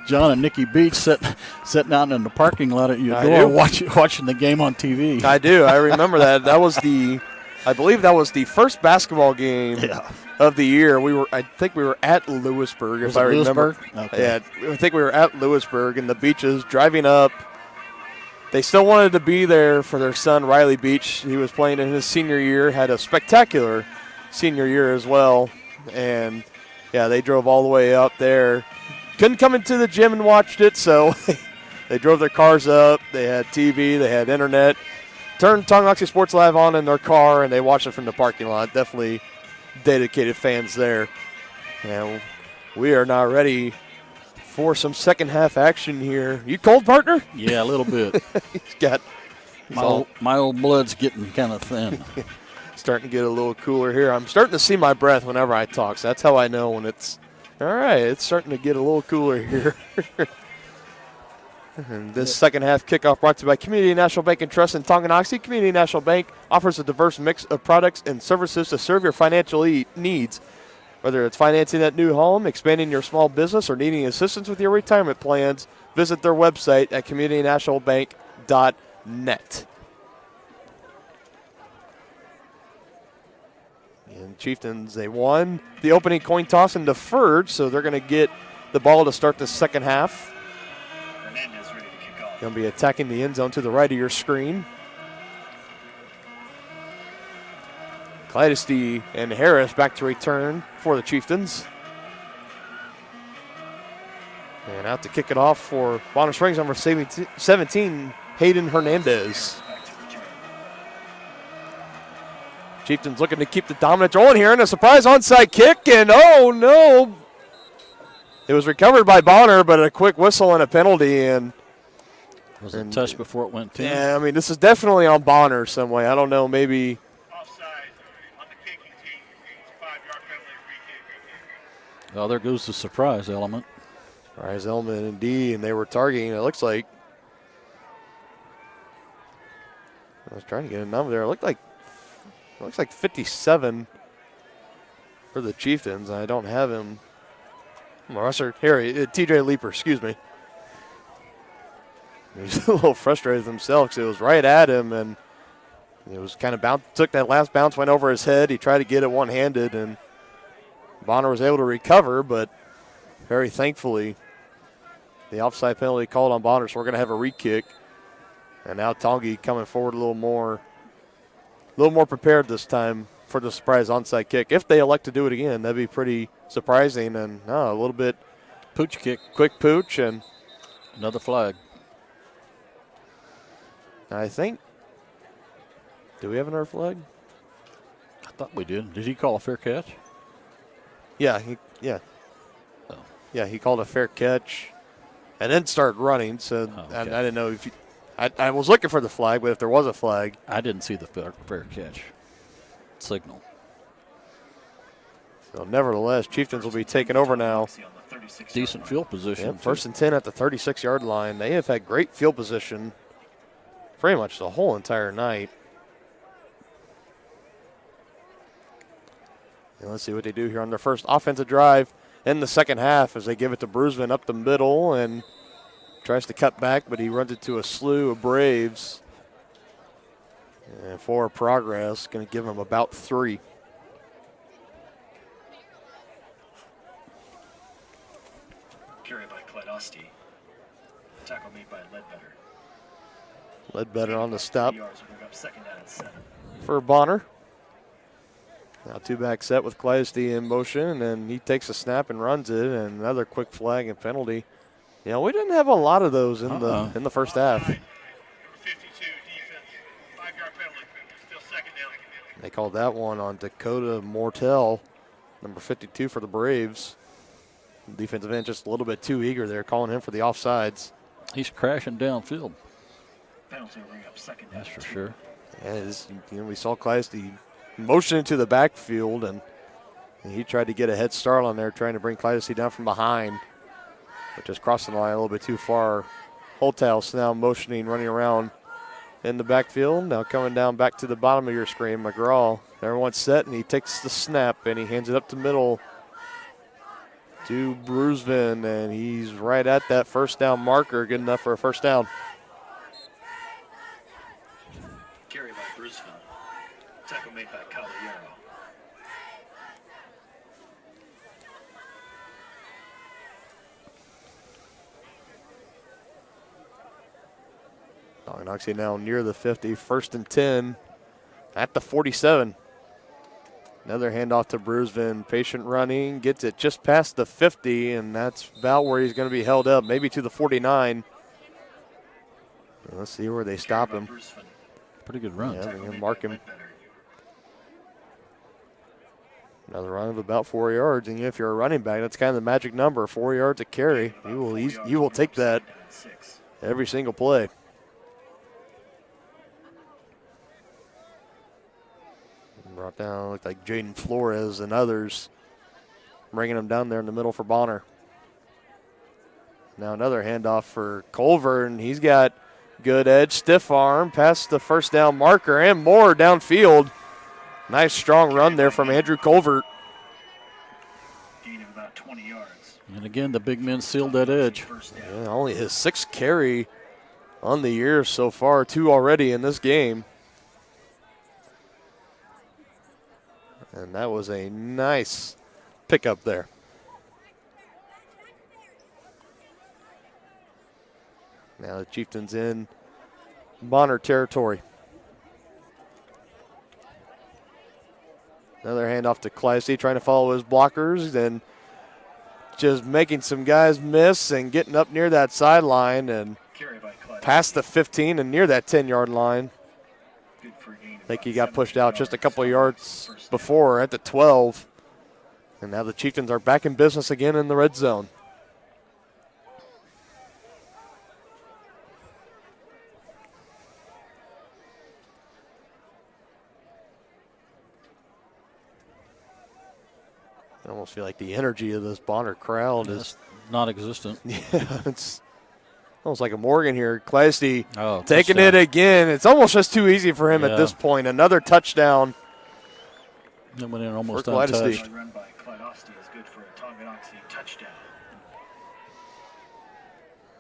Speaker 3: John and Nikki Beach sitting out in the parking lot at your door watching the game on TV.
Speaker 2: I do. I remember that. I believe that was the first basketball game of the year. I think we were at Lewisburg, if I remember.
Speaker 3: Okay.
Speaker 2: Yeah, I think we were at Lewisburg, and the Beaches driving up. They still wanted to be there for their son, Riley Beach. He was playing in his senior year, had a spectacular senior year as well. And, yeah, they drove all the way up there. Couldn't come into the gym and watched it, so they drove their cars up. They had TV. They had internet. Turned Tonganoxie Sports Live on in their car, and they watched it from the parking lot. Definitely dedicated fans there. And we are now ready for some second half action here. You cold, partner?
Speaker 3: Yeah, a little bit.
Speaker 2: He's got
Speaker 3: my old blood's getting kind of thin.
Speaker 2: Starting to get a little cooler here. I'm starting to see my breath whenever I talk, so that's how I know when it's all right. It's starting to get a little cooler here. And this second half kickoff brought to you by Community National Bank and Trust in Tonganoxie. Community National Bank offers a diverse mix of products and services to serve your financial needs. Whether it's financing that new home, expanding your small business, or needing assistance with your retirement plans, visit their website at communitynationalbank.net. And Chieftains, they won the opening coin toss and deferred, so they're going to get the ball to start the second half. Going to be attacking the end zone to the right of your screen. Clattisty and Harris back to return for the Chieftains. And out to kick it off for Bonner Springs, number 17, Hayden Hernandez. Chieftains looking to keep the dominant rolling here, and a surprise onside kick, and oh no! It was recovered by Bonner, but a quick whistle and a penalty, and
Speaker 3: was it touched before it went 10?
Speaker 2: Yeah, I mean, this is definitely on Bonner some way. I don't know, maybe.
Speaker 3: Oh, there goes the surprise element.
Speaker 2: Surprise element indeed, and they were targeting, it looks like. I was trying to get a number there. It looks like 57 for the Chieftains. I don't have him. Here, TJ Leaper, excuse me. He was a little frustrated with himself because it was right at him, and it was kind of took that last bounce, went over his head. He tried to get it one-handed, and Bonner was able to recover, but very thankfully, the offside penalty called on Bonner, so we're going to have a re-kick. And now Tongi coming forward a little more prepared this time for the surprise onside kick. If they elect to do it again, that'd be pretty surprising, and a little bit
Speaker 3: pooch kick,
Speaker 2: quick pooch, and
Speaker 3: another flag.
Speaker 2: I think. Do we have another flag?
Speaker 3: I thought we did. Did he call a fair catch?
Speaker 2: Yeah, he called a fair catch, and then started running. So
Speaker 3: okay.
Speaker 2: I didn't know if I was looking for the flag, but if there was a flag,
Speaker 3: I didn't see the fair catch signal.
Speaker 2: So nevertheless, Chieftains will be taking over now.
Speaker 3: Decent field position.
Speaker 2: Yep, 1st and 10 at the 36-yard line. They have had great field position pretty much the whole entire night. And let's see what they do here on their first offensive drive in the second half as they give it to Brusman up the middle and tries to cut back, but he runs into a slew of Braves. And forward progress, going to give them about 3.
Speaker 6: Carry by Tonganoxie. Tackle made by Ledbetter.
Speaker 2: Ledbetter on the stop
Speaker 6: Yards, bring up 2nd down and 7.
Speaker 2: for Bonner. Now 2-back set with Tonganoxie in motion, and he takes a snap and runs it, and another quick flag and penalty. You know, we didn't have a lot of those in the first half.
Speaker 9: 52 defense, 5-yard penalty, still 2nd down.
Speaker 2: They called that one on Dakota Mortel, number 52 for the Braves. Defensive end just a little bit too eager there, calling him for the offsides.
Speaker 3: He's crashing downfield.
Speaker 6: Penalty bring up 2nd down.
Speaker 3: That's for sure.
Speaker 2: Yeah, we saw Tonganoxie motion into the backfield, and he tried to get a head start on there, trying to bring Tonganoxie down from behind, but just crossing the line a little bit too far. Holthouse now motioning, running around in the backfield. Now coming down back to the bottom of your screen, McGraw. Everyone's set, and he takes the snap, and he hands it up the middle to Brusman, and he's right at that first down marker, good enough for a first down.
Speaker 6: Carry by Brusman. Tackle made by Caballero.
Speaker 2: Tonganoxie now near the 50, 1st and 10 at the 47. Another handoff to Brusman, patient running, gets it just past the 50, and that's about where he's going to be held up, maybe to the 49. Let's see where they stop him.
Speaker 3: Pretty good run.
Speaker 2: Yeah, they're going to mark him. Another run of about 4 yards, and if you're a running back, that's kind of the magic number, 4 yards a carry. You will take that every single play. Brought down, looked like Jaden Flores and others, bringing him down there in the middle for Bonner. Now another handoff for Culver, and he's got good edge, stiff arm, past the first down marker and more downfield. Nice strong run there from Andrew Culver.
Speaker 6: Gain of about 20 yards.
Speaker 3: And again, the big men sealed that edge.
Speaker 2: Yeah, only his 6th carry on the year so far, 2 already in this game. And that was a nice pickup there. Now the Chieftains in Bonner territory. Another handoff to Tonganoxie, trying to follow his blockers and just making some guys miss and getting up near that sideline and past the 15 and near that 10-yard line.
Speaker 6: Good for a gain of
Speaker 2: think he got pushed out just a couple of yards before at the 12. And now the Chieftains are back in business again in the red zone. I almost feel like the energy of this Bonner crowd is
Speaker 3: non-existent.
Speaker 2: Yeah, it's almost like a Morgan here. Classy taking
Speaker 3: touchdown.
Speaker 2: it again. It's almost just too easy for him at this point. Another touchdown.
Speaker 3: That went in almost
Speaker 2: for
Speaker 3: untouched.
Speaker 6: Run by Tonganoxie is good for a Tonganoxie touchdown.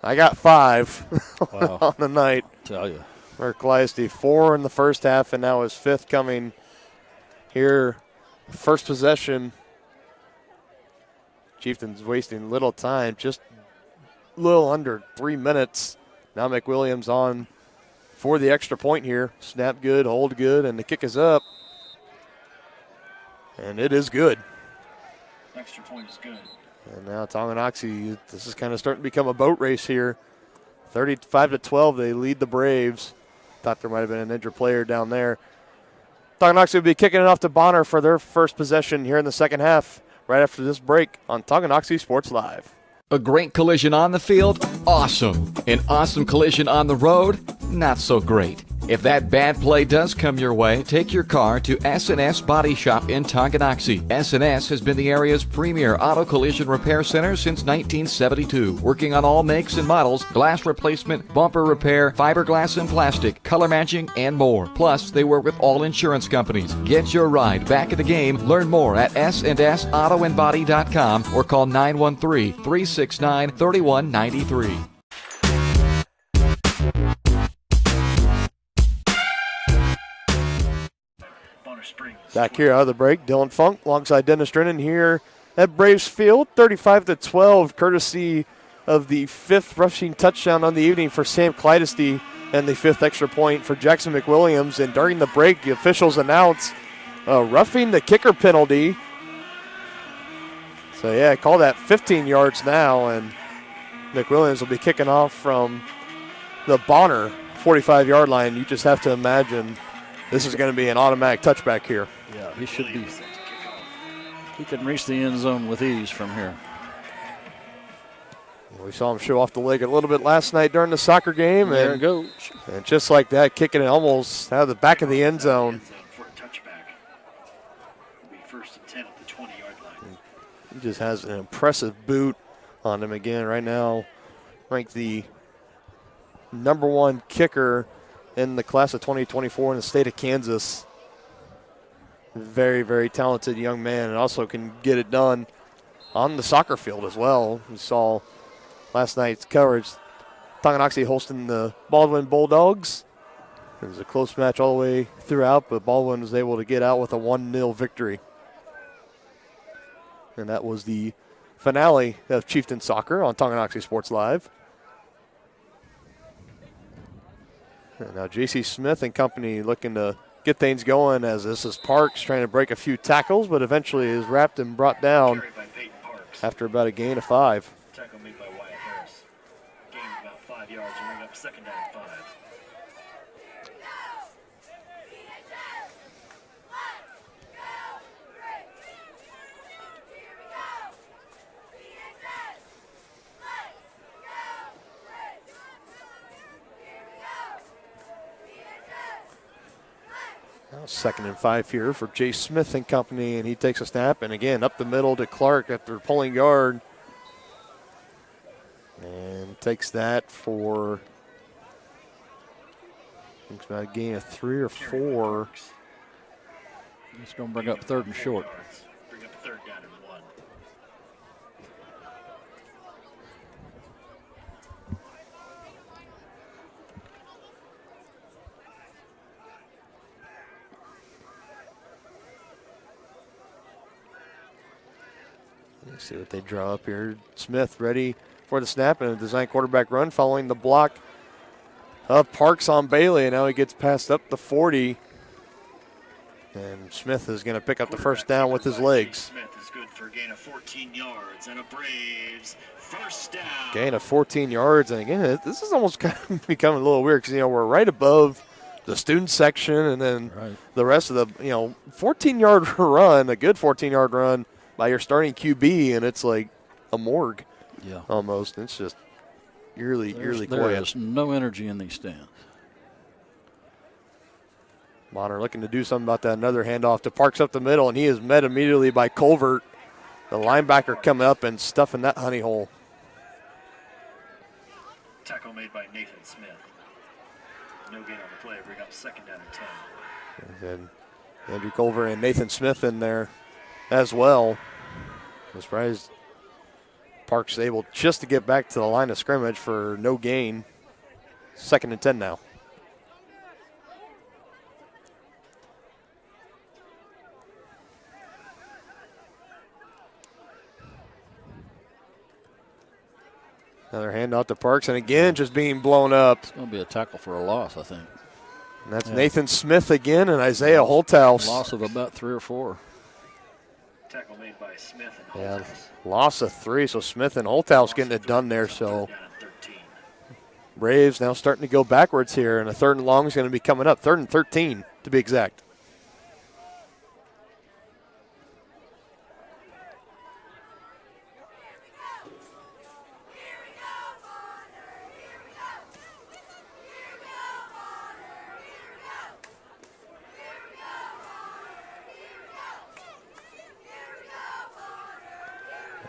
Speaker 2: I got 5
Speaker 3: Wow.
Speaker 2: on the night.
Speaker 3: Tell you.
Speaker 2: For Classy, 4 in the first half, and now his 5th coming here. First possession. Chieftains wasting little time, just a little under 3 minutes. Now McWilliams on for the extra point here. Snap good, hold good, and the kick is up. And it is good.
Speaker 6: Extra point is good.
Speaker 2: And now Tonganoxie, this is kind of starting to become a boat race here. 35-12, they lead the Braves. Thought there might have been an injured player down there. Tonganoxie will be kicking it off to Bonner for their first possession here in the second half, right after this break on Tonganoxie Sports Live.
Speaker 5: A great collision on the field? Awesome. An awesome collision on the road? Not so great. If that bad play does come your way, take your car to S&S Body Shop in Tonganoxie. S&S has been the area's premier auto collision repair center since 1972, working on all makes and models, glass replacement, bumper repair, fiberglass and plastic, color matching, and more. Plus, they work with all insurance companies. Get your ride back in the game. Learn more at sandsautoandbody.com or call 913-369-3193.
Speaker 2: Back here out of the break, Dylan Funk alongside Dennis Drennan here at Braves Field, 35-12, courtesy of the 5th rushing touchdown on the evening for Sam Clydesty and the 5th extra point for Jackson McWilliams. And during the break, the officials announced roughing the kicker penalty. So, yeah, call that 15 yards now, and McWilliams will be kicking off from the Bonner 45-yard line. You just have to imagine this is going to be an automatic touchback here.
Speaker 3: Yeah, he should be. He can reach the end zone with ease from here.
Speaker 2: We saw him show off the leg a little bit last night during the soccer game.
Speaker 3: There
Speaker 2: and,
Speaker 3: it goes.
Speaker 2: And just like that, kicking it almost out of the back of the end zone.
Speaker 6: For a touchback. It'll be 1st and 10 at the 20-yard line.
Speaker 2: He just has an impressive boot on him again right now. Ranked the #1 kicker in the class of 2024 in the state of Kansas. Very, very talented young man, and also can get it done on the soccer field as well. We saw last night's coverage, Tonganoxie hosting the Baldwin Bulldogs. It was a close match all the way throughout, but Baldwin was able to get out with a 1-0 victory. And that was the finale of Chieftain Soccer on Tonganoxie Sports Live. And now J.C. Smith and company looking to get things going as this is Parks trying to break a few tackles, but eventually is wrapped and brought down after about a gain of 5.
Speaker 6: Tackle made by Wyatt Harris. Gained about 5 yards and bring up 2nd down and 5.
Speaker 2: Now 2nd and 5 here for Jay Smith and company, and he takes a snap, and again up the middle to Clark after pulling guard. And takes that for, I think it's about a gain of 3 or 4.
Speaker 3: It's going to bring up 3rd and short.
Speaker 6: Bring up 3rd down and 1.
Speaker 2: Let's see what they draw up here. Smith ready for the snap and a design quarterback run following the block of Parks on Bailey. And now he gets passed up the 40. And Smith is going to pick up the first down with his legs.
Speaker 6: Smith is good for a gain of 14 yards and a Braves first down.
Speaker 2: Gain of 14 yards. And again, this is almost kind of becoming a little weird because, you know, we're right above the student section, and then the rest of the 14-yard run, a good 14-yard run by your starting QB, and it's like a morgue, almost. It's just eerily quiet.
Speaker 3: There is no energy in these stands.
Speaker 2: Bonner looking to do something about that. Another handoff to Parks up the middle, and he is met immediately by Colvert, the linebacker, coming up and stuffing that honey hole.
Speaker 6: Tackle made by Nathan Smith. No gain on the play. Bring up 2nd down and 10.
Speaker 2: And Andrew Culver and Nathan Smith in there as well. I'm surprised Parks able just to get back to the line of scrimmage for no gain. 2nd and 10 now. Another handoff to Parks, and again just being blown up.
Speaker 3: It's going to be a tackle for a loss, I think.
Speaker 2: And that's Nathan Smith again and Isaiah Holthouse.
Speaker 3: Loss of about 3 or 4.
Speaker 6: Tackle made by Smith and Holthouse.
Speaker 2: Loss of 3, so Smith and Holthouse getting it done there. So Braves now starting to go backwards here, and a 3rd and long is going to be coming up. 3rd and 13 to be exact.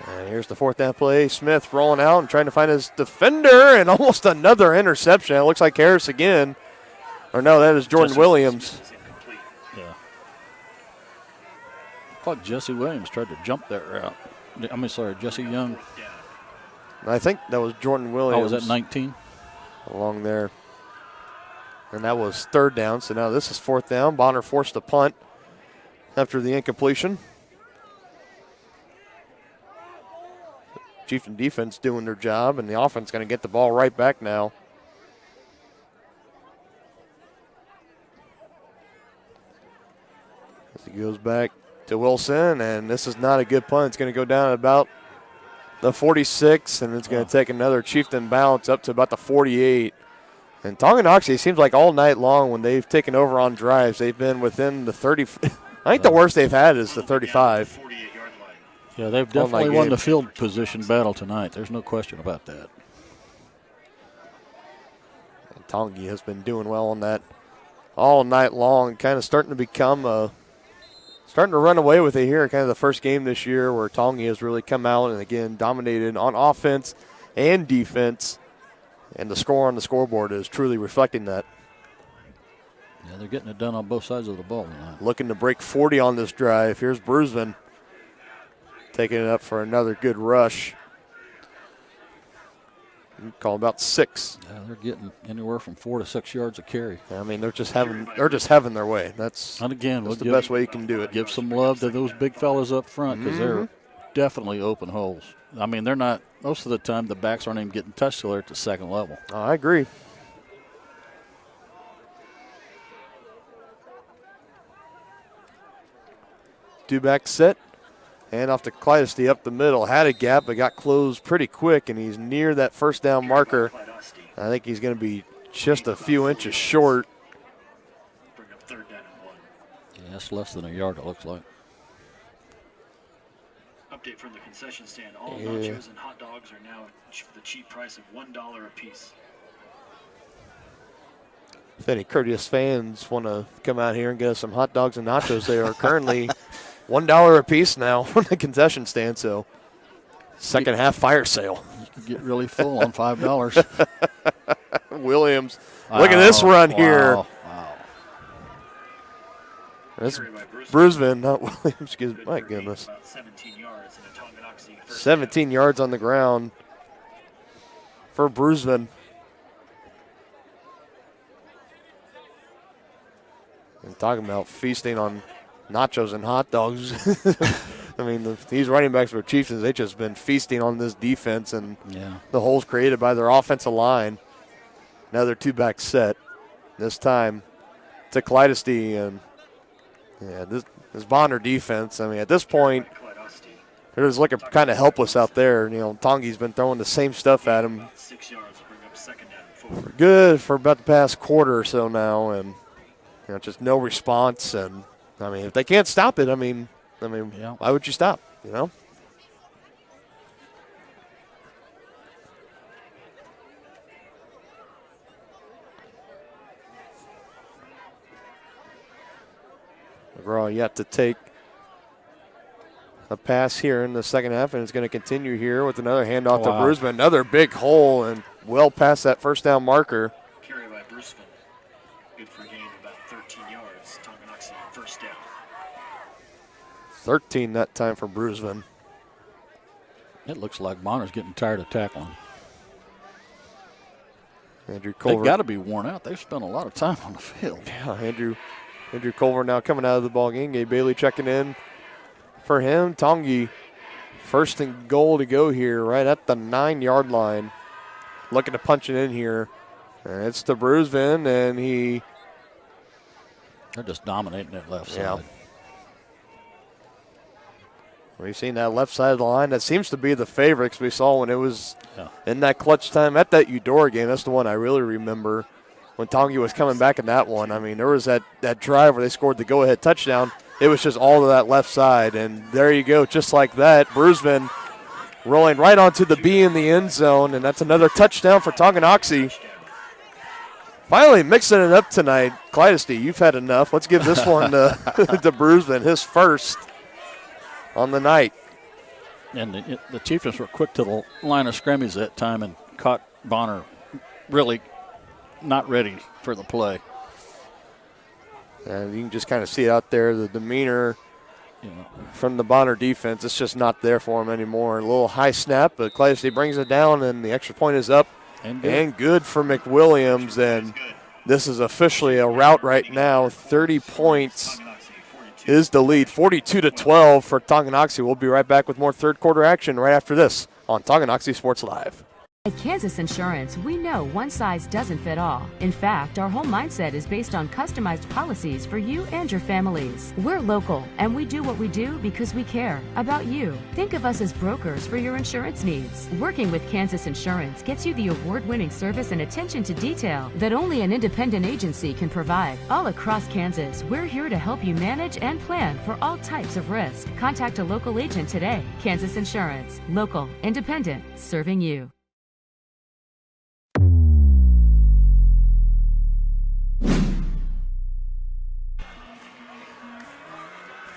Speaker 2: And here's the 4th down play. Smith rolling out and trying to find his defender, and almost another interception. It looks like Harris again. Or no, that is Jordan Williams.
Speaker 3: Yeah. I thought Jesse Williams tried to jump that route. Jesse Young.
Speaker 2: I think that was Jordan Williams.
Speaker 3: Oh, was that 19?
Speaker 2: Along there. And that was 3rd down, so now this is 4th down. Bonner forced a punt after the incompletion. Chieftain defense doing their job, and the offense going to get the ball right back now. As he goes back to Wilson, and this is not a good punt. It's going to go down at about the 46, and it's going to take another Chieftain bounce up to about the 48. And Tonganoxie seems like all night long when they've taken over on drives, they've been within the 30. I think the worst they've had is the 35.
Speaker 3: Yeah, they've definitely won the field position battle tonight. There's no question about that.
Speaker 2: And Tongi has been doing well on that all night long, kind of starting to become starting to run away with it here. Kind of the first game this year where Tongi has really come out and, again, dominated on offense and defense. And the score on the scoreboard is truly reflecting that.
Speaker 3: Yeah, they're getting it done on both sides of the ball tonight.
Speaker 2: Looking to break 40 on this drive. Here's Brusman taking it up for another good rush. You call about 6.
Speaker 3: Yeah, they're getting anywhere from 4 to 6 yards a carry.
Speaker 2: I mean, they're just having their way. That's the best way you can do it.
Speaker 3: Give some love to those big fellas up front because they're definitely open holes. I mean, they're not, most of the time the backs aren't even getting touched till they're at the 2nd level.
Speaker 2: Oh, I agree. Two-back set. Hand off to Clydesty up the middle. Had a gap, but got closed pretty quick, and he's near that 1st down marker. I think he's going to be just a few inches short.
Speaker 6: Bring up 3rd down and 1.
Speaker 3: Yeah, that's less than a yard, it looks like.
Speaker 6: Update from the concession stand. All nachos and hot dogs are now for the cheap price of $1 a piece.
Speaker 2: If any courteous fans want to come out here and get us some hot dogs and nachos, they are currently $1 a piece now from the concession stand. So, second half fire sale.
Speaker 3: You can get really full on $5.
Speaker 2: Williams, look at this run here.
Speaker 3: Wow.
Speaker 2: That's Brusman, not Williams. Excuse me. My goodness. 17 yards on the ground for Brusman. And talking about feasting on nachos and hot dogs. I mean, these running backs for Chieftains, they've just been feasting on this defense and the holes created by their offensive line. Another two-back set. This time to Clydesty. And this Bonner defense, I mean, at this point, they're just looking kind of helpless out there. You know, Tongi's been throwing the same stuff at him.
Speaker 6: About 6 yards, bring up 2nd down and 4.
Speaker 2: Good for about the past quarter or so now. And just no response. And, I mean, if they can't stop it, I mean, why would you stop, you know? McGraw yet to take a pass here in the second half, and it's going to continue here with another handoff to Brusman. Another big hole and well past that first down marker.
Speaker 6: Carry by Brusman. Good for a gain of about 13 yards. Tonganoxie first down.
Speaker 2: 13 that time for Brusman.
Speaker 3: It looks like Bonner's getting tired of tackling.
Speaker 2: Andrew Culver.
Speaker 3: They've got to be worn out. They've spent a lot of time on the field.
Speaker 2: Yeah, Andrew Culver now coming out of the ball game. Gabe Bailey checking in for him. Tongi, first and goal to go here, right at the 9-yard line. Looking to punch it in here. And it's to Brusman, and
Speaker 3: they're just dominating that left side.
Speaker 2: We've seen that left side of the line. That seems to be the favorites we saw when it was in that clutch time at that Eudora game. That's the one I really remember when Tongi was coming back in that one. I mean, there was that drive where they scored the go-ahead touchdown. It was just all to that left side, and there you go, just like that. Brusman rolling right onto the B in the end zone, and that's another touchdown for Tonganoxie. Finally mixing it up tonight. Clydesty, you've had enough. Let's give this one to Brusman, his first on the night.
Speaker 3: And the Chieftains were quick to the line of scrimmage that time and caught Bonner really not ready for the play.
Speaker 2: And you can just kind of see it out there, the demeanor from the Bonner defense. It's just not there for him anymore. A little high snap, but Clydesty brings it down, and the extra point is up and good for McWilliams. And this is officially a rout right now. 30 points is the lead, 42-12 for Tonganoxie. We'll be right back with more third quarter action right after this on Tonganoxie Sports Live.
Speaker 4: At Kansas Insurance, we know one size doesn't fit all. In fact, our whole mindset is based on customized policies for you and your families. We're local, and we do what we do because we care about you. Think of us as brokers for your insurance needs. Working with Kansas Insurance gets you the award-winning service and attention to detail that only an independent agency can provide. All across Kansas, we're here to help you manage and plan for all types of risk. Contact a local agent today. Kansas Insurance. Local, independent, serving you.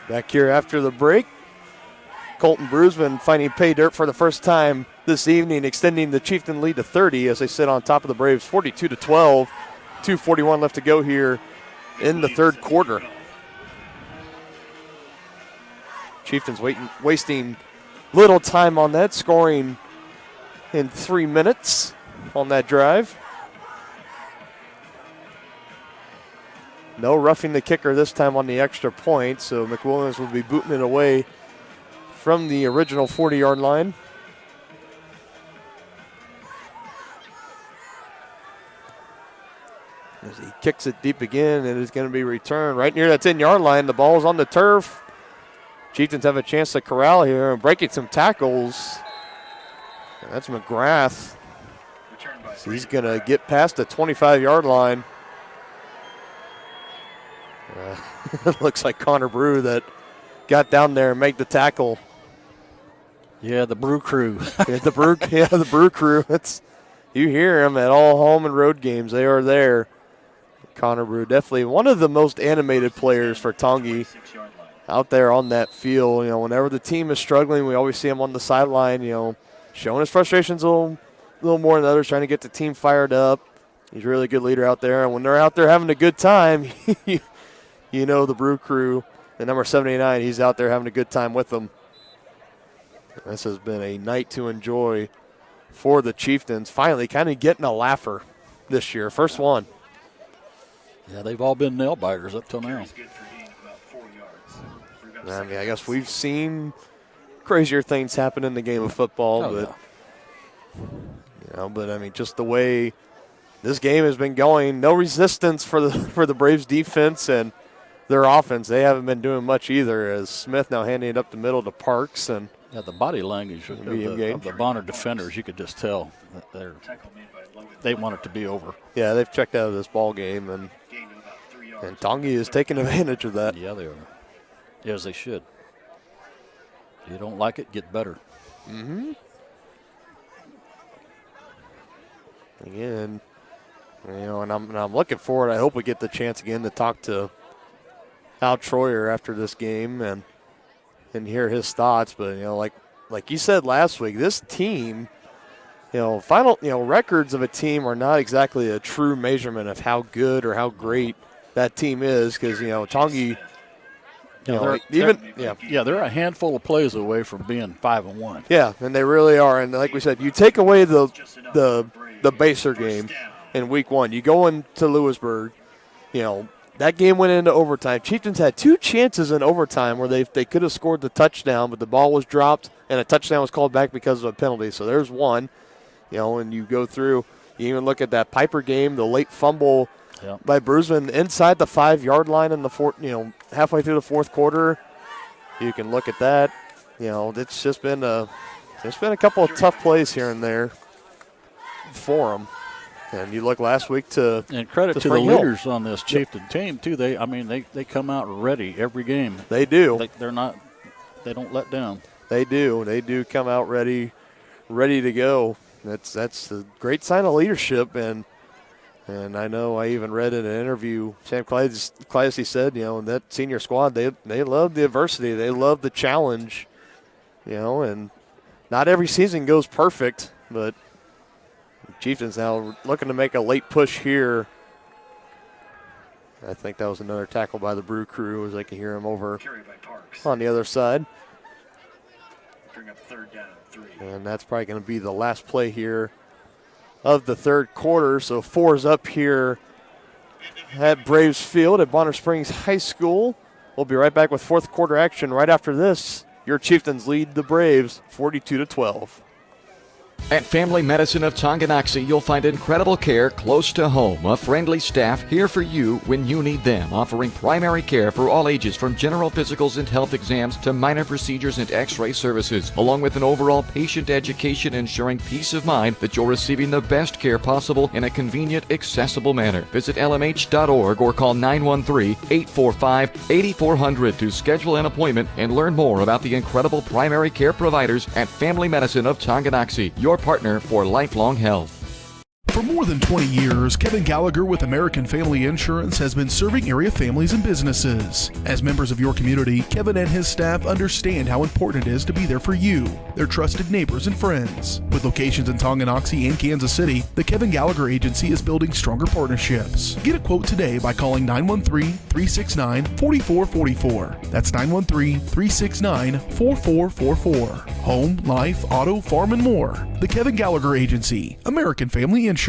Speaker 2: Back here after the break, Colton Brusman finding pay dirt for the first time this evening, extending the Chieftain lead to 30 as they sit on top of the Braves, 42-12. 2:41 left to go here in the third quarter. Chieftains wasting little time on that, scoring in 3 minutes on that drive. No roughing the kicker this time on the extra point, so McWilliams will be booting it away from the original 40-yard line. As he kicks it deep again, it is going to be returned right near that 10-yard line. The ball is on the turf. Chieftains have a chance to corral here and breaking some tackles. And that's McGrath. So he's going to get past the 25-yard line. Looks like Connor Brew that got down there and made the tackle.
Speaker 3: Yeah, the Brew crew.
Speaker 2: the Brew crew. You hear them at all home and road games. They are there. Connor Brew, definitely one of the most animated players for Tongi out there on that field. You know, whenever the team is struggling, we always see him on the sideline, showing his frustrations a little more than others, trying to get the team fired up. He's a really good leader out there. And when they're out there having a good time, the Brew crew, the number 79, he's out there having a good time with them. This has been a night to enjoy for the Chieftains. Finally kind of getting a laugher this year. First one.
Speaker 3: Yeah, they've all been nail biters up till now.
Speaker 2: I mean, I guess we've seen crazier things happen in the game of football, but I mean, just the way this game has been going, no resistance for the Braves defense and their offense. They haven't been doing much either, as Smith now handing it up the middle to Parks. And
Speaker 3: the body language of the Bonner defenders, you could just tell that they want it to be over.
Speaker 2: Yeah, they've checked out of this ball game, and And Tongi is taking advantage of that.
Speaker 3: Yeah, they are. As they should. You don't like it, get better.
Speaker 2: Mm-hmm. Again, and I'm looking forward. I hope we get the chance again to talk to Al Troyer after this game and hear his thoughts. But like you said last week, this team, records of a team are not exactly a true measurement of how good or how great that team is, because Tongi.
Speaker 3: They're a handful of plays away from being 5-1.
Speaker 2: Yeah, and they really are. And like we said, you take away the Baser game in week 1. You go into Lewisburg, that game went into overtime. Chieftains had 2 chances in overtime where they could have scored the touchdown, but the ball was dropped and a touchdown was called back because of a penalty. So there's one, and you go through. You even look at that Piper game, the late fumble by Brusman inside the 5-yard line in the halfway through the fourth quarter. You can look at that. It's just been a couple of tough plays here and there for them. And you look last week to
Speaker 3: credit to the leaders on this Chieftain team too. They come out ready every game.
Speaker 2: They do.
Speaker 3: They don't let down.
Speaker 2: They do. They do come out ready to go. That's a great sign of leadership. And I know I even read in an interview, Sam Clancy said, in that senior squad, they love the adversity. They love the challenge, and not every season goes perfect, but Chieftains now looking to make a late push here. I think that was another tackle by the Brew Crew, as I can hear him over on the other side.
Speaker 6: Bring up 3rd down, 3.
Speaker 2: And that's probably going to be the last play here of the third quarter. So 4's up here at Braves Field at Bonner Springs High School. We'll be right back with fourth quarter action right after this. Your Chieftains lead the Braves 42-12.
Speaker 5: At Family Medicine of Tonganoxie, you'll find incredible care close to home. A friendly staff here for you when you need them, offering primary care for all ages from general physicals and health exams to minor procedures and x-ray services, along with an overall patient education ensuring peace of mind that you're receiving the best care possible in a convenient, accessible manner. Visit lmh.org or call 913-845-8400 to schedule an appointment and learn more about the incredible primary care providers at Family Medicine of Tonganoxie, your partner for lifelong health.
Speaker 1: For more than 20 years, Kevin Gallagher with American Family Insurance has been serving area families and businesses. As members of your community, Kevin and his staff understand how important it is to be there for you, their trusted neighbors and friends. With locations in Tonganoxie and Kansas City, the Kevin Gallagher Agency is building stronger partnerships. Get a quote today by calling 913-369-4444. That's 913-369-4444. Home, life, auto, farm, and more. The Kevin Gallagher Agency, American Family Insurance.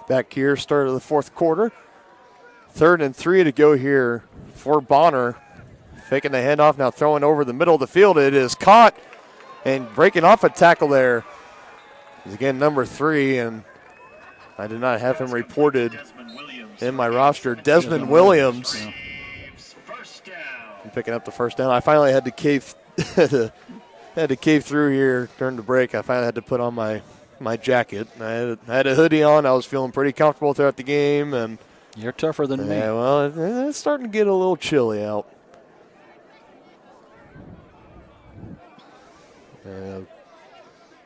Speaker 2: Back here, start of the fourth quarter. 3rd and 3 to go here for Bonner. Faking the handoff, now throwing over the middle of the field. It is caught and breaking off a tackle there. Is again number 3, and I did not have him reported in my roster. Desmond Williams.
Speaker 3: Yeah.
Speaker 2: Picking up the first down. I finally had to cave through here during the break. I finally had to put on my jacket. I had a hoodie on. I was feeling pretty comfortable throughout the game. And
Speaker 3: you're tougher than me.
Speaker 2: Yeah, well, it's starting to get a little chilly out.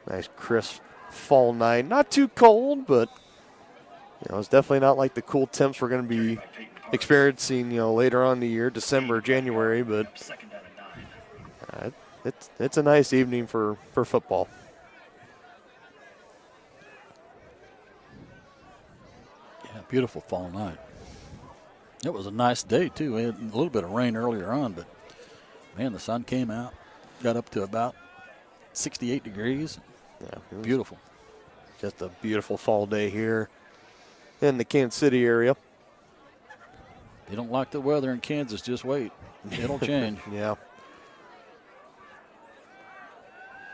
Speaker 2: Nice crisp fall night. Not too cold, but it's definitely not like the cool temps we're going to be experiencing, later on in the year, December, January, but it's a nice evening for football.
Speaker 3: Yeah, beautiful fall night. It was a nice day, too. We had a little bit of rain earlier on, but, man, the sun came out, got up to about 68 degrees.
Speaker 2: Yeah,
Speaker 3: beautiful.
Speaker 2: Just a beautiful fall day here in the Kansas City area.
Speaker 3: If you don't like the weather in Kansas, just wait. It'll change.
Speaker 2: Yeah.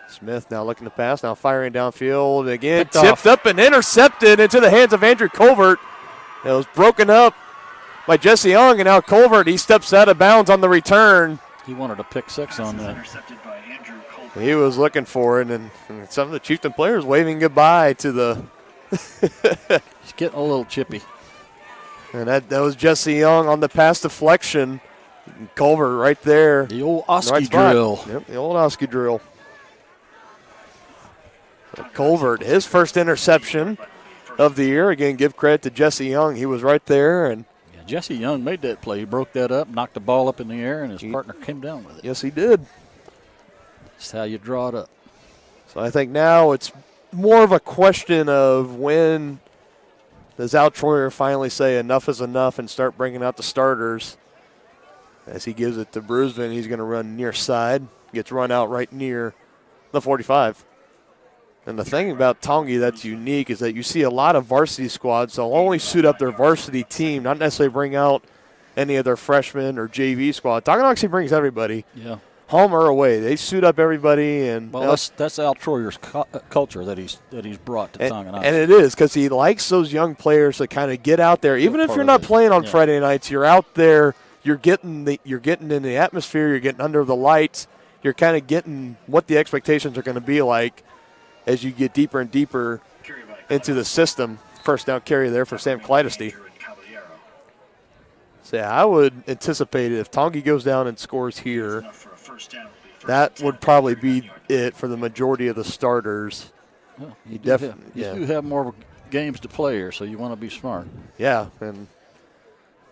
Speaker 2: Smith now looking to pass, now firing downfield again. Tipped up and intercepted into the hands of Andrew Colvert. It was broken up by Jesse Young, and now Colvert, he steps out of bounds on the return.
Speaker 3: He wanted a pick 6 on that.
Speaker 6: Intercepted by Andrew Colvert.
Speaker 2: He was looking for it, and some of the Chieftain players waving goodbye to the.
Speaker 3: He's getting a little chippy.
Speaker 2: And that was Jesse Young on the pass deflection. Culver right there.
Speaker 3: The old Oski
Speaker 2: right spot.
Speaker 3: drill.
Speaker 2: Yep, the old Oski drill. Culver, his first interception of the year. Again, give credit to Jesse Young. He was right there. And
Speaker 3: yeah, Jesse Young made that play. He broke that up, knocked the ball up in the air, and his partner came down with it.
Speaker 2: Yes, he did.
Speaker 3: That's how you draw it up.
Speaker 2: So I think now it's more of a question of when does Al Troyer finally say enough is enough and start bringing out the starters. As he gives it to Brusvin, he's going to run near side. Gets run out right near the 45. And the thing about Tongi that's unique is that you see a lot of varsity squads. They'll only suit up their varsity team, not necessarily bring out any of their freshmen or JV squad. Tonganoxie brings everybody.
Speaker 3: Yeah.
Speaker 2: Home or away, they suit up everybody. And
Speaker 3: well, that's Al Troyer's culture that he's brought to Tonganoxie.
Speaker 2: And it is because he likes those young players to kind of get out there. Even if you're not playing on Friday nights, you're out there. You're getting in the atmosphere. You're getting under the lights. You're kind of getting what the expectations are going to be like as you get deeper and deeper into the system. First down carry there for Sam Clydesty. So yeah, I would anticipate it if Tongi goes down and scores here, that would probably be it for the majority of the starters.
Speaker 3: Well, you do have more games to play here, so you want to be smart.
Speaker 2: Yeah, and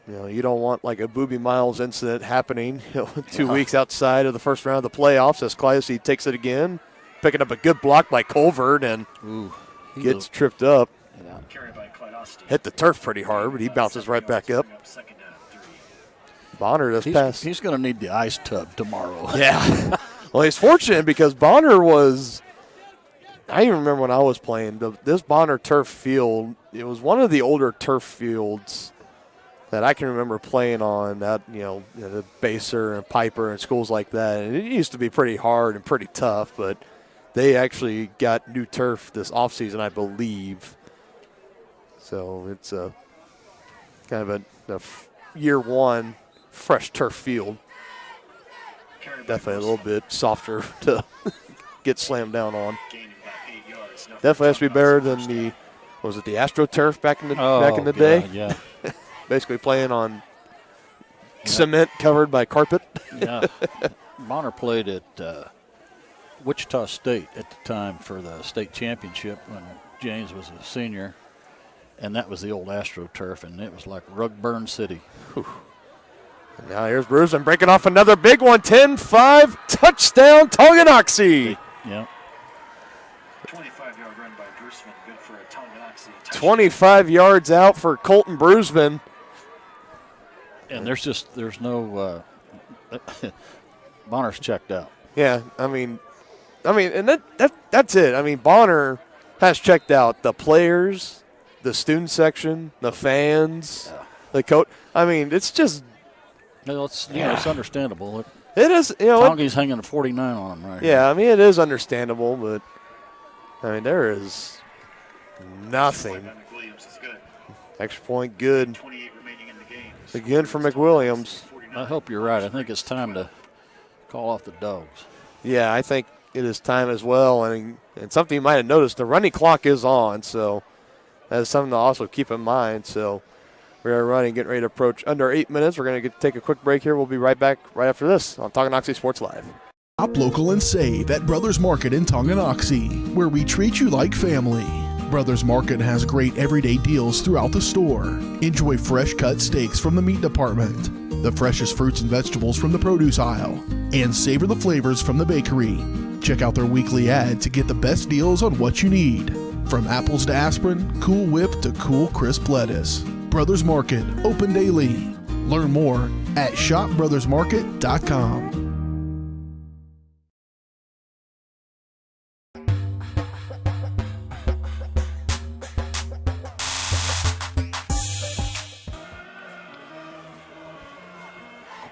Speaker 2: you don't want like a Booby Miles incident happening 2 weeks outside of the first round of the playoffs as Clydesty takes it again, picking up a good block by Colvert and gets tripped up.
Speaker 3: Yeah.
Speaker 2: Hit the turf pretty hard, but he bounces right back up. Bonner just passed.
Speaker 3: He's going to need the ice tub tomorrow.
Speaker 2: Yeah. Well, he's fortunate because Bonner was – I even remember when I was playing, this Bonner turf field, it was one of the older turf fields that I can remember playing on at, the Baser and Piper and schools like that. And it used to be pretty hard and pretty tough, but they actually got new turf this offseason, I believe. So it's a kind of a year one fresh turf field. Definitely a little bit softer to get slammed down on. Definitely has to be better than the AstroTurf back in the day?
Speaker 3: Yeah.
Speaker 2: Basically playing on cement covered by carpet.
Speaker 3: Yeah. Bonner played at Wichita State at the time for the state championship when James was a senior, and that was the old AstroTurf, and it was like Rug Burn City.
Speaker 2: Whew. And now here's Brusvin breaking off another big one, 10-5, touchdown Tonganoxie.
Speaker 3: Yeah.
Speaker 6: 25-yard run by Brusvin, good for a Tonganoxie touchdown.
Speaker 2: 25 yards out for Colton Brusvin.
Speaker 3: And there's no Bonner's checked out.
Speaker 2: Yeah, I mean, and that's it. I mean, Bonner has checked out the players, the student section, the fans, the coach. I mean, it's just.
Speaker 3: It's understandable.
Speaker 2: It is.
Speaker 3: Tongie's hanging a 49 on him right here.
Speaker 2: Yeah, I mean, it is understandable, but I mean, there is nothing. Extra point, good. Again for McWilliams.
Speaker 3: I hope you're right. I think it's time to call off the dogs.
Speaker 2: Yeah, I think it is time as well. And something you might have noticed, the running clock is on, so that's something to also keep in mind. So we are running, getting ready to approach under 8 minutes. We're going to take a quick break here. We'll be right back right after this on Tonganoxie Sports Live.
Speaker 1: Shop local and save at Brothers Market in Tonganoxie, where we treat you like family. Brothers Market has great everyday deals throughout the store. Enjoy fresh cut steaks from the meat department, the freshest fruits and vegetables from the produce aisle, and savor the flavors from the bakery. Check out their weekly ad to get the best deals on what you need. From apples to aspirin, Cool Whip to cool crisp lettuce. Brothers Market, open daily. Learn more at shopbrothersmarket.com.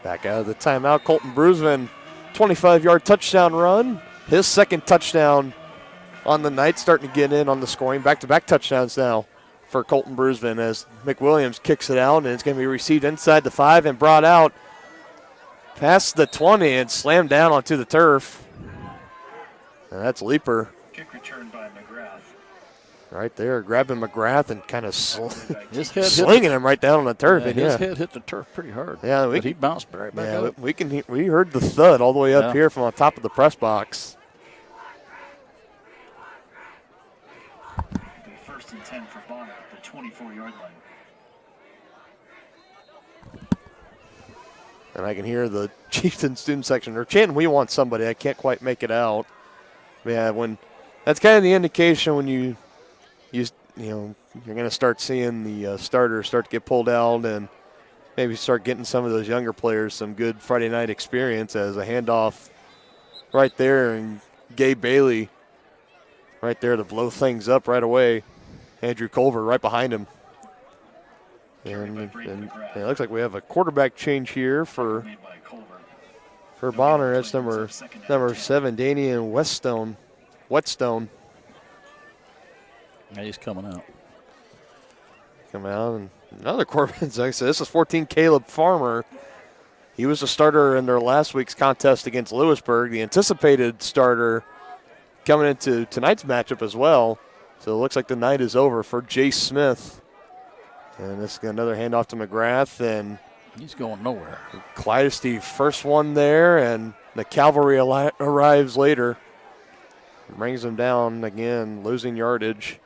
Speaker 2: Back out of the timeout, Colton Brusvin, 25-yard touchdown run. His second touchdown on the night, starting to get in on the scoring. Back-to-back touchdowns now for Colton Brusvin as McWilliams kicks it out, and it's going to be received inside the 5 and brought out past the 20 and slammed down onto the turf. And that's Leaper.
Speaker 6: Kick return by McGrath.
Speaker 2: Right there, grabbing McGrath and kind of
Speaker 3: slinging
Speaker 2: him right down on the turf.
Speaker 3: Yeah, his head hit the turf pretty hard.
Speaker 2: Yeah,
Speaker 3: but he bounced right back up.
Speaker 2: We heard the thud all the way up here from on top of the press box.
Speaker 6: First and 10 for Bonner at the 24-yard line.
Speaker 2: And I can hear the Chieftain student section. They're chanting, "We want somebody." I can't quite make it out. Yeah, that's kind of the indication when you're going to start seeing the starters start to get pulled out and maybe start getting some of those younger players some good Friday night experience as a handoff right there, and Gabe Bailey right there to blow things up right away. Andrew Culver right behind him. And it looks like we have a quarterback change here for Bonner. That's number 7, Danian Whetstone.
Speaker 3: Yeah, he's coming out.
Speaker 2: And another quarterback. Like I said, this is 14, Caleb Farmer. He was a starter in their last week's contest against Lewisburg, the anticipated starter coming into tonight's matchup as well. So it looks like the night is over for Jace Smith. And this is another handoff to McGrath, and
Speaker 3: he's going nowhere.
Speaker 2: Clydesty first one there, and the cavalry arrives later. Brings him down again, losing yardage.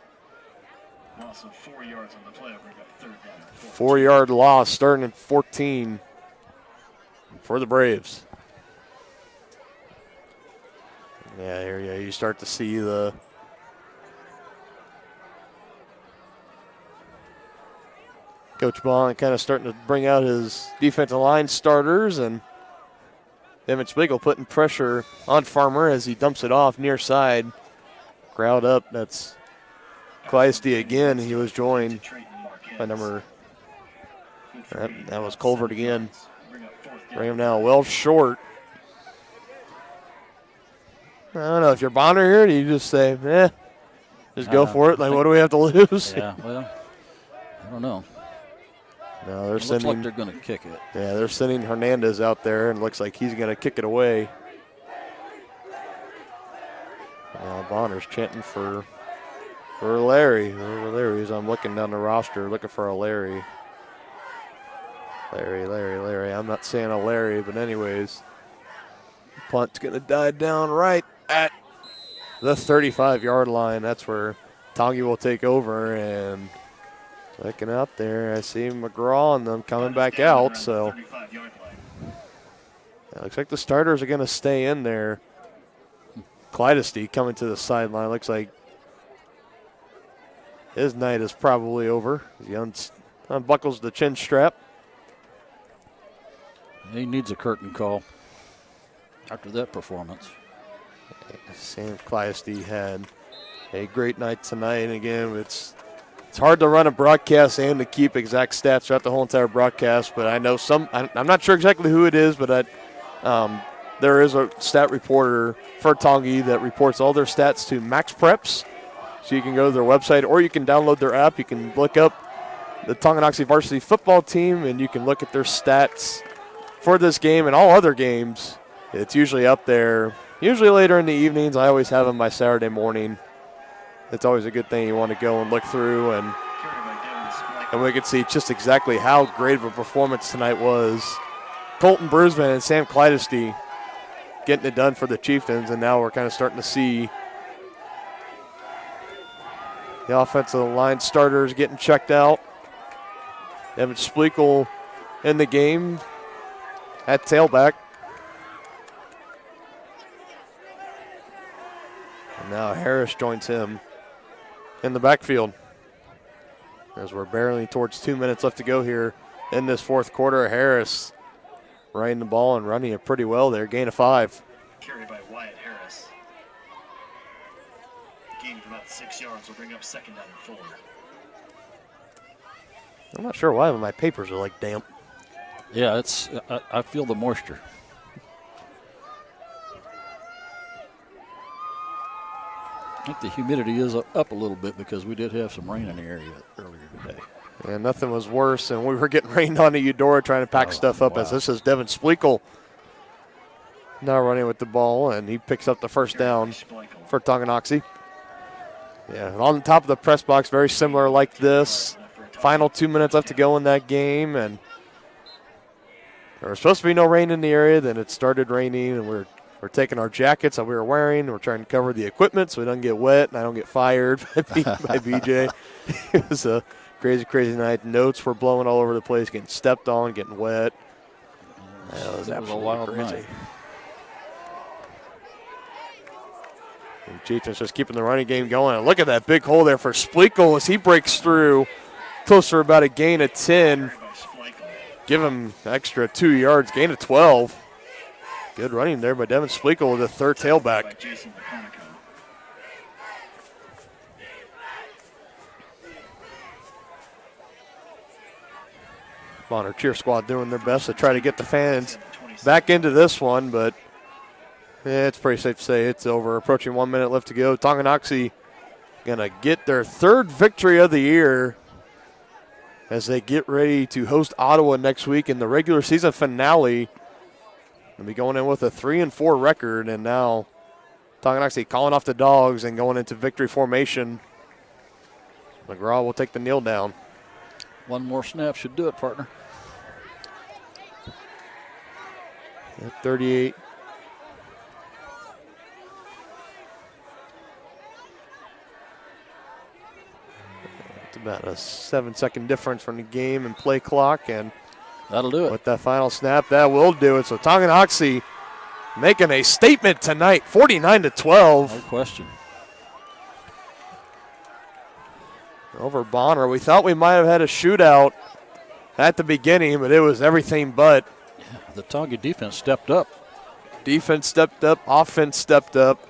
Speaker 6: Loss of 4 yards on the play. Bring up third down.
Speaker 2: 4-yard loss, starting at 14 for the Braves. Yeah, here you start to see the Coach Bond kind of starting to bring out his defensive line starters, and Evan Spiegel putting pressure on Farmer as he dumps it off near side. Crowd up. That's Clydesty again. He was joined by that was Culvert again. Bring him now well short. I don't know if you're Bonner here, do you just say, just go for it? Like, what do we have to lose?
Speaker 3: Yeah, well, I don't know.
Speaker 2: No, they're
Speaker 3: looks like they're going to kick it.
Speaker 2: Yeah, they're sending Hernandez out there, and looks like he's going to kick it away. Now Bonner's chanting for Larry. Wherever Larry is, I'm looking down the roster, looking for a Larry. Larry. I'm not saying a Larry, but anyways. Punt's going to die down right at the 35-yard line. That's where Tongi will take over, and looking out there, I see McGraw and them coming back out. So it looks like the starters are going to stay in there. Clydesty coming to the sideline. Looks like his night is probably over. He unbuckles the chin strap.
Speaker 3: He needs a curtain call after that performance.
Speaker 2: Sam Clydesty had a great night tonight. And again, it's hard to run a broadcast and to keep exact stats throughout the whole entire broadcast, but I know I'm not sure exactly who it is, but there is a stat reporter for Tongi that reports all their stats to Max Preps. So you can go to their website or you can download their app. You can look up the Tonganoxie varsity football team and you can look at their stats for this game and all other games. It's usually up there, usually later in the evenings. I always have them by Saturday morning. It's always a good thing you want to go and look through, and we can see just exactly how great of a performance tonight was. Colton Brusman and Sam Clydesty getting it done for the Chieftains, and now we're kind of starting to see the offensive line starters getting checked out. Evan Spiegel in the game at tailback. And now Harris joins him in the backfield as we're barreling towards 2 minutes left to go here in this fourth quarter. Harris running the ball and running it pretty well there. Gain of 5.
Speaker 6: Carried by Wyatt Harris. Gained about 6 yards. Will bring up second down and 4.
Speaker 2: I'm not sure why, but my papers are like damp.
Speaker 3: Yeah, I feel the moisture. I think the humidity is up a little bit because we did have some rain in the area earlier today.
Speaker 2: And nothing was worse than we were getting rained on at Eudora trying to pack stuff up. Wow. As this is Devin Spiegel now running with the ball, and he picks up the first down for Tonganoxie. Yeah, and on top of the press box, very similar like this. Final 2 minutes left to go in that game, and there was supposed to be no rain in the area. Then it started raining, and we're taking our jackets that we were wearing, and we're trying to cover the equipment so we don't get wet and I don't get fired by BJ. It was a crazy, crazy night. Notes were blowing all over the place, getting stepped on, getting wet. That was absolutely wild crazy. Night. And Chieftains just keeping the running game going. And look at that big hole there for Splekel as he breaks through. Closer about a gain of 10. Give him extra 2 yards, gain of 12. Good running there by Devin Splekel with the third tailback. Bonner cheer squad doing their best to try to get the fans back into this one, but it's pretty safe to say it's over. Approaching 1 minute left to go. Tonganoxie going to get their third victory of the year as they get ready to host Ottawa next week in the regular season finale. They'll be going in with a 3-4 record, and now Tonganoxie calling off the dogs and going into victory formation. McGraw will take the kneel down.
Speaker 3: One more snap should do it, partner.
Speaker 2: At 38. It's about a 7-second difference from the game and play clock, and
Speaker 3: that'll do it.
Speaker 2: With that final snap, that will do it. So Tonganoxie making a statement tonight, 49-12.
Speaker 3: No question.
Speaker 2: Over Bonner. We thought we might have had a shootout at the beginning, but it was everything but.
Speaker 3: Yeah, the Tonga defense stepped up.
Speaker 2: Defense stepped up. Offense stepped up.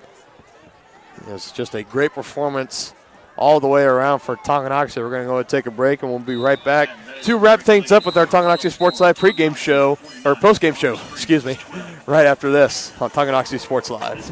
Speaker 2: It's just a great performance all the way around for Tonganoxie. We're going to go and take a break, and we'll be right back to wrap things up with our Tonganoxie Sports Live pregame show, or postgame show, excuse me, right after this on Tonganoxie Sports Live.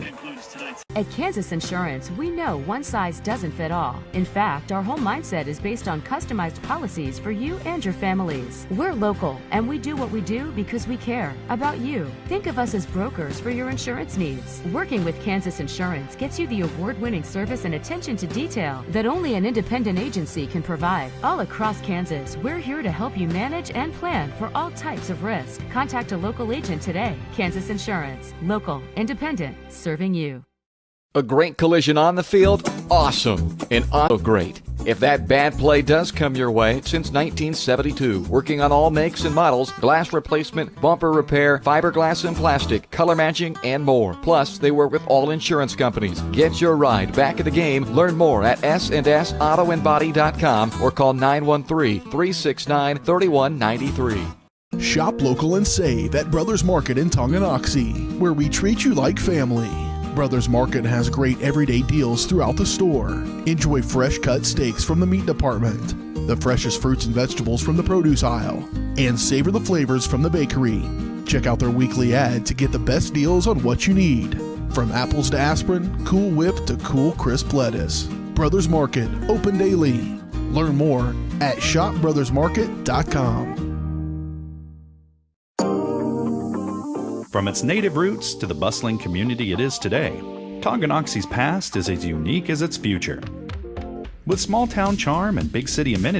Speaker 4: At Kansas Insurance, we know one size doesn't fit all. In fact, our whole mindset is based on customized policies for you and your families. We're local, and we do what we do because we care about you. Think of us as brokers for your insurance needs. Working with Kansas Insurance gets you the award-winning service and attention to detail that only an independent agency can provide. All across Kansas, we're here to help you manage and plan for all types of risk. Contact a local agent today. Kansas Insurance. Local, independent, serving you.
Speaker 5: A great collision on the field? Awesome. And also great. If that bad play does come your way, since 1972, working on all makes and models, glass replacement, bumper repair, fiberglass and plastic, color matching, and more. Plus, they work with all insurance companies. Get your ride back in the game. Learn more at S&SAutoandBody.com or call 913-369-3193.
Speaker 1: Shop local and save at Brothers Market in Tonganoxie, where we treat you like family. Brothers Market has great everyday deals throughout the store. Enjoy fresh cut steaks from the meat department, the freshest fruits and vegetables from the produce aisle, and savor the flavors from the bakery. Check out their weekly ad to get the best deals on what you need. From apples to aspirin, Cool Whip to cool crisp lettuce. Brothers Market, open daily. Learn more at shopbrothersmarket.com.
Speaker 7: From its native roots to the bustling community it is today, Tonganoxie's past is as unique as its future. With small town charm and big city amenities,